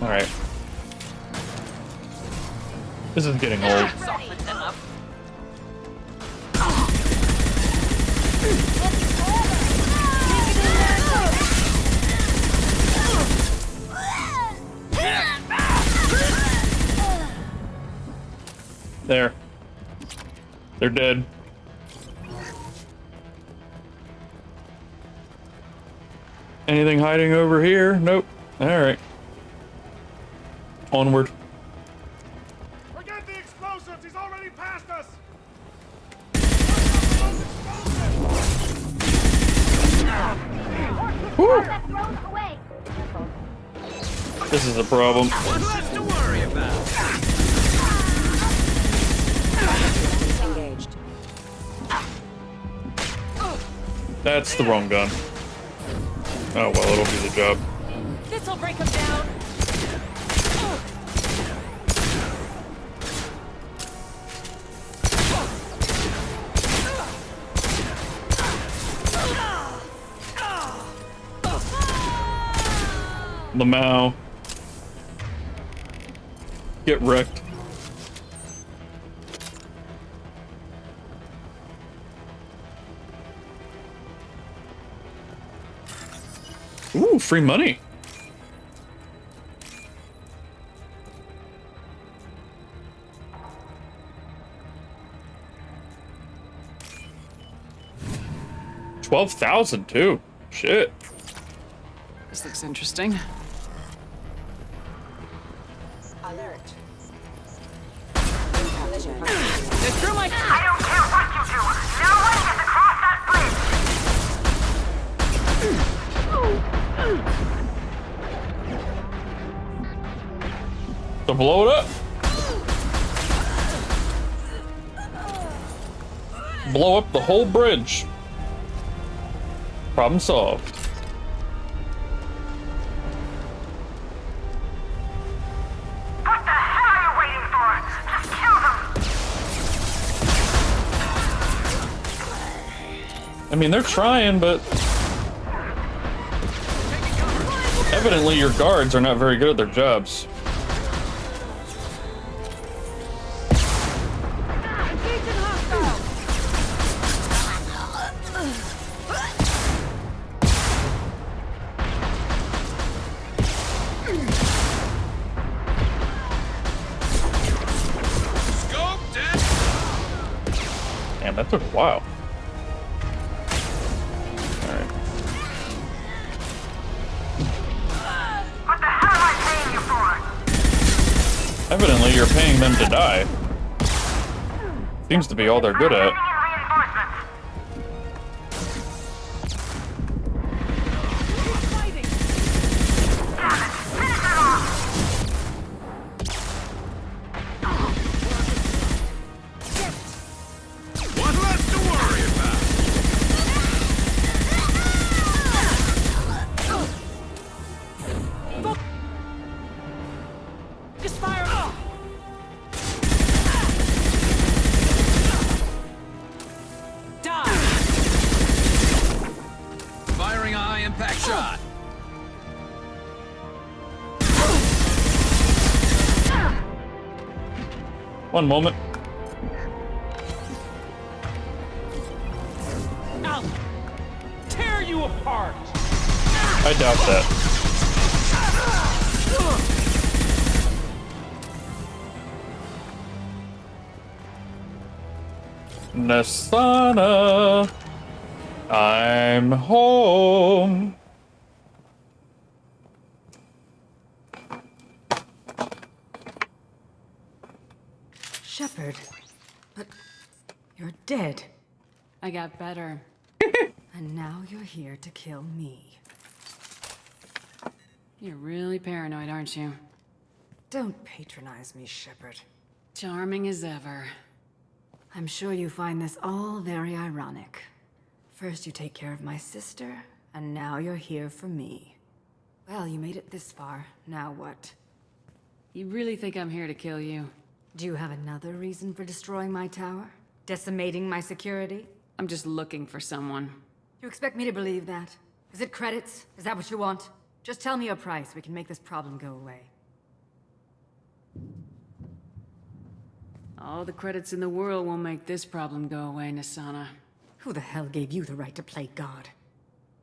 A: Alright. This is getting old. There. They're dead. Anything hiding over here? Nope. Alright. Onward.
V: Forget the explosives! He's already past us!
A: This is a problem.
J: What's left to worry about?
Q: Engaged.
A: That's the wrong gun. Oh well, it'll do the job.
F: This'll break him down!
A: Lamau. Get wrecked. Ooh, free money. $12,000 too. Shit.
F: This looks interesting.
Q: Alert.
F: They're through my...
E: I don't care what you do! No one gets across that bridge!
A: So blow it up. Blow up the whole bridge. Problem solved.
E: What the hell are you waiting for? Just kill them!
A: I mean, they're trying, but evidently your guards are not very good at their jobs. Damn, that took a while. Alright.
E: What the hell am I paying you for?
A: Evidently, you're paying them to die. Seems to be all they're good at.
J: What's left to worry about?
B: Just fire!
J: Die! Firing a high-impact shot.
A: One moment.
B: I'll tear you apart!
A: I doubt that. Nasana, I'm home.
L: Shepard, but you're dead.
N: I got better.
L: And now you're here to kill me.
N: You're really paranoid, aren't you?
L: Don't patronize me, Shepard.
N: Charming as ever.
L: I'm sure you find this all very ironic. First you take care of my sister, and now you're here for me. Well, you made it this far. Now what?
N: You really think I'm here to kill you?
L: Do you have another reason for destroying my tower? Decimating my security?
N: I'm just looking for someone.
L: You expect me to believe that? Is it credits? Is that what you want? Just tell me a price. We can make this problem go away.
N: All the credits in the world won't make this problem go away, Nasana.
L: Who the hell gave you the right to play God?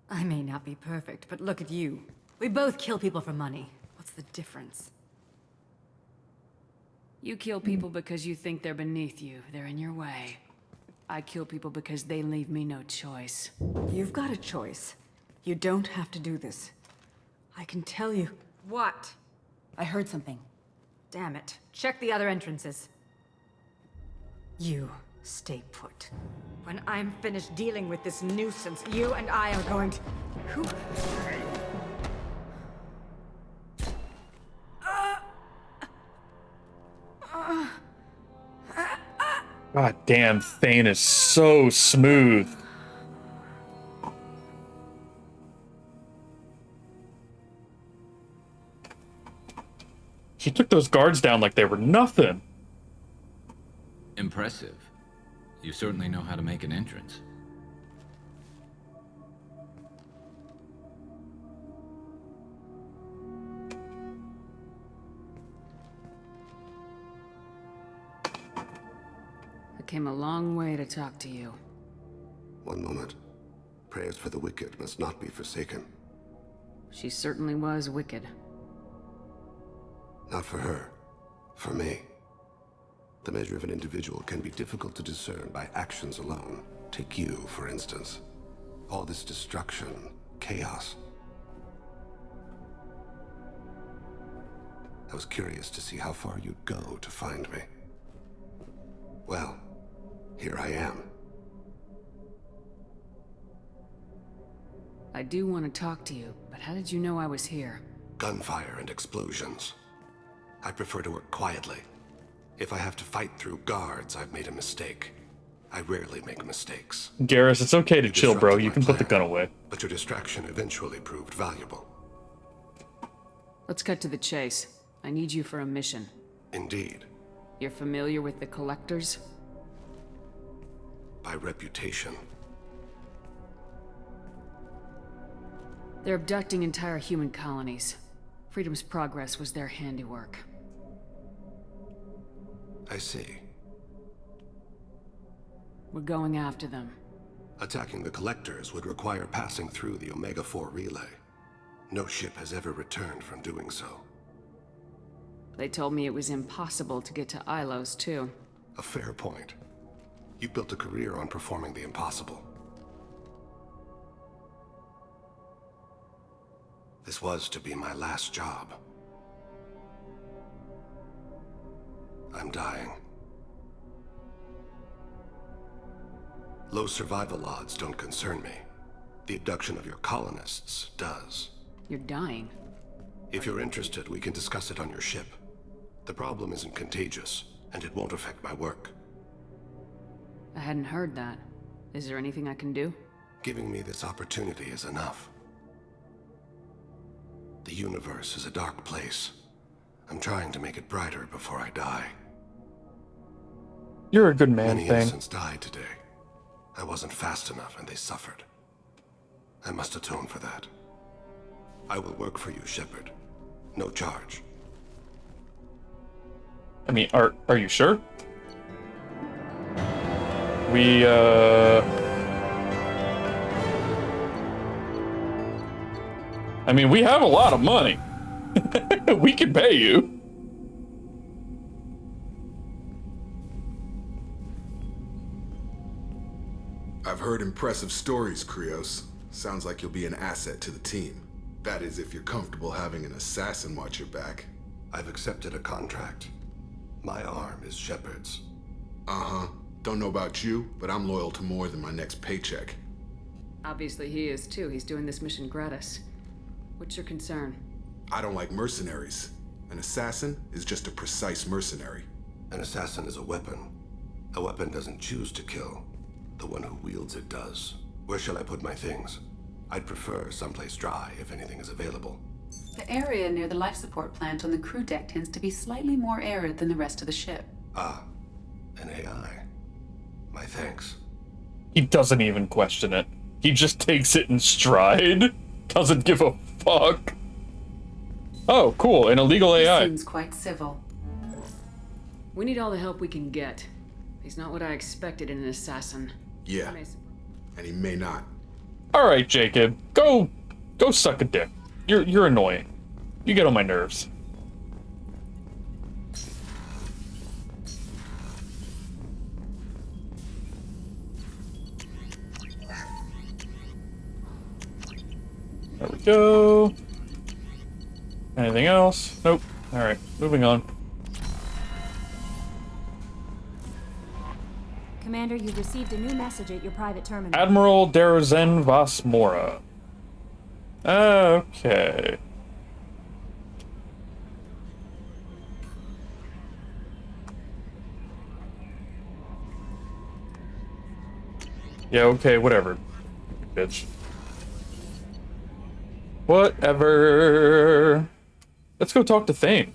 L: I may not be perfect, but look at you. We both kill people for money. What's the difference?
N: You kill people because you think they're beneath you. They're in your way. I kill people because they leave me no choice.
L: You've got a choice. You don't have to do this. I can tell you. What? I heard something. Damn it. Check the other entrances. You stay put. When I'm finished dealing with this nuisance, you and I are going to... Who?
A: God damn, Thane is so smooth. He took those guards down like they were nothing.
H: Impressive. You certainly know how to make an entrance.
N: I came a long way to talk to you.
C: One moment. Prayers for the wicked must not be forsaken.
N: She certainly was wicked.
C: Not for her. For me. The measure of an individual can be difficult to discern by actions alone. Take you, for instance. All this destruction, chaos. I was curious to see how far you'd go to find me. Well, here I am.
N: I do want to talk to you, but how did you know I was here?
C: Gunfire and explosions. I prefer to work quietly. If I have to fight through guards, I've made a mistake. I rarely make mistakes.
A: Garrus, it's okay to chill, bro. You can put the gun away.
C: But your distraction eventually proved valuable.
N: Let's cut to the chase. I need you for a mission.
C: Indeed.
N: You're familiar with the Collectors?
C: By reputation.
N: They're abducting entire human colonies. Freedom's Progress was their handiwork.
C: I see.
N: We're going after them.
C: Attacking the Collectors would require passing through the Omega-4 relay. No ship has ever returned from doing so.
N: They told me it was impossible to get to Ilos, too.
C: A fair point. You built a career on performing the impossible. This was to be my last job. I'm dying. Low survival odds don't concern me. The abduction of your colonists does.
N: You're dying.
C: If you're interested, we can discuss it on your ship. The problem isn't contagious, and it won't affect my work.
N: I hadn't heard that. Is there anything I can do?
C: Giving me this opportunity is enough. The universe is a dark place. I'm trying to make it brighter before I die.
A: You're a good man,
C: Many
A: Thane.
C: innocents died today. I wasn't fast enough and they suffered. I must atone for that. I will work for you, Shepard. No charge.
A: I mean, are you sure? I mean, we have a lot of money. We can pay you.
D: I've heard impressive stories, Krios. Sounds like you'll be an asset to the team. That is, if you're comfortable having an assassin watch your back.
C: I've accepted a contract. My arm is Shepard's.
D: Uh-huh. Don't know about you, but I'm loyal to more than my next paycheck.
N: Obviously he is too. He's doing this mission gratis. What's your concern?
D: I don't like mercenaries. An assassin is just a precise mercenary.
C: An assassin is a weapon. A weapon doesn't choose to kill. The one who wields it does. Where shall I put my things? I'd prefer someplace dry if anything is available.
S: The area near the life support plant on the crew deck tends to be slightly more arid than the rest of the ship.
C: Ah, an AI. My thanks.
A: He doesn't even question it. He just takes it in stride. Doesn't give a fuck. Oh, cool. An illegal AI.
S: Seems quite civil.
N: We need all the help we can get. He's not what I expected in an assassin.
D: Yeah, and he may not.
A: All right, Jacob. Go suck a dick. You're annoying. You get on my nerves. There we go. Anything else? Nope. All right, moving on.
P: Commander, you've received a new message at your private terminal.
A: Admiral Darazen Vas Mora. Okay. Yeah, okay, whatever. Bitch. Whatever. Let's go talk to Thane.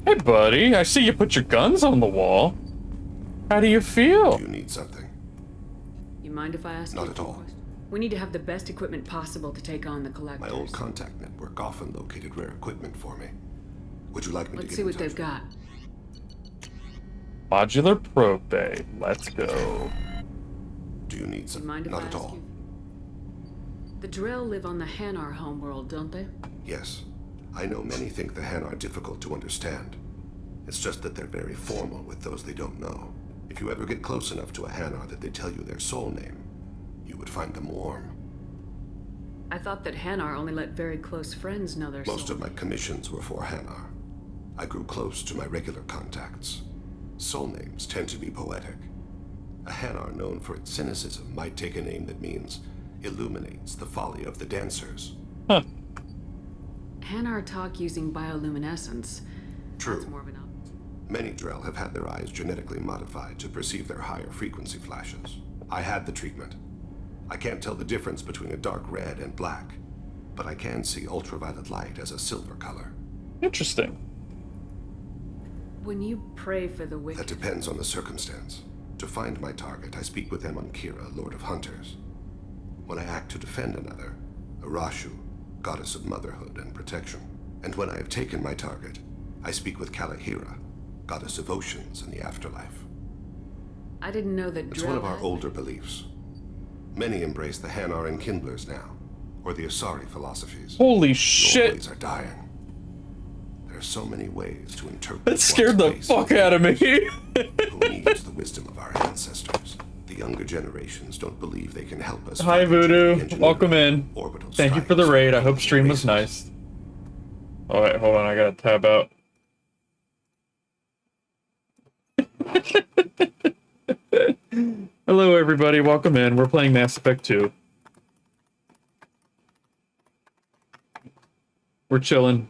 A: Hey, buddy. I see you put your guns on the wall. How do you feel?
C: Do you need something?
N: You mind if I ask you?
C: Not at all.
N: We need to have the best equipment possible to take on the collectors.
C: My old contact network often located rare equipment for me. Would you like me
N: Let's
C: to
N: see
C: get
N: what
C: in
N: they've
C: touch?
N: got.
A: Modular probe bay. Let's go.
C: Do you need
N: You
C: something?
N: mind if
C: Not
N: I
C: at
N: ask
C: all.
N: you? The Drell live on the Hanar homeworld, don't they?
C: Yes. I know many think the Han are difficult to understand. It's just that they're very formal with those they don't know. If you ever get close enough to a Hanar that they tell you their soul name, you would find them warm.
N: I thought that Hanar only let very close friends know their
C: Most
N: soul.
C: of my commissions were for Hanar. I grew close to my regular contacts. Soul names tend to be poetic. A Hanar known for its cynicism might take a name that means illuminates the folly of the dancers.
N: Hanar talk using bioluminescence.
C: True.
N: That's more of an
C: Many Drell have had their eyes genetically modified to perceive their higher frequency flashes. I had the treatment. I can't tell the difference between a dark red and black, but I can see ultraviolet light as a silver color.
A: Interesting.
N: When you pray for the wicked...
C: That depends on the circumstance. To find my target, I speak with Emankira, Lord of Hunters. When I act to defend another, Arashu, Goddess of Motherhood and Protection. And when I have taken my target, I speak with Kalahira, Goddess of Oceans and the Afterlife.
N: I didn't know that
C: It's
N: Drell
C: one of our
N: had-
C: older beliefs. Many embrace the Hanar and Kindlers now, or the Asari philosophies.
A: Holy
C: The
A: shit!
C: old ways are dying. There are so many ways to interpret.
A: That scared the fuck out of me.
C: Who needs the wisdom of our ancestors? The younger generations don't believe they can help us.
A: Hi, Voodoo. Welcome in. Thank you for the raid. I hope stream was nice. Oh, wait, hold on. I gotta tab out. Hello, everybody. Welcome in. We're playing Mass Effect 2. We're chilling,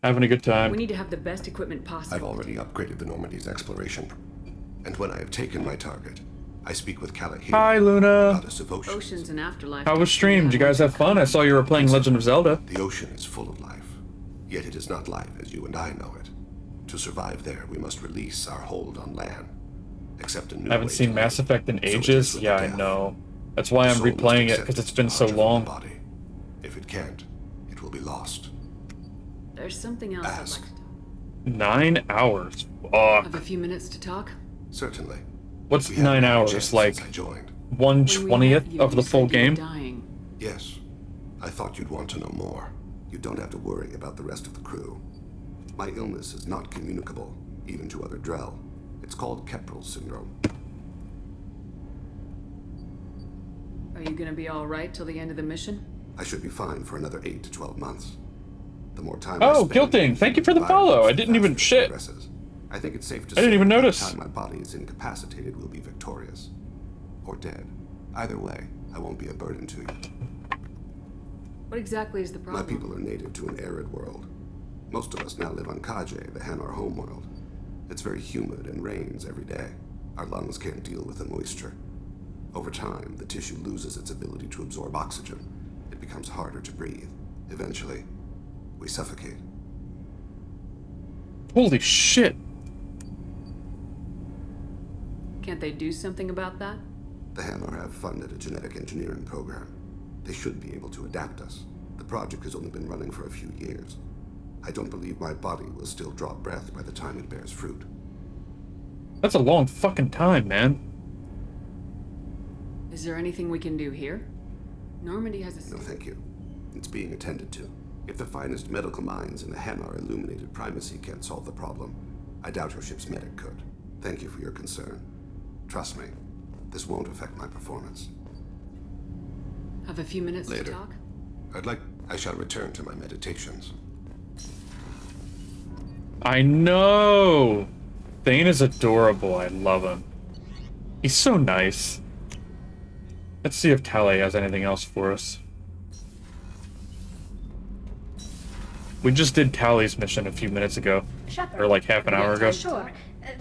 A: having a good time.
F: We need to have the best equipment possible.
C: I've already upgraded the Normandy's exploration, and when I have taken my target, I speak with Kalahir,
A: Hi, Luna.
C: goddess of oceans.
F: Oceans and afterlife.
A: How was stream? Did you guys have fun? I saw you were playing Legend of Zelda.
C: The ocean is full of life, yet it is not life as you and I know it. To survive there, we must release our hold on land. Accept a new
A: I haven't
C: way
A: seen
C: to
A: Mass
C: live.
A: Effect in
C: So it
A: ages.
C: is with
A: Yeah, I
C: death.
A: know. That's why
C: The
A: I'm
C: soul must
A: replaying it,
C: accept
A: because it's
C: its
A: been so
C: departure from
A: long.
C: the body. If it can't, it will be lost.
F: There's something else
C: Ask.
F: I'd like to
A: 9 hours.
F: have
A: Fuck.
F: a few minutes to talk.
C: Certainly.
A: What's
C: We haven't
A: 9
C: had a
A: hours?
C: chance
A: Like
C: since I joined.
A: 1/20th of the full game?
F: Dying.
C: Yes. I thought you'd want to know more. You don't have to worry about the rest of the crew. My illness is not communicable, even to other Drell. It's called Keprel syndrome.
F: Are you gonna be alright till the end of the mission?
C: I should be fine for another 8 to 12 months. The more time
A: Oh,
C: I spend
A: Guilting, thank you for the
C: in
A: follow.
C: environments,
A: I didn't even
C: the faster it
A: shit.
C: progresses. I think it's safe to
A: I didn't
C: say
A: even
C: that
A: notice.
C: by the time my body is incapacitated, we'll be victorious. Or dead. Either way, I won't be a burden to you.
F: What exactly is the
C: My
F: problem?
C: people are native to an arid world. Most of us now live on Kaje, the Hanar homeworld. It's very humid and rains every day. Our lungs can't deal with the moisture. Over time, the tissue loses its ability to absorb oxygen. It becomes harder to breathe. Eventually, we suffocate.
A: Holy shit.
F: Can't they do something about that?
C: The Hanar have funded a genetic engineering program. They should be able to adapt us. The project has only been running for a few years. I don't believe my body will still draw breath by the time it bears fruit.
A: That's a long fucking time, man.
F: Is there anything we can do here? Normandy has a...
C: No, thank you. It's being attended to. If the finest medical minds in the Hanar illuminated primacy can't solve the problem, I doubt your ship's medic could. Thank you for your concern. Trust me, this won't affect my performance.
F: Have a few minutes
C: Later.
F: to talk?
C: I shall return to my meditations.
A: I know. Thane is adorable. I love him. He's so nice. Let's see if Tali has anything else for us. We just did Tali's mission a few minutes ago.
O: Shepard.
A: Or like half an hour ago.
O: Sure.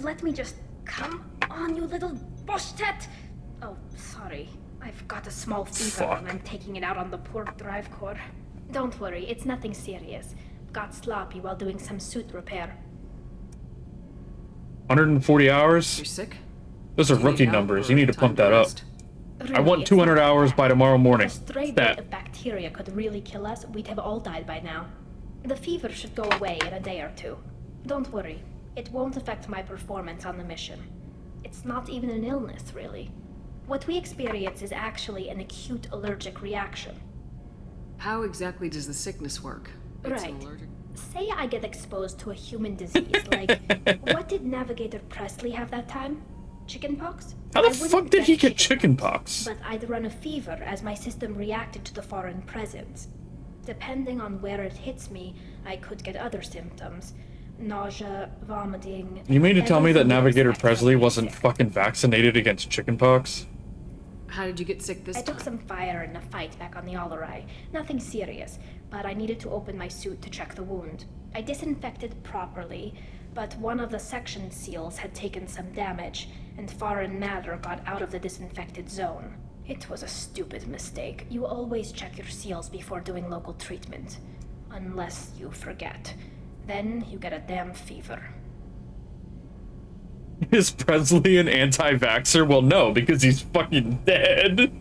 O: Let me just... Come on, you little boshtet! Oh, sorry. I've got a small fever
A: Fuck.
O: and I'm taking it out on the poor drive core. Don't worry, it's nothing serious. Got sloppy while doing some suit repair.
A: 140 hours?
F: You're sick?
A: Those are
F: Do you need
A: rookie
F: help
A: numbers.
F: or
A: You need to
F: time
A: pump that up.
F: rest?
A: I want
O: it's
A: 200
O: not
A: hours
O: bad.
A: by tomorrow morning.
O: If a stray bit
A: That.
O: of bacteria could really kill us, we'd have all died by now. The fever should go away in a day or two. Don't worry, it won't affect my performance on the mission. It's not even an illness, really. What we experience is actually an acute allergic reaction.
F: How exactly does the sickness work? It's
O: Right.
F: an allergic...
O: Say I get exposed to a human disease, like what did Navigator Presley have that time? Chickenpox?
A: How the
O: I wouldn't
A: fuck did he get chickenpox?
O: But I'd run a fever as my system reacted to the foreign presence. Depending on where it hits me, I could get other symptoms. Nausea, vomiting...
A: You mean to tell me that
O: everything you
A: Navigator
O: expect
A: Presley
O: from
A: wasn't
O: basic.
A: fucking vaccinated against chickenpox?
F: How did you get sick this
O: I
F: time?
O: took some fire in a fight back on the Allerai. Nothing serious, but I needed to open my suit to check the wound. I disinfected properly, but one of the section seals had taken some damage, and foreign matter got out of the disinfected zone. It was a stupid mistake. You always check your seals before doing local treatment. Unless you forget. Then you get a damn fever.
A: Is Presley an anti-vaxxer? Well, no, because he's fucking dead.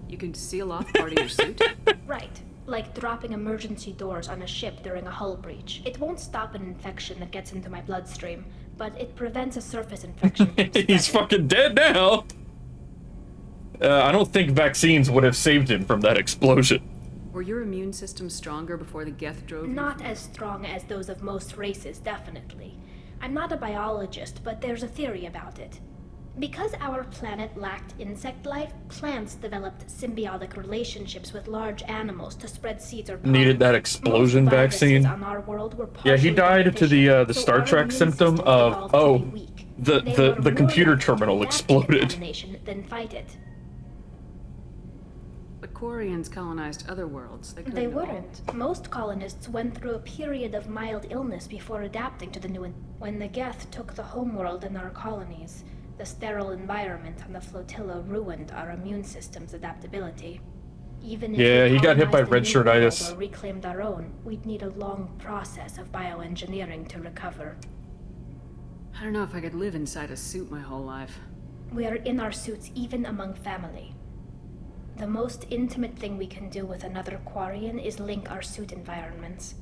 F: You can seal off part of your suit?
O: Right. Like dropping emergency doors on a ship during a hull breach. It won't stop an infection that gets into my bloodstream, but it prevents a surface infection from spreading.
A: He's fucking dead now. I don't think vaccines would have saved him from that explosion.
N: Were your immune system stronger before the Geth drove you?
O: Not as strong as those of most races, definitely. I'm not a biologist, but there's a theory about it. Because our planet lacked insect life, plants developed symbiotic relationships with large animals to spread seeds or pollen.
A: Needed that explosion
O: Most viruses
A: vaccine.
O: on our world were
A: Yeah, he
O: partially
A: died to the
O: beneficial, so
A: Star
O: our
A: Trek
O: immune
A: symptom
O: systems
A: of
O: evolved to be weak. They
A: the
O: were
A: computer
O: more likely to
A: terminal
O: adapt to
A: exploded.
O: contamination than fight it.
N: But Quarians colonized other worlds.
O: They weren't. Most colonists went through a period of mild illness before adapting to the new. When the Geth took the homeworld in our colonies, the sterile environment on the flotilla ruined our immune system's adaptability. Even if
A: Yeah,
O: we
A: he got hit by
O: colonized a
A: red
O: new
A: shirtitis.
O: world or reclaimed our own, we'd need a long process of bioengineering to recover.
N: I don't know if I could live inside a suit my whole life.
O: We are in our suits even among family. The most intimate thing we can do with another Quarian is link our suit environments.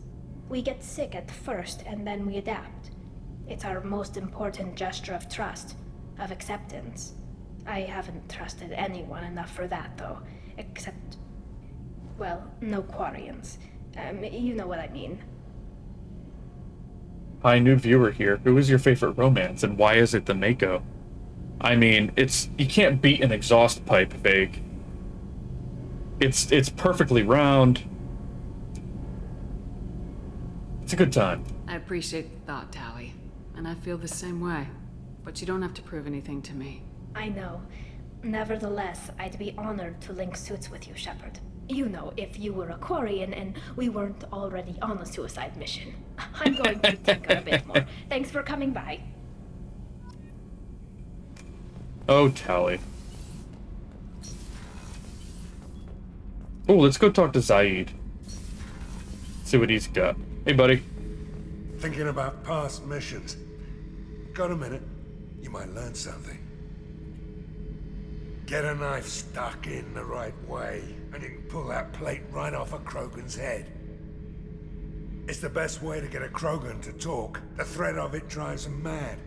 O: We get sick at first and then we adapt. It's our most important gesture of trust, of acceptance. I haven't trusted anyone enough for that, though, except, well, no Quarians. You know what I mean.
A: Hi, new viewer here. Who is your favorite romance, and why is it the Mako? I mean, you can't beat an exhaust pipe, Vague. It's perfectly round. It's a good time.
N: I appreciate the thought, Tally. And I feel the same way. But you don't have to prove anything to me.
O: I know. Nevertheless, I'd be honored to link suits with you, Shepard. You know, if you were a Quarian and we weren't already on a suicide mission. I'm going to tinker a bit more. Thanks for coming by.
A: Oh, Tally. Oh, let's go talk to Zaid. See what he's got. Hey, buddy.
G: Thinking about past missions. Got a minute? You might learn something. Get a knife stuck in the right way, and you can pull that plate right off a Krogan's head. It's the best way to get a Krogan to talk. The threat of it drives them mad.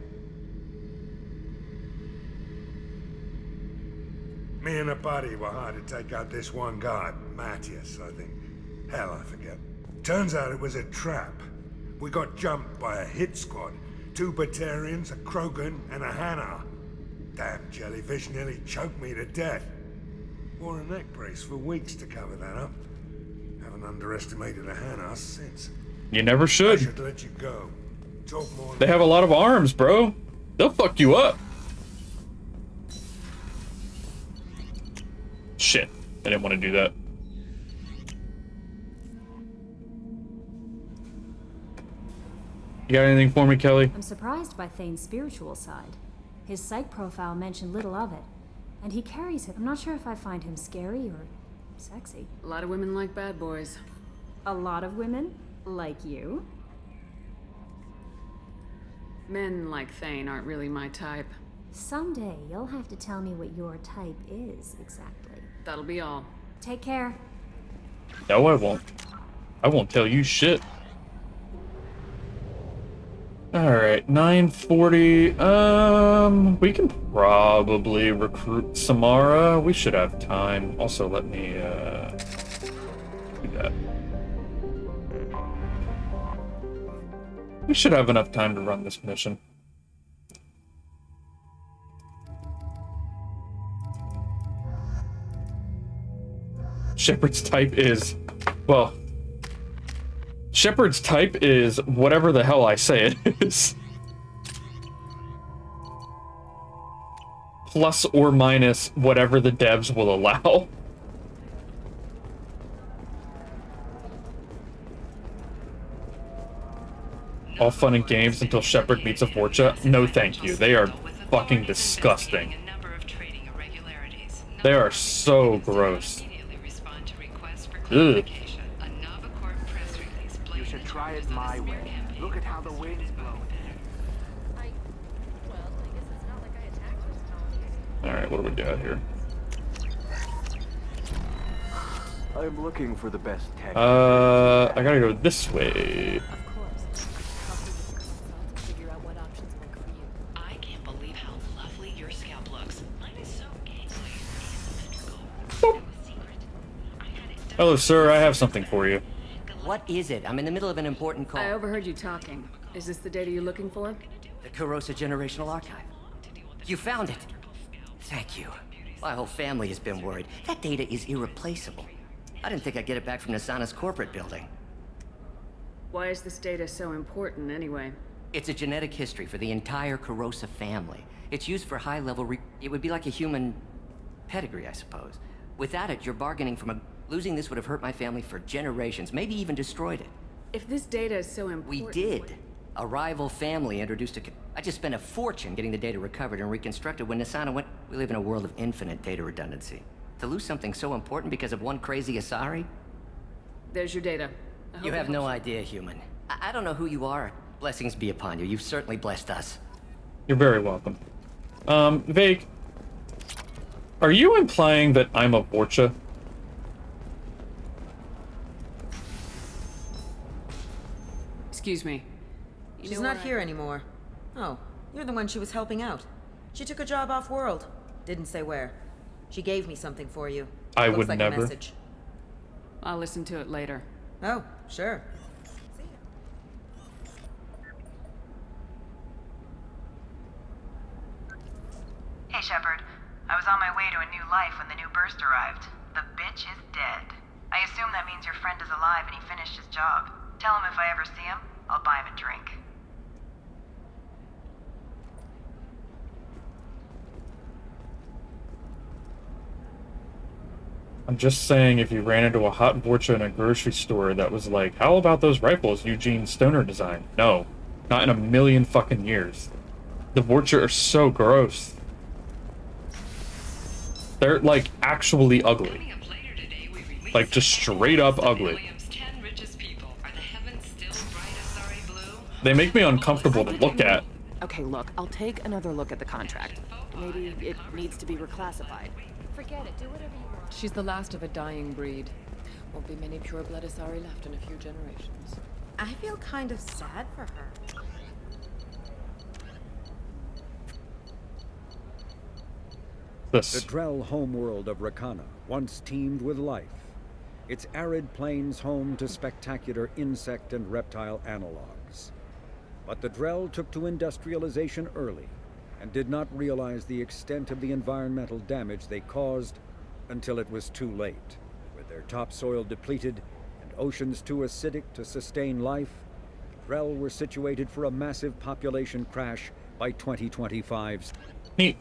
G: Me and a buddy were hired to take out this one guy, Matthias, I think. Hell, I forget. Turns out it was a trap. We got jumped by a hit squad. 2 Batarians, a Krogan, and a Hanar. Damn jellyfish nearly choked me to death. Wore a neck brace for weeks to cover that up. Haven't underestimated a Hanar since.
A: You never should.
G: I should let you go. Talk more.
A: They have a lot of arms, bro. They'll fuck you up. Shit. I didn't want to do that. You got anything for me, Kelly?
P: I'm surprised by Thane's spiritual side. His psych profile mentioned little of it, and he carries it. I'm not sure if I find him scary or sexy.
N: A lot of women like bad boys.
P: A lot of women? Like you?
N: Men like Thane aren't really my type.
P: Someday you'll have to tell me what your type is exactly.
N: That'll be all.
P: Take care.
A: No, I won't. I won't tell you shit. Alright, 9:40. We can probably recruit Samara. We should have time. Also, let me, do that. We should have enough time to run this mission. Shepard's type is, well, Shepard's type is whatever the hell I say it is. Plus or minus whatever the devs will allow. All fun and games until Shepard meets a Vorcha. No thank you. They are fucking disgusting. They are so gross. Ugh.
K: You should try it my way. Look at how the wind's blowing.
A: Alright, what do we got here?
K: I'm looking for the best tech.
A: I gotta go this way.
F: I can't believe how lovely your scalp looks. Mine is so gangly and symmetrical. It was secret. I had it done
A: Hello, sir. I have something for you.
R: What is it? I'm in the middle of an important call.
N: I overheard you talking. Is this the data you're looking for?
R: The Kurosa Generational Archive. You found it. Thank you. My whole family has been worried. That data is irreplaceable. I didn't think I'd get it back from Nasana's corporate building.
N: Why is this data so important, anyway?
R: It's a genetic history for the entire Kurosa family. It's used for high-level It would be like a human pedigree, I suppose. Without it, you're bargaining from a... Losing this would have hurt my family for generations, maybe even destroyed it.
N: If this data is so important...
R: We did. A rival family introduced a... I just spent a fortune getting the data recovered and reconstructed when Nasana went... We live in a world of infinite data redundancy. To lose something so important because of one crazy Asari?
N: There's your data.
R: You have no idea, human. I don't know who you are. Blessings be upon you. You've certainly blessed us.
A: You're very welcome. Vague, are you implying that I'm a Vorcha?
N: Excuse me.
I: She's not here anymore. Oh, you're the one she was helping out. She took a job off-world. Didn't say where. She gave me something for you.
A: I
I: Looks
A: would
I: like
A: never.
I: A message.
N: I'll listen to it later.
I: Oh, sure.
T: Hey, Shepard. I was on my way to a new life when the new burst arrived. The bitch is dead. I assume that means your friend is alive and he finished his job. Tell him if I ever see him, I'll buy him a drink.
A: I'm just saying, if you ran into a hot Vorcha in a grocery store that was like, how about those rifles Eugene Stoner designed? No. Not in a million fucking years. The Vorcha are so gross. They're, like, actually ugly. Like, just straight up ugly. They make me uncomfortable to look at.
Q: Okay, look, I'll take another look at the contract. Maybe it needs to be reclassified.
W: Forget it, do whatever you want. She's the last of a dying breed. Won't be many pure-blood Asari left in a few generations.
I: I feel kind of sad for her.
X: The Drell homeworld of Rakana once teemed with life. Its arid plains home to spectacular insect and reptile analogs. But the Drell took to industrialization early and did not realize the extent of the environmental damage they caused until it was too late. With their topsoil depleted and oceans too acidic to sustain life, the Drell were situated for a massive population crash by 2025's.
A: Neat.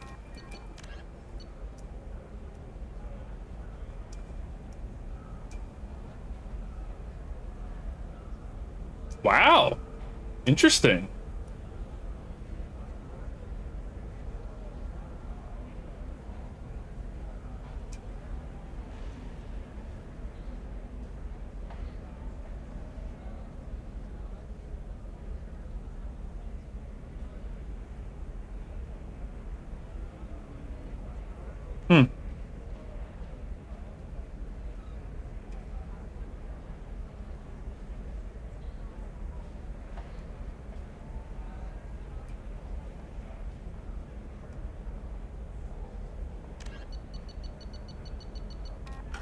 A: Wow. Interesting. Hmm.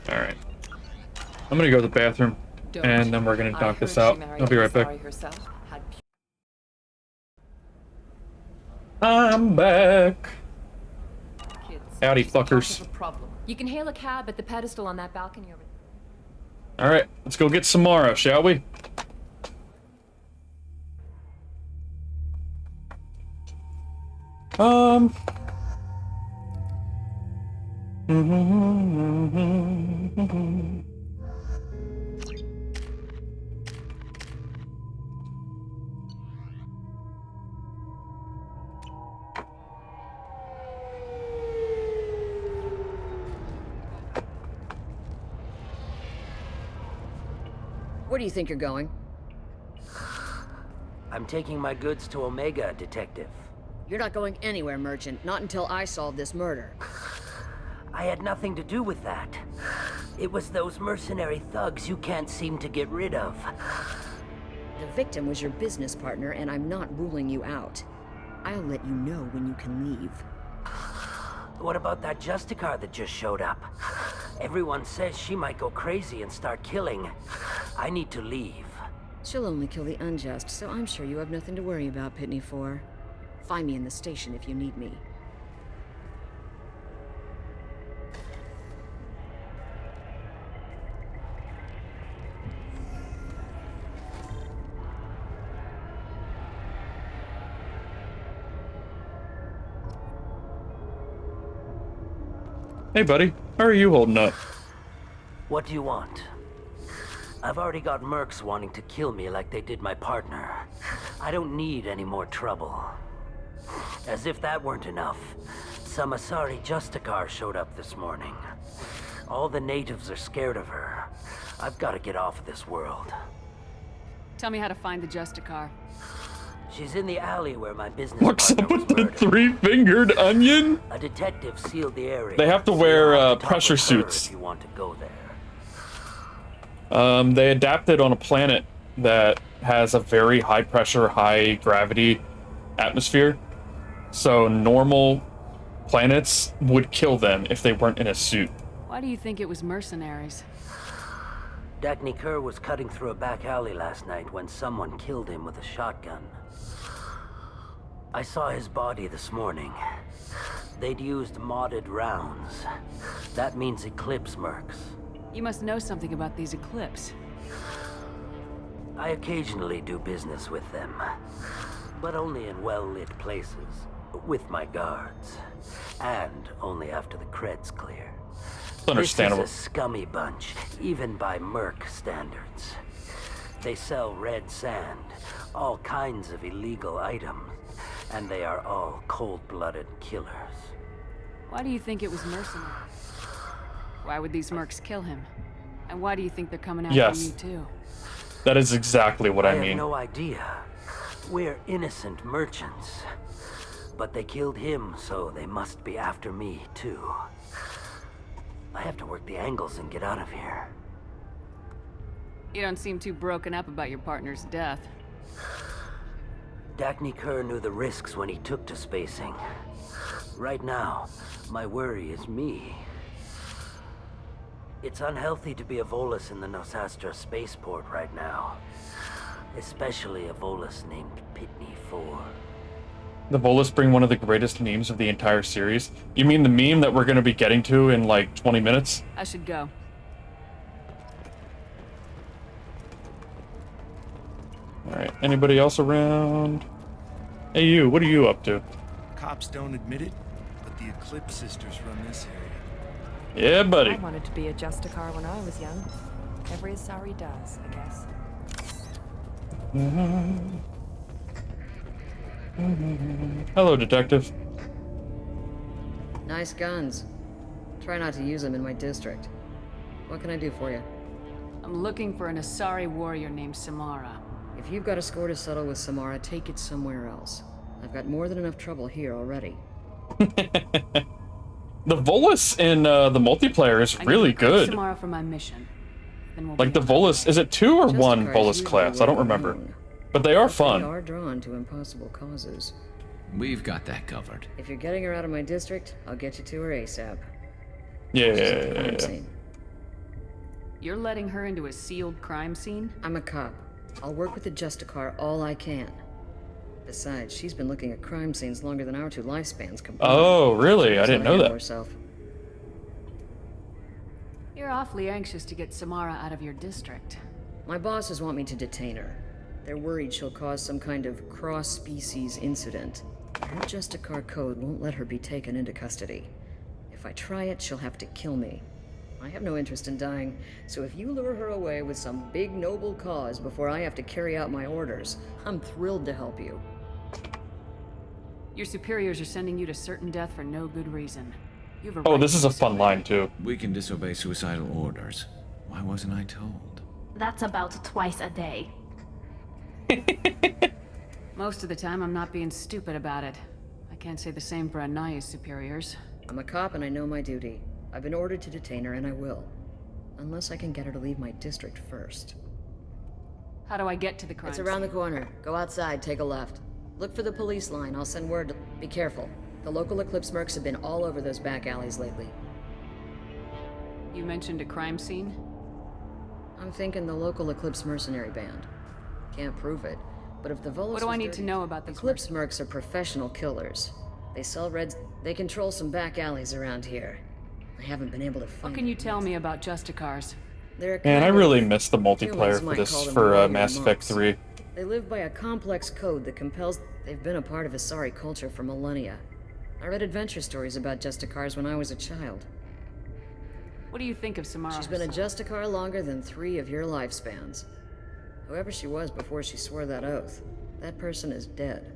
A: All right. I'm gonna go to the bathroom, and then we're gonna knock this out. I'll be right back. I'm back. Howdy, fuckers.
W: You can hail a cab at the pedestal on that balcony over there.
A: All right, let's go get Samara, shall we?
Y: Where do you think you're going?
Z: I'm taking my goods to Omega, Detective.
Y: You're not going anywhere, Merchant. Not until I solve this murder.
Z: I had nothing to do with that. It was those mercenary thugs you can't seem to get rid of.
Y: The victim was your business partner, and I'm not ruling you out. I'll let you know when you can leave.
Z: What about that Justicar that just showed up? Everyone says she might go crazy and start killing. I need to leave.
Y: She'll only kill the unjust, so I'm sure you have nothing to worry about, Pitney 4. Find me in the station if you need me.
A: Hey, buddy. How are you holding up?
Z: What do you want? I've already got mercs wanting to kill me like they did my partner. I don't need any more trouble. As if that weren't enough, some Asari Justicar showed up this morning. All the natives are scared of her. I've got to get off of this world.
N: Tell me how to find the Justicar.
Z: She's in the alley where my business
A: What's
Z: partner
A: up
Z: was
A: with the
Z: murdered.
A: three-fingered onion?
Z: A detective sealed the area.
A: They have to
Z: So
A: wear
Z: you'll have to talk
A: pressure
Z: with her
A: suits.
Z: if you want to go there.
A: They adapted on a planet that has a very high pressure, high gravity atmosphere. So normal planets would kill them if they weren't in a suit.
N: Why do you think it was mercenaries?
Z: Dagny Kerr was cutting through a back alley last night when someone killed him with a shotgun. I saw his body this morning. They'd used modded rounds. That means Eclipse mercs.
N: You must know something about these Eclipse.
Z: I occasionally do business with them, but only in well-lit places, with my guards, and only after the cred's clear.
A: Understandable.
Z: This is a scummy bunch, even by merc standards. They sell red sand, all kinds of illegal items, and they are all cold-blooded killers.
N: Why do you think it was mercenaries? Why would these mercs kill him? And why do you think they're coming after
A: Yes.
N: you too?
A: That is exactly what I
Z: have
A: mean.
Z: no idea. We're innocent merchants. But they killed him, so they must be after me, too. I have to work the angles and get out of here.
N: You don't seem too broken up about your partner's death.
Z: Dagny Kerr knew the risks when he took to spacing. Right now, my worry is me. It's unhealthy to be a Volus in the Nosastra spaceport right now. Especially a Volus named Pitney 4.
A: The Volus bring one of the greatest memes of the entire series. You mean the meme that we're going to be getting to in like 20 minutes?
N: I should go.
A: Alright, anybody else around? Hey you, what are you up to?
B: Cops don't admit it, but the Eclipse sisters run this area.
A: Yeah, buddy.
W: I wanted to be a Justicar when I was young. Every Asari does, I guess.
A: Hello, detective.
Y: Nice guns. Try not to use them in my district. What can I do for you?
N: I'm looking for an Asari warrior named Samara.
Y: If you've got a score to settle with Samara, take it somewhere else. I've got more than enough trouble here already.
A: The Volus in the multiplayer is really good.
N: Samara for my mission. Then we'll
A: Like the Volus, is it 2 or 1
Y: Justicars
A: Volus
Y: usually
A: class? I don't
Y: work
A: remember.
Y: alone.
A: But they are
Y: They
A: fun.
Y: are drawn to impossible causes.
H: We've got that covered.
Y: If you're getting her out of my district, I'll get you to her ASAP.
A: Yeah.
Y: She's at the crime scene.
N: You're letting her into a sealed crime scene?
Y: I'm a cop. I'll work with the Justicar all I can. Besides, she's been looking at crime scenes longer than our 2 lifespans combined.
A: Oh, really? I
Y: Knows
A: didn't
Y: how to
A: know
Y: handle
A: that.
Y: herself.
N: You're awfully anxious to get Samara out of your district.
Y: My bosses want me to detain her. They're worried she'll cause some kind of cross-species incident. Her Justicar code won't let her be taken into custody. If I try it, she'll have to kill me. I have no interest in dying, so if you lure her away with some big noble cause before I have to carry out my orders, I'm thrilled to help you.
N: Your superiors are sending you to certain death for no good reason. You have a
A: Oh,
N: right
A: this
N: to
A: is a fun line too.
H: We can disobey suicidal orders. Why wasn't I told?
O: That's about twice a day.
N: Most of the time, I'm not being stupid about it. I can't say the same for Anaya's superiors.
Y: I'm a cop and I know my duty. I've been ordered to detain her and I will. Unless I can get her to leave my district first.
N: How do I get to the crime
Y: It's around the corner. Go outside, take a left. Look for the police line. I'll send word to... Be careful. The local Eclipse mercs have been all over those back alleys lately.
N: You mentioned a crime scene?
Y: I'm thinking the local Eclipse mercenary band. Can't prove it, but if the Volus
N: What do I
Y: was
N: need
Y: dirty,
N: to know about these
Y: Eclipse mercs are professional killers. They sell reds. They control some back alleys around here. I haven't been able to find.
N: What can you tell me about Justicars?
Y: They're
A: Man, I
Y: kind
A: really
Y: of-
A: missed the multiplayer
Y: humans might call them
A: for
Y: warrior
A: Mass Effect
Y: monks.
A: 3.
Y: They live by a complex code that compels. They've been a part of Asari culture for millennia. I read adventure stories about Justicars when I was a child.
N: What do you think of Samara?
Y: She's been a Justicar longer than 3 of your lifespans. Whoever she was before she swore that oath, that person is dead.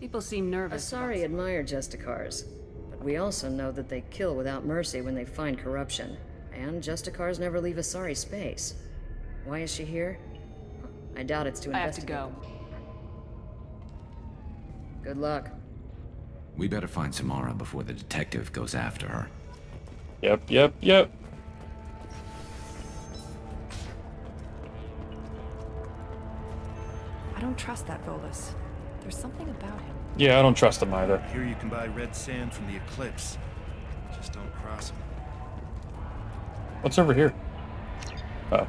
N: People seem nervous.
Y: Asari admire Justicars, but we also know that they kill without mercy when they find corruption. And Justicars never leave Asari space. Why is she here? I doubt it's to investigate.
N: I have to go.
Y: Good luck.
H: We better find Samara before the detective goes after her.
A: Yep.
W: I don't trust that Volus. There's something about him.
A: Yeah, I don't trust him either.
B: Here you can buy red sand from the Eclipse. Just don't cross him.
A: What's over here? Oh.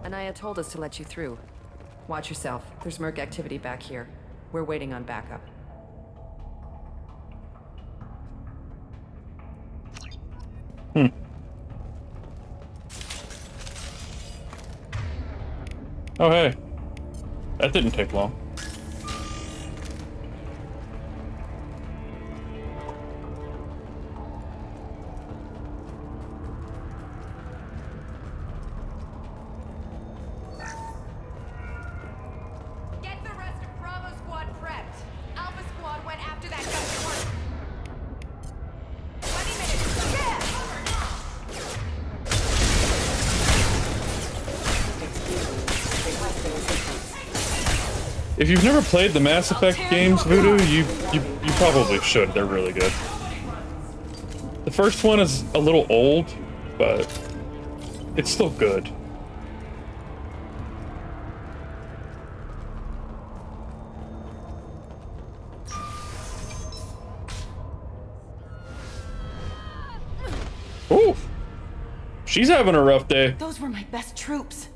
W: Anaya told us to let you through. Watch yourself. There's Merc activity back here. We're waiting on backup.
A: Oh, hey. That didn't take long.
E: Get the rest of Bravo Squad prepped. Alpha Squad went after that guy. 20 minutes. Yeah!
A: If you've never played the Mass Effect games, Voodoo, you probably should. They're really good. The first one is a little old, but it's still good. Ooh, she's having a rough day.
E: Those were my best troops.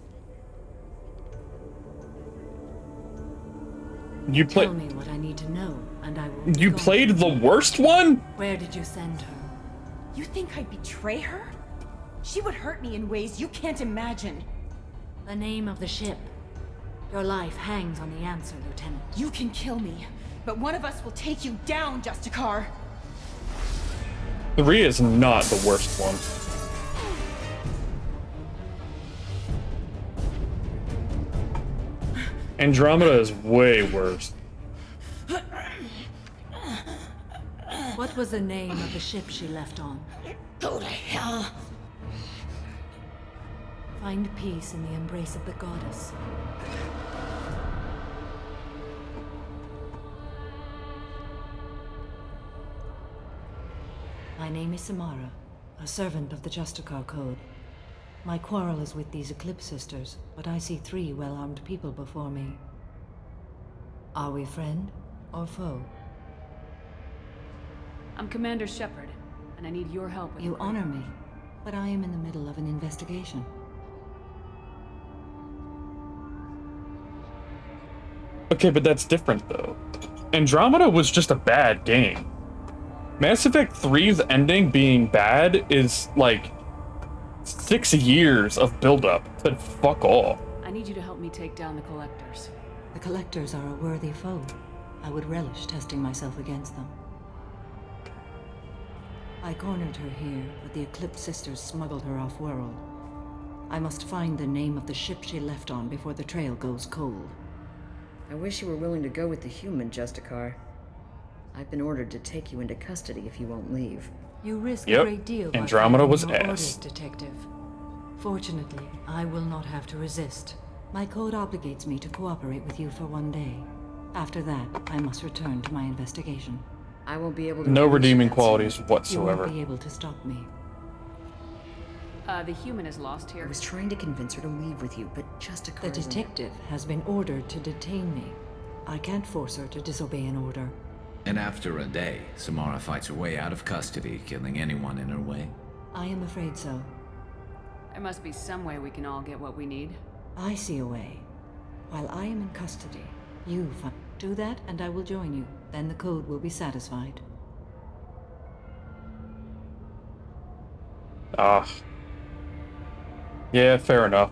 A: You play.
J: Tell me what I need to know, and I will.
A: You played the worst one?
J: Where did you send her?
E: You think I'd betray her? She would hurt me in ways you can't imagine.
J: The name of the ship. Your life hangs on the answer, Lieutenant.
E: You can kill me, but one of us will take you down, Justicar.
A: 3 is not the worst one. Andromeda is way worse.
J: What was the name of the ship she left on?
E: Go to hell.
J: Find peace in the embrace of the goddess. My name is Samara, a servant of the Justicar Code. My quarrel is with these Eclipse sisters, but I see 3 well-armed people before me. Are we friend or foe?
N: I'm Commander Shepard, and I need your help with
J: You honor me, but I am in the middle of an investigation.
A: Okay, but that's different though. Andromeda was just a bad game. Mass Effect 3's ending being bad is like 6 years of build-up to fuck all.
N: I need you to help me take down the Collectors.
J: The Collectors are a worthy foe. I would relish testing myself against them. I cornered her here, but the Eclipse sisters smuggled her off-world. I must find the name of the ship she left on before the trail goes cold.
Y: I wish you were willing to go with the human, Justicar. I've been ordered to take you into custody if you won't leave.
J: You risk
A: Yep,
J: a great deal by
A: Andromeda was
J: following your
A: ass.
J: orders, Detective. Fortunately, I will not have to resist. My code obligates me to cooperate with you for 1 day. After that, I must return to my investigation.
Y: I won't be able to.
A: No
Y: release
A: redeeming
Y: that
A: qualities
Y: soon.
A: whatsoever.
J: You won't be able to stop me.
N: The human is lost here.
Y: I was trying to convince her to leave with you, but Justicar.
J: The detective has been ordered to detain me. I can't force her to disobey an order.
H: And after a day, Samara fights her way out of custody, killing anyone in her way.
J: I am afraid so.
N: There must be some way we can all get what we need.
J: I see a way. While I am in custody, you do that and I will join you. Then the code will be satisfied.
A: Ah. Yeah, fair enough.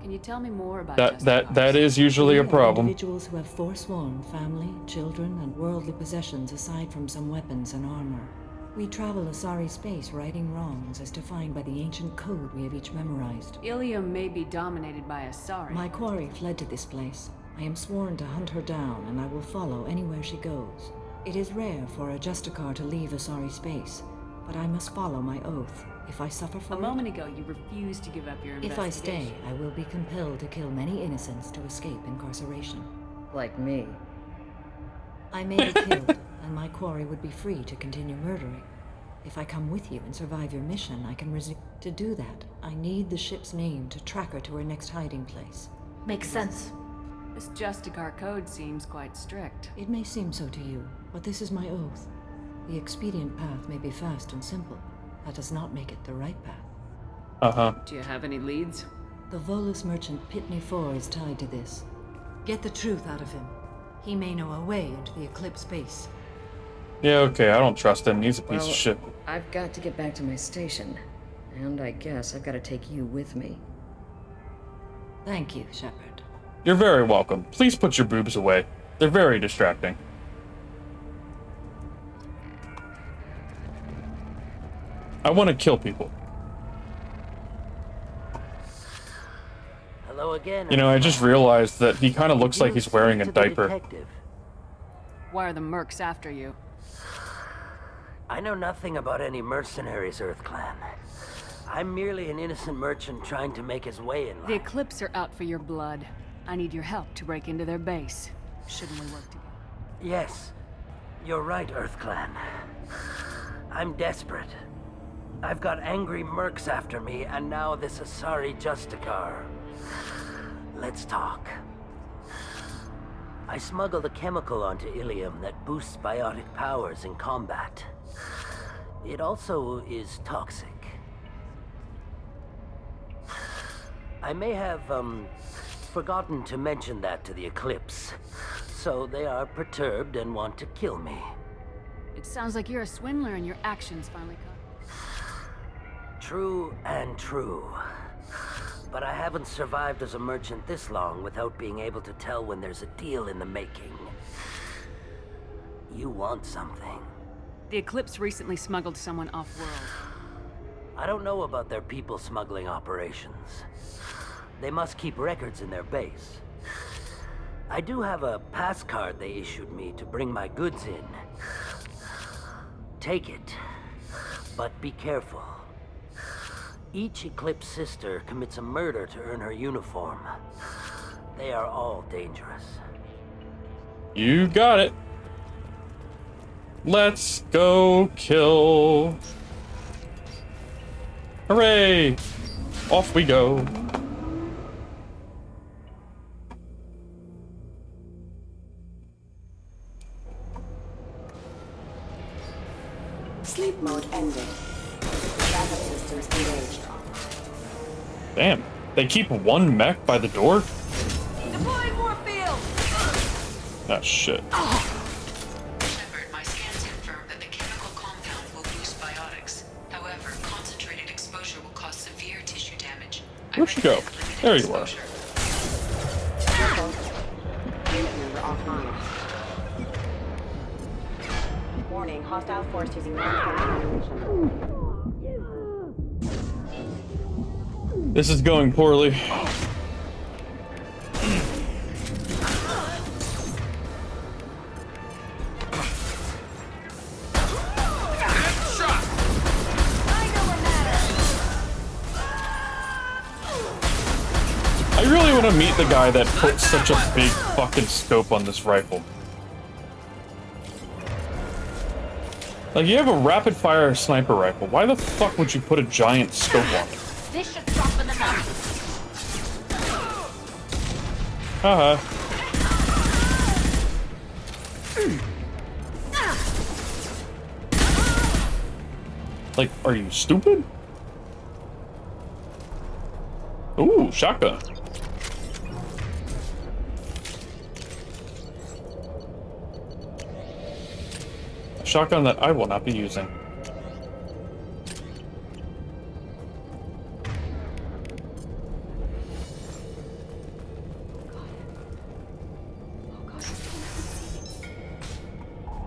N: Can you tell me more about
A: That is usually a
J: We are
A: problem.
J: Individuals who have forsworn family, children, and worldly possessions aside from some weapons and armor. We travel Asari space righting wrongs as defined by the ancient code we have each memorized.
N: Ilium may be dominated by Asari.
J: My quarry fled to this place. I am sworn to hunt her down, and I will follow anywhere she goes. It is rare for a Justicar to leave Asari space, but I must follow my oath. If I suffer for
N: A moment ago, you refused to give up your
J: If I
N: investigation.
J: stay, I will be compelled to kill many innocents to escape incarceration.
Y: Like me.
J: I may be killed, and my quarry would be free to continue murdering. If I come with you and survive your mission, I can resume. To do that, I need the ship's name to track her to her next hiding place.
O: Makes sense.
N: This Justicar code seems quite strict.
J: It may seem so to you, but this is my oath. The expedient path may be fast and simple. That does not make it the right path.
A: Uh-huh.
N: Do you have any leads?
J: The Volus merchant Pitney Four is tied to this. Get the truth out of him. He may know a way into the Eclipse base.
A: Yeah, okay, I don't trust him. He's a piece of shit.
Y: I've got to get back to my station. And I guess I've got to take you with me.
J: Thank you, Shepard.
A: You're very welcome. Please put your boobs away. They're very distracting. I want to kill people.
Z: Hello again.
A: You know, I just realized that he kind of looks like he's wearing a diaper.
Z: Detective.
N: Why are the mercs after you?
Z: I know nothing about any mercenaries, EarthClan. I'm merely an innocent merchant trying to make his way in life.
N: The Eclipse are out for your blood. I need your help to break into their base. Shouldn't we work together?
Z: Yes, you're right, EarthClan. I'm desperate. I've got angry mercs after me, and now this Asari Justicar. Let's talk. I smuggled a chemical onto Ilium that boosts biotic powers in combat. It also is toxic. I may have, forgotten to mention that to the Eclipse, so they are perturbed and want to kill me.
N: It sounds like you're a swindler and your actions finally caught.
Z: True and true. But I haven't survived as a merchant this long without being able to tell when there's a deal in the making. You want something.
N: The Eclipse recently smuggled someone off-world.
Z: I don't know about their people smuggling operations. They must keep records in their base. I do have a pass card they issued me to bring my goods in. Take it, but be careful. Each Eclipse sister commits a murder to earn her uniform. They are all dangerous.
A: You got it. Let's go kill. Hooray! Off we go.
D: Sleep mode ended. Backup systems engaged.
A: Damn, they keep one mech by the door?
E: Deploying Warfield!
A: Ah, shit.
L: Shepard, my scans confirm that the chemical compound will boost biotics. However, concentrated exposure will cause severe tissue damage.
A: Where'd she go? There you are.
D: Unit member offline. Warning, hostile force using non-communication.
A: This is going poorly. I really want to meet the guy that put such a big fucking scope on this rifle. Like, you have a rapid-fire sniper rifle. Why the fuck would you put a giant scope on it?
D: This should soften them up.
A: Haha. Like, are you stupid? shotgun. A shotgun that I will not be using.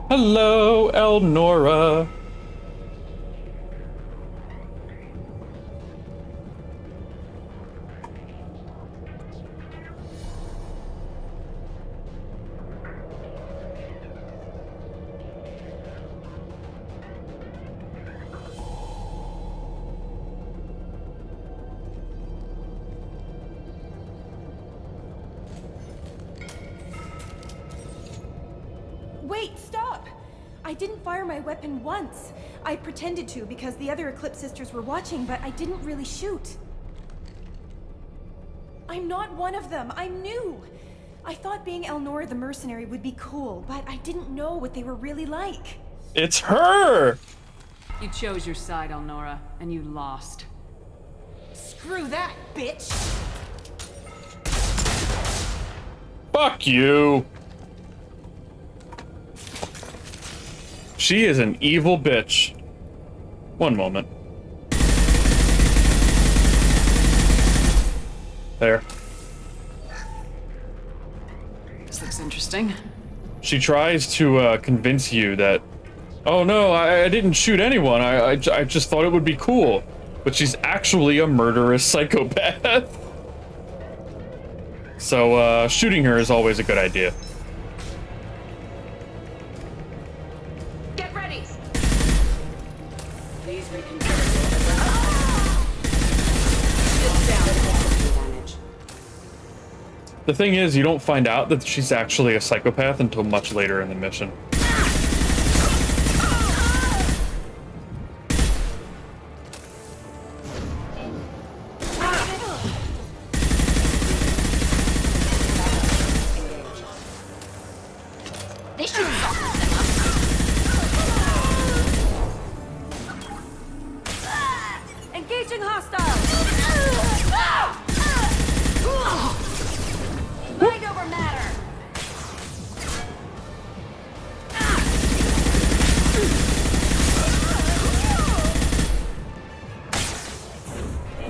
A: Hello, Elnora.
E: Wait, stop! I didn't fire my weapon once. I pretended to because the other Eclipse sisters were watching, but I didn't really shoot. I'm not one of them. I'm new. I thought being Elnora the mercenary would be cool, but I didn't know what they were really like.
A: It's her!
N: You chose your side, Elnora, and you lost.
E: Screw that, bitch!
A: Fuck you! She is an evil bitch. One moment. There.
N: This looks interesting.
A: She tries to convince you that, oh no, I didn't shoot anyone. I just thought it would be cool. But she's actually a murderous psychopath. So shooting her is always a good idea.
E: Get ready!
N: Please reconsider.
A: The thing is, you don't find out that she's actually a psychopath until much later in the mission.
E: They should soften them up. Engaging hostiles! Mind over matter!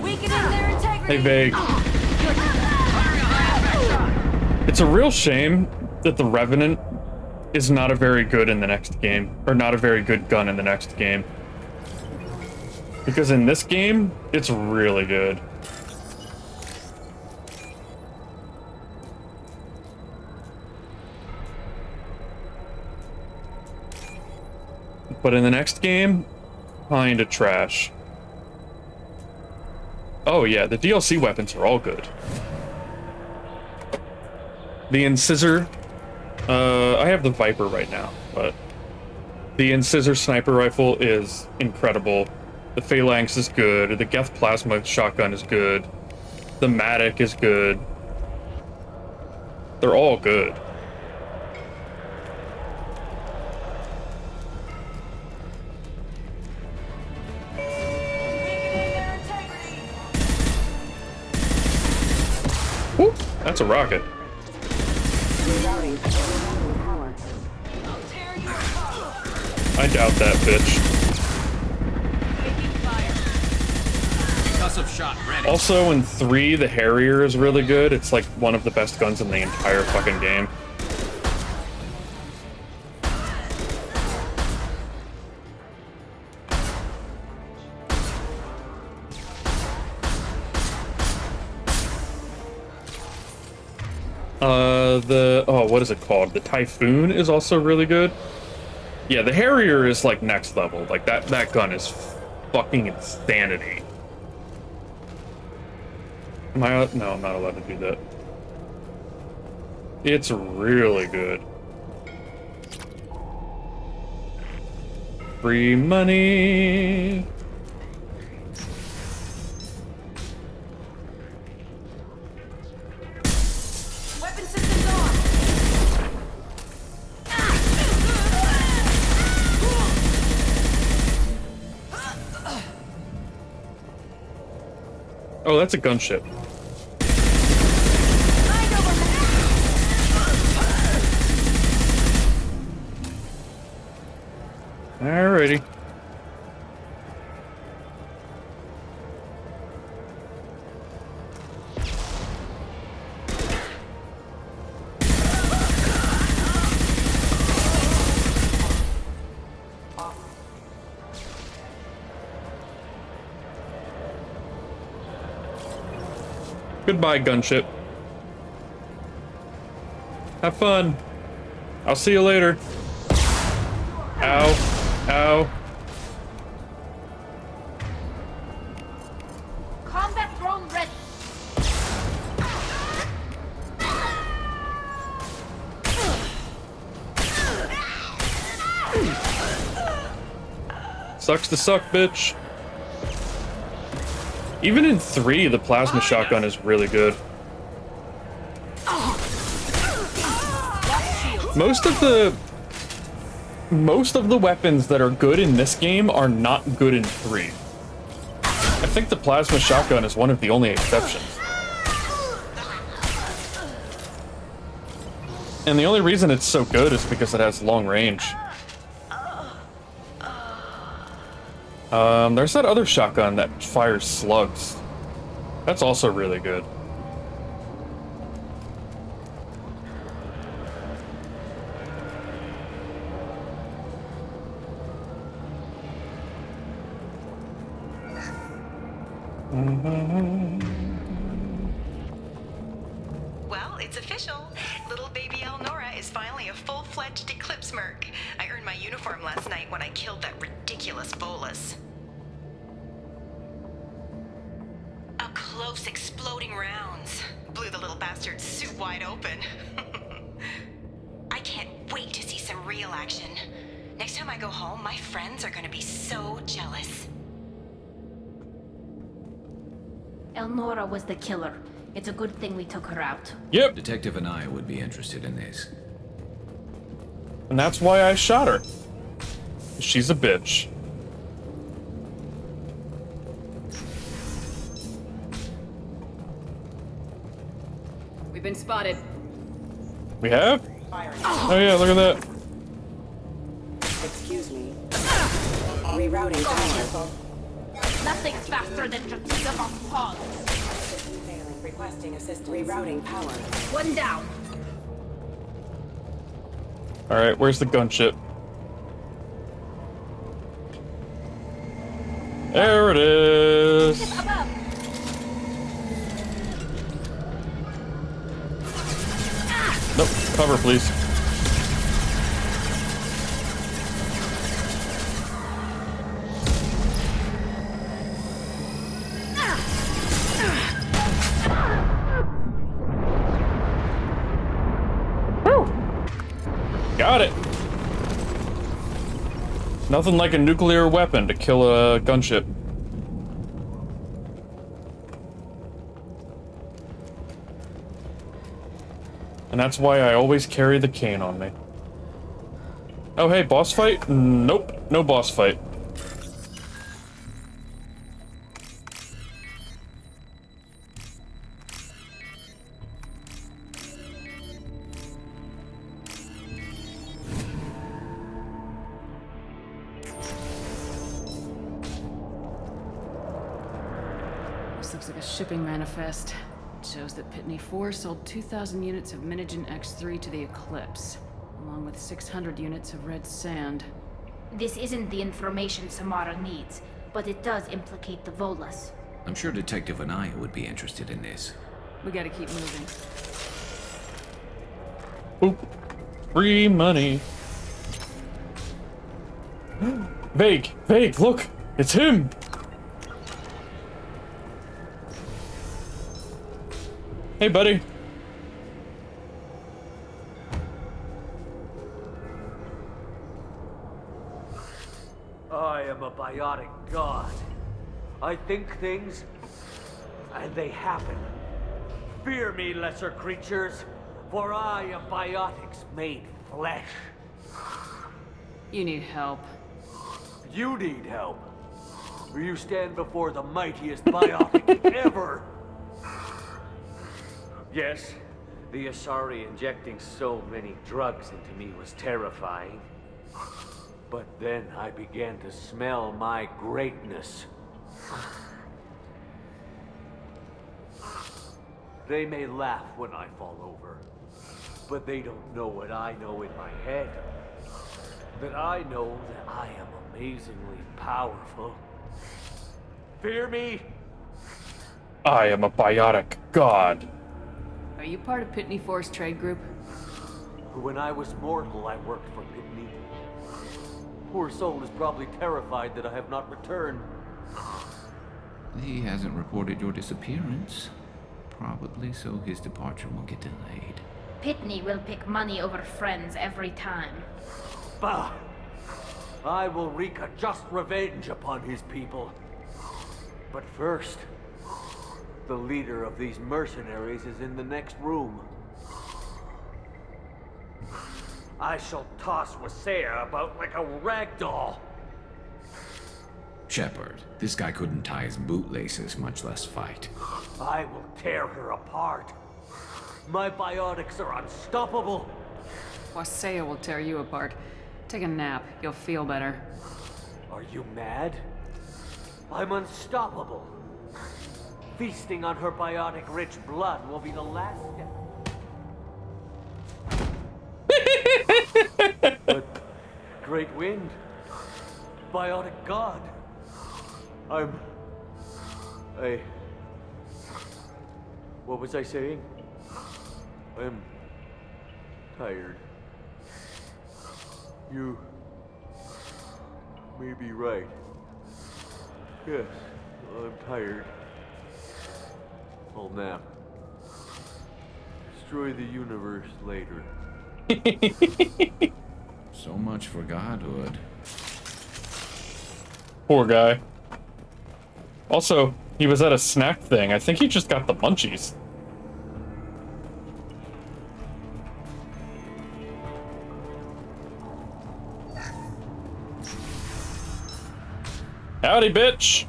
E: Weakening their integrity!
A: Hey, Vague. It's a real shame that the Revenant is not a very good in the next game, or not a very good gun in the next game. Because in this game, it's really good. But in the next game, kinda trash. Oh yeah, the DLC weapons are all good. The Incisor, I have the Viper right now, but the Incisor sniper rifle is incredible. The Phalanx is good. The Geth plasma shotgun is good. The Matic is good. They're all good. Woo, that's a rocket. I doubt that, bitch.
C: Concussive shot ready.
A: Also, in 3, the Harrier is really good. It's like one of the best guns in the entire fucking game. What is it called? The Typhoon is also really good. Yeah, the Harrier is like next level. Like that gun is fucking insanity. Am I? No, I'm not allowed to do that. It's really good. Free money.
E: Weapon systems on!
A: Oh, that's a gunship. Alrighty. Goodbye, gunship. Have fun. I'll see you later. Ow. Ow.
O: Combat drone ready.
A: Sucks to suck, bitch. Even in 3, the plasma shotgun is really good. Most of the weapons that are good in this game are not good in 3. I think the plasma shotgun is one of the only exceptions. And the only reason it's so good is because it has long range. There's that other shotgun that fires slugs. That's also really good.
T: Well, it's official. Little baby Elnora is finally a full-fledged Eclipse Merc. I earned my uniform last night when I killed that ridiculous bolus. Up close, exploding rounds. Blew the little bastard's suit wide open. I can't wait to see some real action. Next time I go home, my friends are gonna be so jealous.
O: Elnora was the killer. It's a good thing we took her out.
A: Yep.
H: Detective and I would be interested in this.
A: And that's why I shot her. She's a bitch.
N: We've been spotted.
A: We have? Oh yeah, look at that.
D: Excuse me. Rerouting power.
O: Nothing's faster than just give off pause.
D: System failing. Requesting assistance. Rerouting power.
O: One down.
A: Alright, where's the gunship? There it is. Nope, cover please. Got it. Nothing like a nuclear weapon to kill a gunship. And that's why I always carry the cane on me. Oh hey, boss fight? Nope, no boss fight.
N: This looks like a shipping manifest. It shows that Pitney 4 sold 2,000 units of Minigen X3 to the Eclipse, along with 600 units of red sand.
O: This isn't the information Samara needs, but it does implicate the Volas.
H: I'm sure Detective and I would be interested in this.
N: We gotta keep moving.
A: Boop. Free money. Vague, look! It's him! Hey, buddy.
K: I am a biotic god. I think things, and they happen. Fear me, lesser creatures, for I am biotics made flesh.
N: You need help.
K: You need help. For you stand before the mightiest biotic ever. Yes, the Asari injecting so many drugs into me was terrifying. But then I began to smell my greatness. They may laugh when I fall over, but they don't know what I know in my head. That I know that I am amazingly powerful. Fear me?
A: I am a biotic god.
N: Are you part of Pitney Force Trade Group?
K: When I was mortal, I worked for Pitney. Poor soul is probably terrified that I have not returned.
H: He hasn't reported your disappearance. Probably so his departure won't get delayed.
O: Pitney will pick money over friends every time.
K: Bah! I will wreak a just revenge upon his people. But first, the leader of these mercenaries is in the next room. I shall toss Wasea about like a rag doll.
H: Shepard, this guy couldn't tie his bootlaces, much less fight.
K: I will tear her apart. My biotics are unstoppable.
N: Wasea will tear you apart. Take a nap. You'll feel better.
K: Are you mad? I'm unstoppable. Feasting on her biotic-rich blood will be the last step. But great wind, biotic god. What was I saying? I'm tired. You may be right. Yes, I'm tired. I'll nap. Destroy the universe later.
H: So much for godhood.
A: Poor guy. Also, he was at a snack thing. I think he just got the munchies. Howdy, bitch.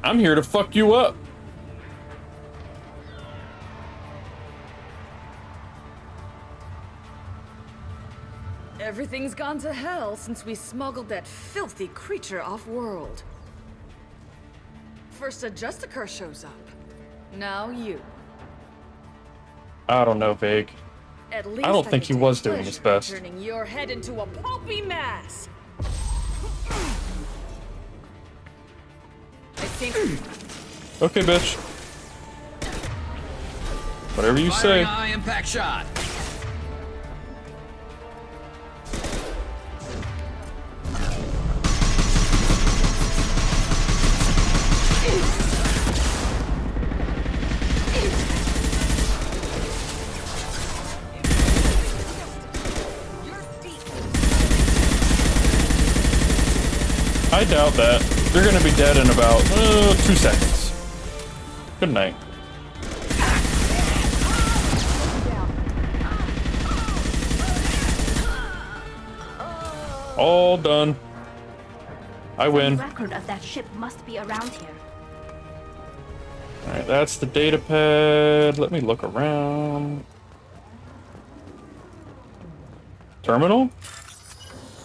A: I'm here to fuck you up.
Q: Everything's gone to hell since we smuggled that filthy creature off-world. First a Justicar shows up. Now you.
A: I don't know, Vague.
Q: At least
A: I don't think he
Q: can
A: was
Q: take
A: doing his
Q: pleasure in
A: best.
Q: Turning your head into a pulpy mass. I think.
A: Okay, bitch. Whatever you say.
H: Firing high impact shot.
A: I doubt that. They're gonna be dead in about 2 seconds. Good night. All done. I win.
O: The record of that ship must be around here.
A: Alright, that's the data pad. Let me look around. Terminal?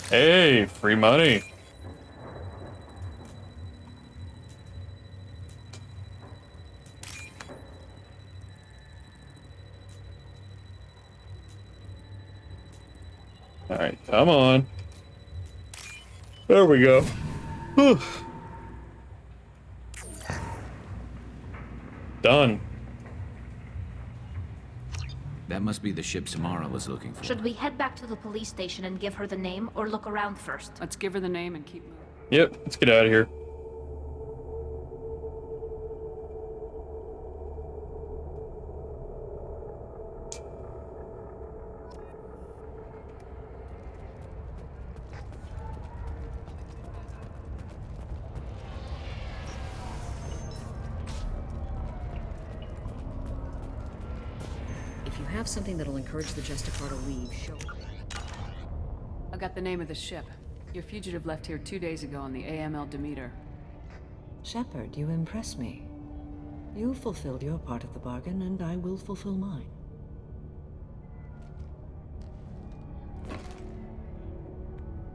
A: Hey, free money. Alright, come on. There we go. Whew. Done.
H: That must be the ship Samara was looking for.
O: Should we head back to the police station and give her the name, or look around first?
N: Let's give her the name and keep moving.
A: Yep, let's get out of here.
Y: If you have something that'll encourage the Justicar to leave, show me.
N: I got the name of the ship. Your fugitive left here 2 days ago on the AML Demeter.
J: Shepard, you impress me. You fulfilled your part of the bargain, and I will fulfill mine.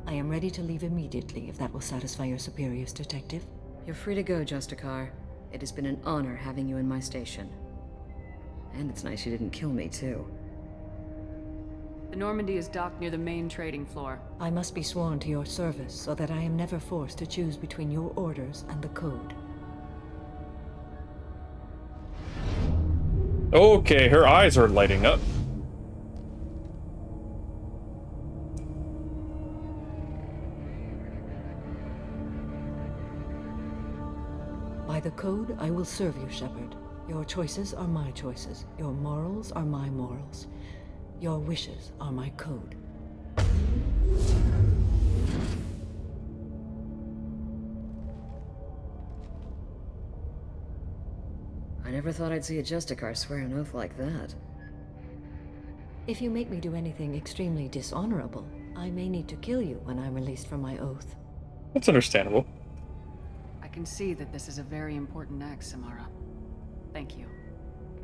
J: I am ready to leave immediately if that will satisfy your superiors, Detective.
Y: You're free to go, Justicar. It has been an honor having you in my station. And it's nice you didn't kill me, too.
N: The Normandy is docked near the main trading floor.
J: I must be sworn to your service so that I am never forced to choose between your orders and the Code.
A: Okay, her eyes are lighting up.
J: By the Code, I will serve you, Shepard. Your choices are my choices. Your morals are my morals. Your wishes are my code.
Y: I never thought I'd see a Justicar swear an oath like that.
J: If you make me do anything extremely dishonorable, I may need to kill you when I'm released from my oath.
A: That's understandable.
N: I can see that this is a very important act, Samara. Thank you.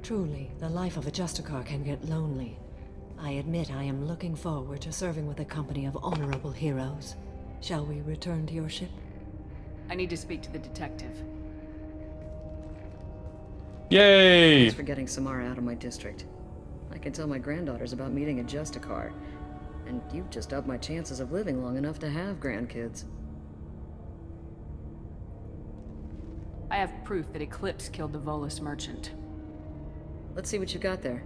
J: Truly, the life of a Justicar can get lonely. I admit I am looking forward to serving with a company of honorable heroes. Shall we return to your ship?
N: I need to speak to the detective.
A: Yay!
Y: Thanks for getting Samara out of my district. I can tell my granddaughters about meeting a Justicar. And you've just upped my chances of living long enough to have grandkids.
N: I have proof that Eclipse killed the Volus merchant.
Y: Let's see what you got there.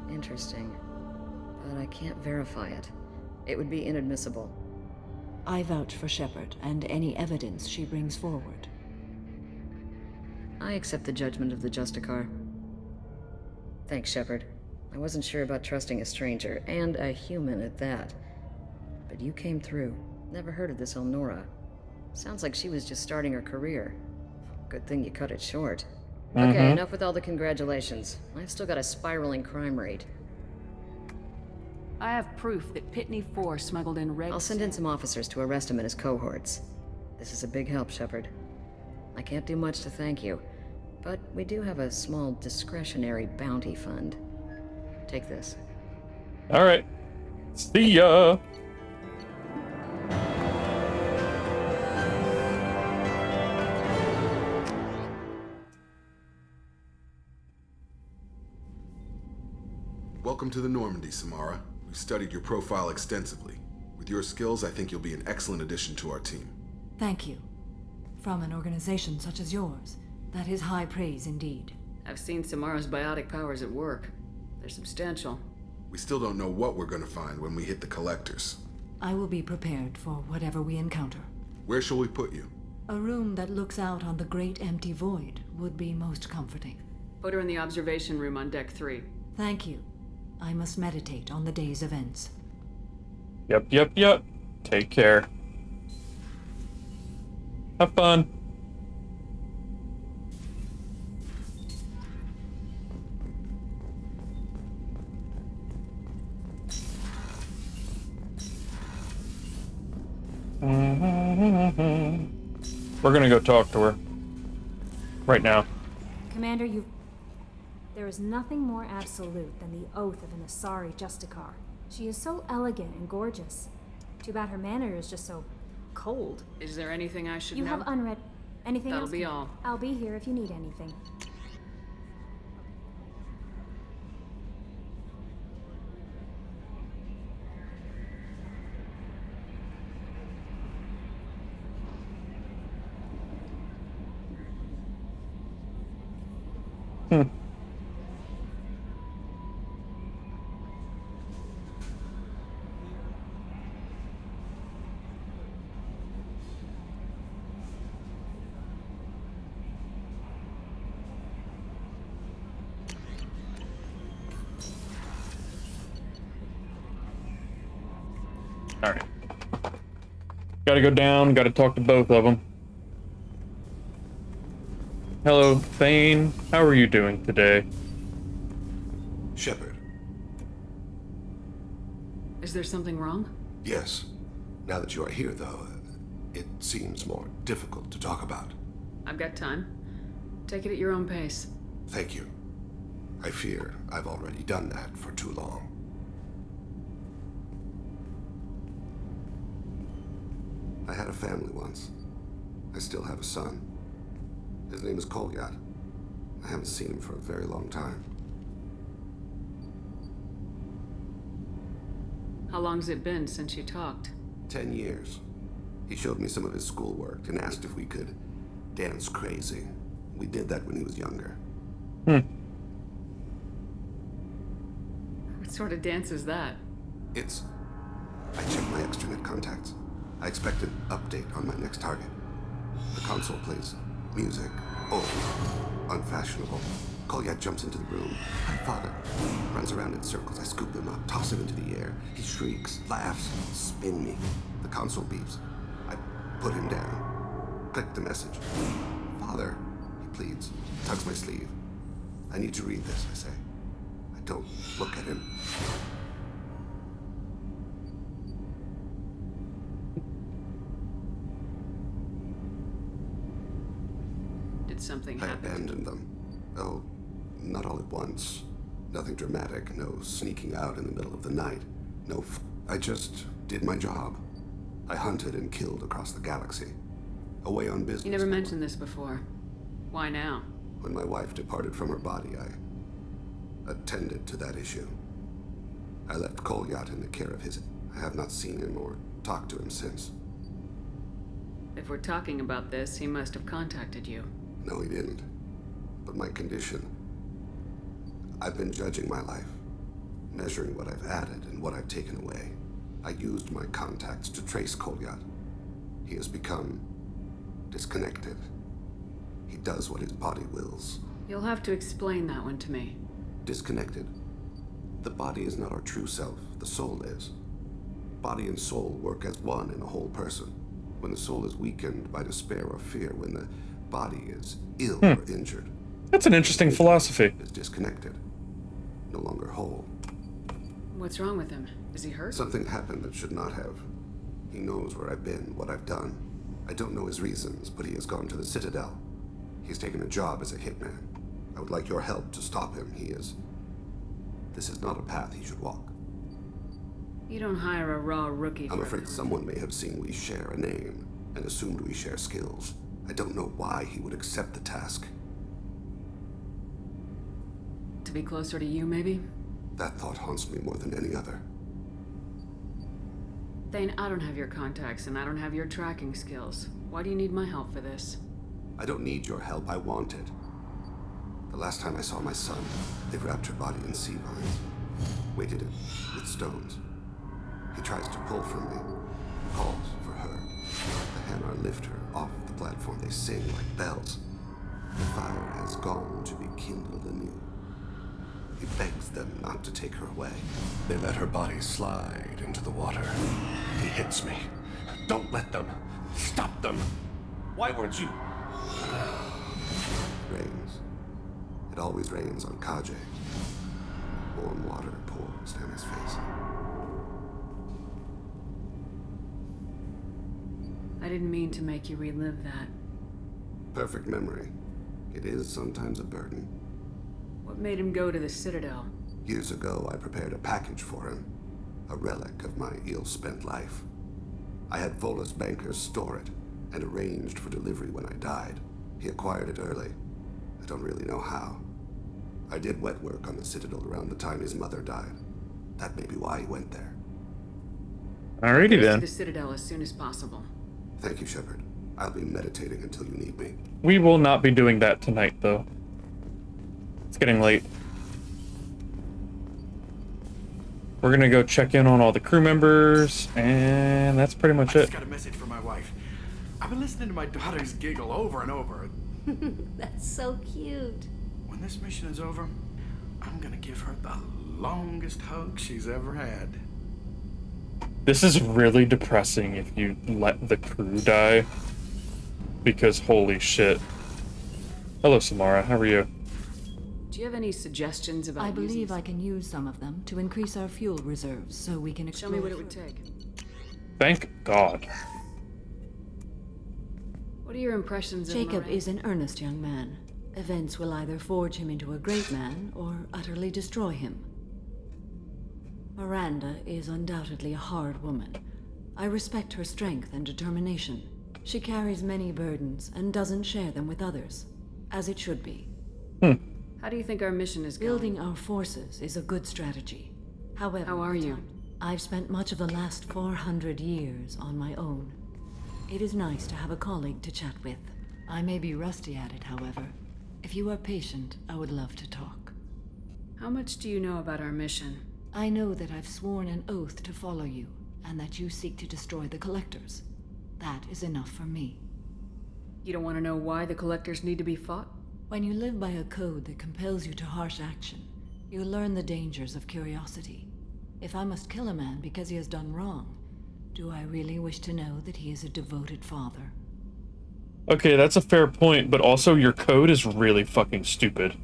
Y: Interesting. But I can't verify it. It would be inadmissible.
J: I vouch for Shepard and any evidence she brings forward.
Y: I accept the judgment of the Justicar. Thanks, Shepard. I wasn't sure about trusting a stranger, and a human at that. But you came through. Never heard of this Elnora. Sounds like she was just starting her career. Good thing you cut it short. Okay, enough with all the congratulations. I've still got a spiraling crime rate.
N: I have proof that Pitney 4 smuggled in red...
Y: I'll send in some officers to arrest him and his cohorts. This is a big help, Shepard. I can't do much to thank you, but we do have a small discretionary bounty fund. Take this.
A: Alright. See ya!
C: Welcome to the Normandy, Samara. We've studied your profile extensively. With your skills, I think you'll be an excellent addition to our team.
J: Thank you. From an organization such as yours, that is high praise indeed.
N: I've seen Samara's biotic powers at work. They're substantial.
C: We still don't know what we're gonna find when we hit the collectors.
J: I will be prepared for whatever we encounter.
C: Where shall we put you?
J: A room that looks out on the great empty void would be most comforting.
N: Put her in the observation room on Deck 3.
J: Thank you. I must meditate on the day's events.
A: Yep. Take care. Have fun. We're gonna go talk to her. Right now.
P: Commander, There is nothing more absolute than the oath of an Asari Justicar. She is so elegant and gorgeous. Too bad her manner is just so cold.
N: Is there anything I should
P: know? You have unread... Anything
N: That'll
P: else?
N: That'll be all.
P: I'll be here if you need anything.
A: Alright. Gotta go down, gotta talk to both of them. Hello, Thane. How are you doing today?
G: Shepard.
N: Is there something wrong?
G: Yes. Now that you are here, though, it seems more difficult to talk about.
N: I've got time. Take it at your own pace.
G: Thank you. I fear I've already done that for too long. had a family once. I still have a son. His name is Kolyat. I haven't seen him for a very long time.
N: How long's it been since you talked?
G: 10 years. He showed me some of his schoolwork and asked if we could dance crazy. We did that when he was younger.
N: What sort of dance is that?
G: It's... I checked my extranet contacts. I expect an update on my next target. The console plays music. Old. Unfashionable. Kolyat jumps into the room. My father runs around in circles. I scoop him up, toss him into the air. He shrieks, laughs, spin me. The console beeps. I put him down. Click the message. Father, he pleads, tugs my sleeve. I need to read this, I say. I don't look at him.
N: Did something
G: I
N: happen?
G: abandoned them. Oh, not all at once. Nothing dramatic. No sneaking out in the middle of the night. No, I just did my job. I hunted and killed across the galaxy. Away on business.
N: You never mentioned this before. Why now?
G: When my wife departed from her body, I attended to that issue. I left Kolyat in the care of his... I have not seen him or talked to him since.
N: If we're talking about this, he must have contacted you.
G: No, he didn't. But my condition... I've been judging my life, measuring what I've added and what I've taken away. I used my contacts to trace Kolyat. He has become disconnected. He does what his body wills.
N: You'll have to explain that one to me.
G: Disconnected. The body is not our true self, the soul is. Body and soul work as one in a whole person. When the soul is weakened by despair or fear, when the body is ill or injured.
A: That's an interesting philosophy.
G: Is disconnected. No longer whole.
N: What's wrong with him? Is he hurt?
G: Something happened that should not have. He knows where I've been, what I've done. I don't know his reasons, but he has gone to the Citadel. He's taken a job as a hitman. I would like your help to stop him. This is not a path he should walk.
N: You don't hire a raw rookie for
G: I'm afraid someone may have seen we share a name and assumed we share skills. I don't know why he would accept the task.
N: To be closer to you, maybe?
G: That thought haunts me more than any other.
N: Thane, I don't have your contacts and I don't have your tracking skills. Why do you need my help for this?
G: I don't need your help. I want it. The last time I saw my son, they wrapped her body in sea vines, weighted it with stones. He tries to pull from me, calls for her. The Hanar lift her off the platform. They sing like bells. The fire has gone to be kindled anew. He begs them not to take her away.
B: They let her body slide into the water. He hits me. Don't let them. Stop them. Why weren't you?
G: Rains. It always rains on Kaje. Warm water pours down his face.
N: I didn't mean to make you relive that.
G: Perfect memory. It is sometimes a burden.
N: What made him go to the Citadel?
G: Years ago, I prepared a package for him. A relic of my ill-spent life. I had Volus bankers store it and arranged for delivery when I died. He acquired it early. I don't really know how. I did wet work on the Citadel around the time his mother died. That may be why he went there.
A: Alrighty
N: To
A: then.
N: the Citadel as soon as possible.
G: Thank you, Shepard. I'll be meditating until you need me.
A: We will not be doing that tonight, though. It's getting late. We're gonna go check in on all the crew members, and that's pretty much
B: I
A: it.
B: just got a message from my wife. I've been listening to my daughters giggle over and over.
P: That's so cute.
B: When this mission is over, I'm gonna give her the longest hug she's ever had.
A: This is really depressing if you let the crew die. Because holy shit. Hello, Samara. How are you?
N: Do you have any suggestions about
J: I believe
N: using...
J: I can use some of them to increase our fuel reserves so we can
N: Show
J: explore.
N: me what it would take.
A: Thank God.
N: What are your impressions of
J: Jacob
N: Moran?
J: is an earnest young man. Events will either forge him into a great man or utterly destroy him. Miranda is undoubtedly a hard woman. I respect her strength and determination. She carries many burdens and doesn't share them with others, as it should be.
N: How do you think our mission is going?
J: Building our forces is a good strategy. However,
N: How are you?
J: I've spent much of the last 400 years on my own. It is nice to have a colleague to chat with. I may be rusty at it, however. If you are patient, I would love to talk.
N: How much do you know about our mission?
J: I know that I've sworn an oath to follow you, and that you seek to destroy the Collectors. That is enough for me.
N: You don't want to know why the Collectors need to be fought?
J: When you live by a code that compels you to harsh action, you learn the dangers of curiosity. If I must kill a man because he has done wrong, do I really wish to know that he is a devoted father?
A: Okay, that's a fair point, but also your code is really fucking stupid.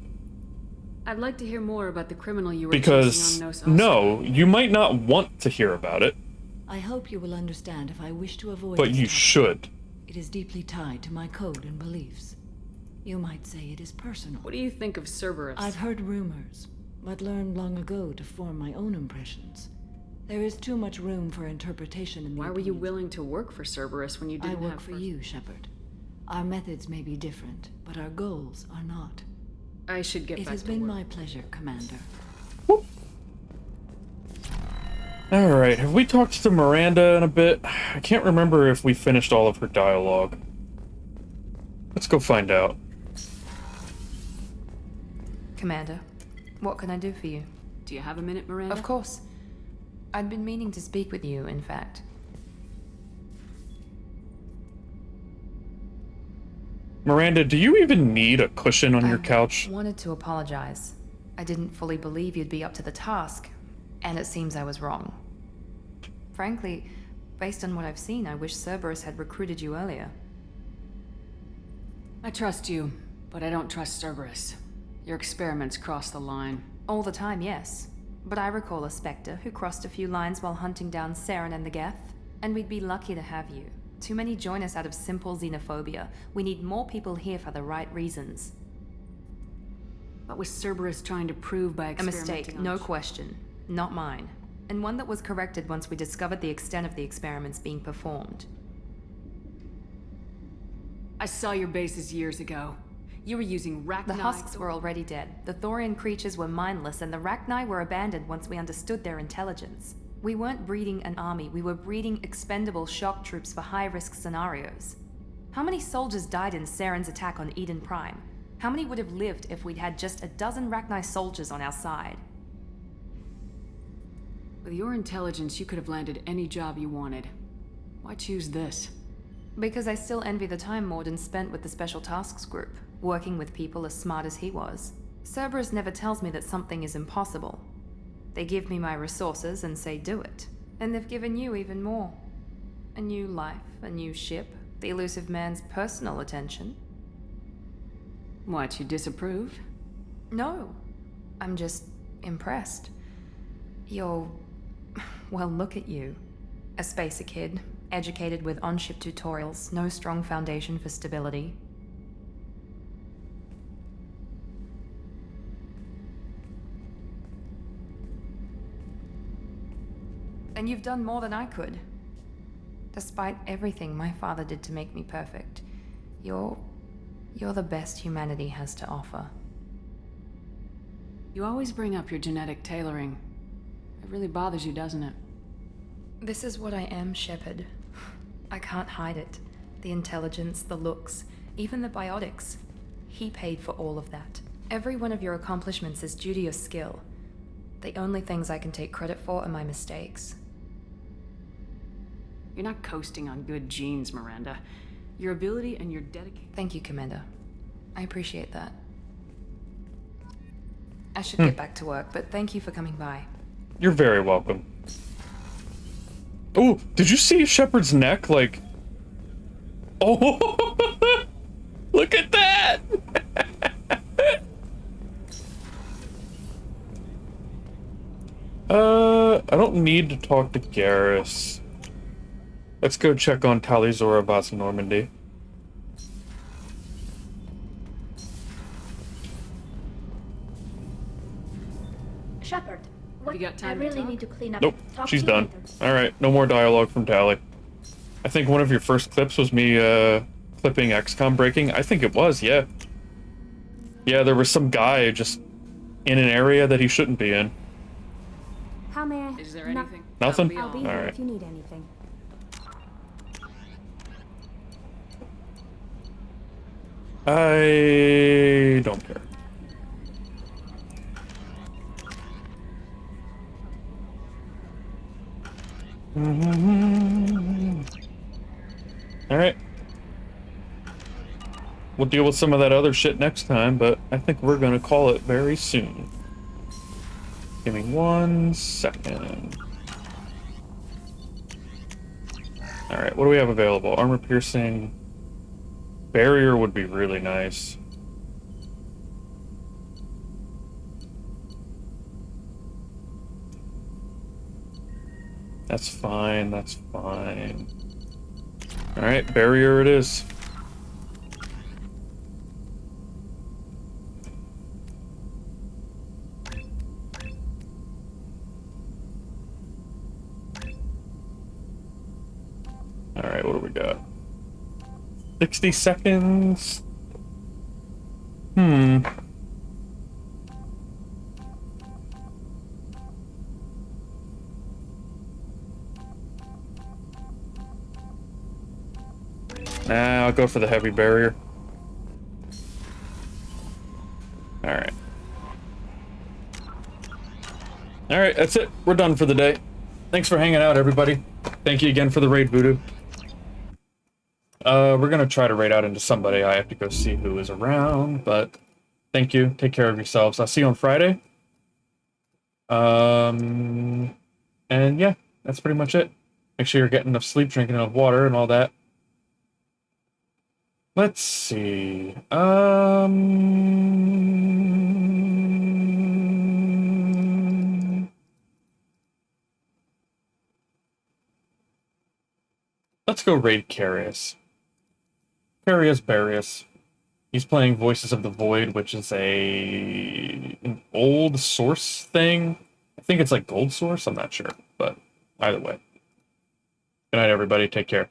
N: I'd like to hear more about the criminal you were
A: Because,
N: chasing on Nos Astra.
A: no, you might not want to hear about it,
J: I hope you will understand if I wish to avoid
A: but
J: this
A: you
J: topic.
A: should.
J: It is deeply tied to my code and beliefs. You might say it is personal.
N: What do you think of Cerberus?
J: I've heard rumors, but learned long ago to form my own impressions. There is too much room for interpretation in the
N: Why were you willing to work for Cerberus when you
J: I
N: didn't
J: work
N: have
J: for you, Shepard. Our methods may be different, but our goals are not.
N: I should get
J: It
N: back
J: has
N: to
J: been
N: work.
J: my pleasure, Commander.
A: Alright, have we talked to Miranda in a bit? I can't remember if we finished all of her dialogue. Let's go find out.
F: Commander, what can I do for you?
N: Do you have a minute, Miranda?
F: Of course. I'd been meaning to speak with you, in fact.
A: Miranda, do you even need a cushion on your couch?
F: I wanted to apologize. I didn't fully believe you'd be up to the task, and it seems I was wrong. Frankly, based on what I've seen, I wish Cerberus had recruited you earlier.
N: I trust you, but I don't trust Cerberus. Your experiments cross the line.
F: All the time, yes. But I recall a Spectre who crossed a few lines while hunting down Saren and the Geth, and we'd be lucky to have you. Too many join us out of simple xenophobia. We need more people here for the right reasons.
N: What was Cerberus trying to prove by
F: A
N: experimenting
F: mistake,
N: on
F: no question. Not mine. And one that was corrected once we discovered the extent of the experiments being performed.
N: I saw your bases years ago. You were using Rachni.
F: The husks were already dead. The Thorian creatures were mindless, and the Rachni were abandoned once we understood their intelligence. We weren't breeding an army, we were breeding expendable shock troops for high-risk scenarios. How many soldiers died in Saren's attack on Eden Prime? How many would have lived if we'd had just a dozen Rachni soldiers on our side?
N: With your intelligence, you could have landed any job you wanted. Why choose this?
F: Because I still envy the time Morden spent with the Special Tasks Group, working with people as smart as he was. Cerberus never tells me that something is impossible. They give me my resources and say do it. And they've given you even more. A new life, a new ship, the elusive man's personal attention.
N: What, you disapprove?
F: No. I'm just impressed. You're... well, look at you. A spacer kid, educated with on-ship tutorials, no strong foundation for stability. And you've done more than I could. Despite everything my father did to make me perfect, you're the best humanity has to offer.
N: You always bring up your genetic tailoring. It really bothers you, doesn't it?
F: This is what I am, Shepard. I can't hide it. The intelligence, the looks, even the biotics. He paid for all of that. Every one of your accomplishments is due to your skill. The only things I can take credit for are my mistakes.
N: You're not coasting on good genes, Miranda. Your ability and your dedication.
F: Thank you, Commander. I appreciate that. I should get back to work, but thank you for coming by.
A: You're very welcome. Oh, did you see Shepard's neck? Like... oh! Look at that! I don't need to talk to Garrus. Let's go check on Talizora Vasa Normandy.
O: Shepard, what
N: You got
O: I
N: time
O: really need to clean up.
A: Nope,
O: Talk
A: she's
O: to you
A: done.
O: later.
A: Alright, no more dialogue from Tally. I think one of your first clips was me, clipping XCOM breaking. I think it was, yeah. Yeah, there was some guy just in an area that he shouldn't be in.
P: How may I?
N: Is there anything?
A: Nothing?
P: I'll be here
A: Alright.
P: if you need anything.
A: I don't care. Alright. We'll deal with some of that other shit next time, but I think we're gonna call it very soon. Give me 1 second. Alright, what do we have available? Armor piercing. Barrier would be really nice. That's fine, that's fine. Alright, barrier it is. Alright, what do we got? 60 seconds? Nah, I'll go for the heavy barrier. Alright. Alright, that's it. We're done for the day. Thanks for hanging out, everybody. Thank you again for the raid, Voodoo. We're gonna try to raid out into somebody. I have to go see who is around, but thank you. Take care of yourselves. I'll see you on Friday. And yeah, that's pretty much it. Make sure you're getting enough sleep, drinking enough water, and all that. Let's see. Let's go raid Carius. Carius Barius. He's playing Voices of the Void, which is an old source thing. I think it's like Gold Source, I'm not sure, but either way. Good night, everybody. Take care.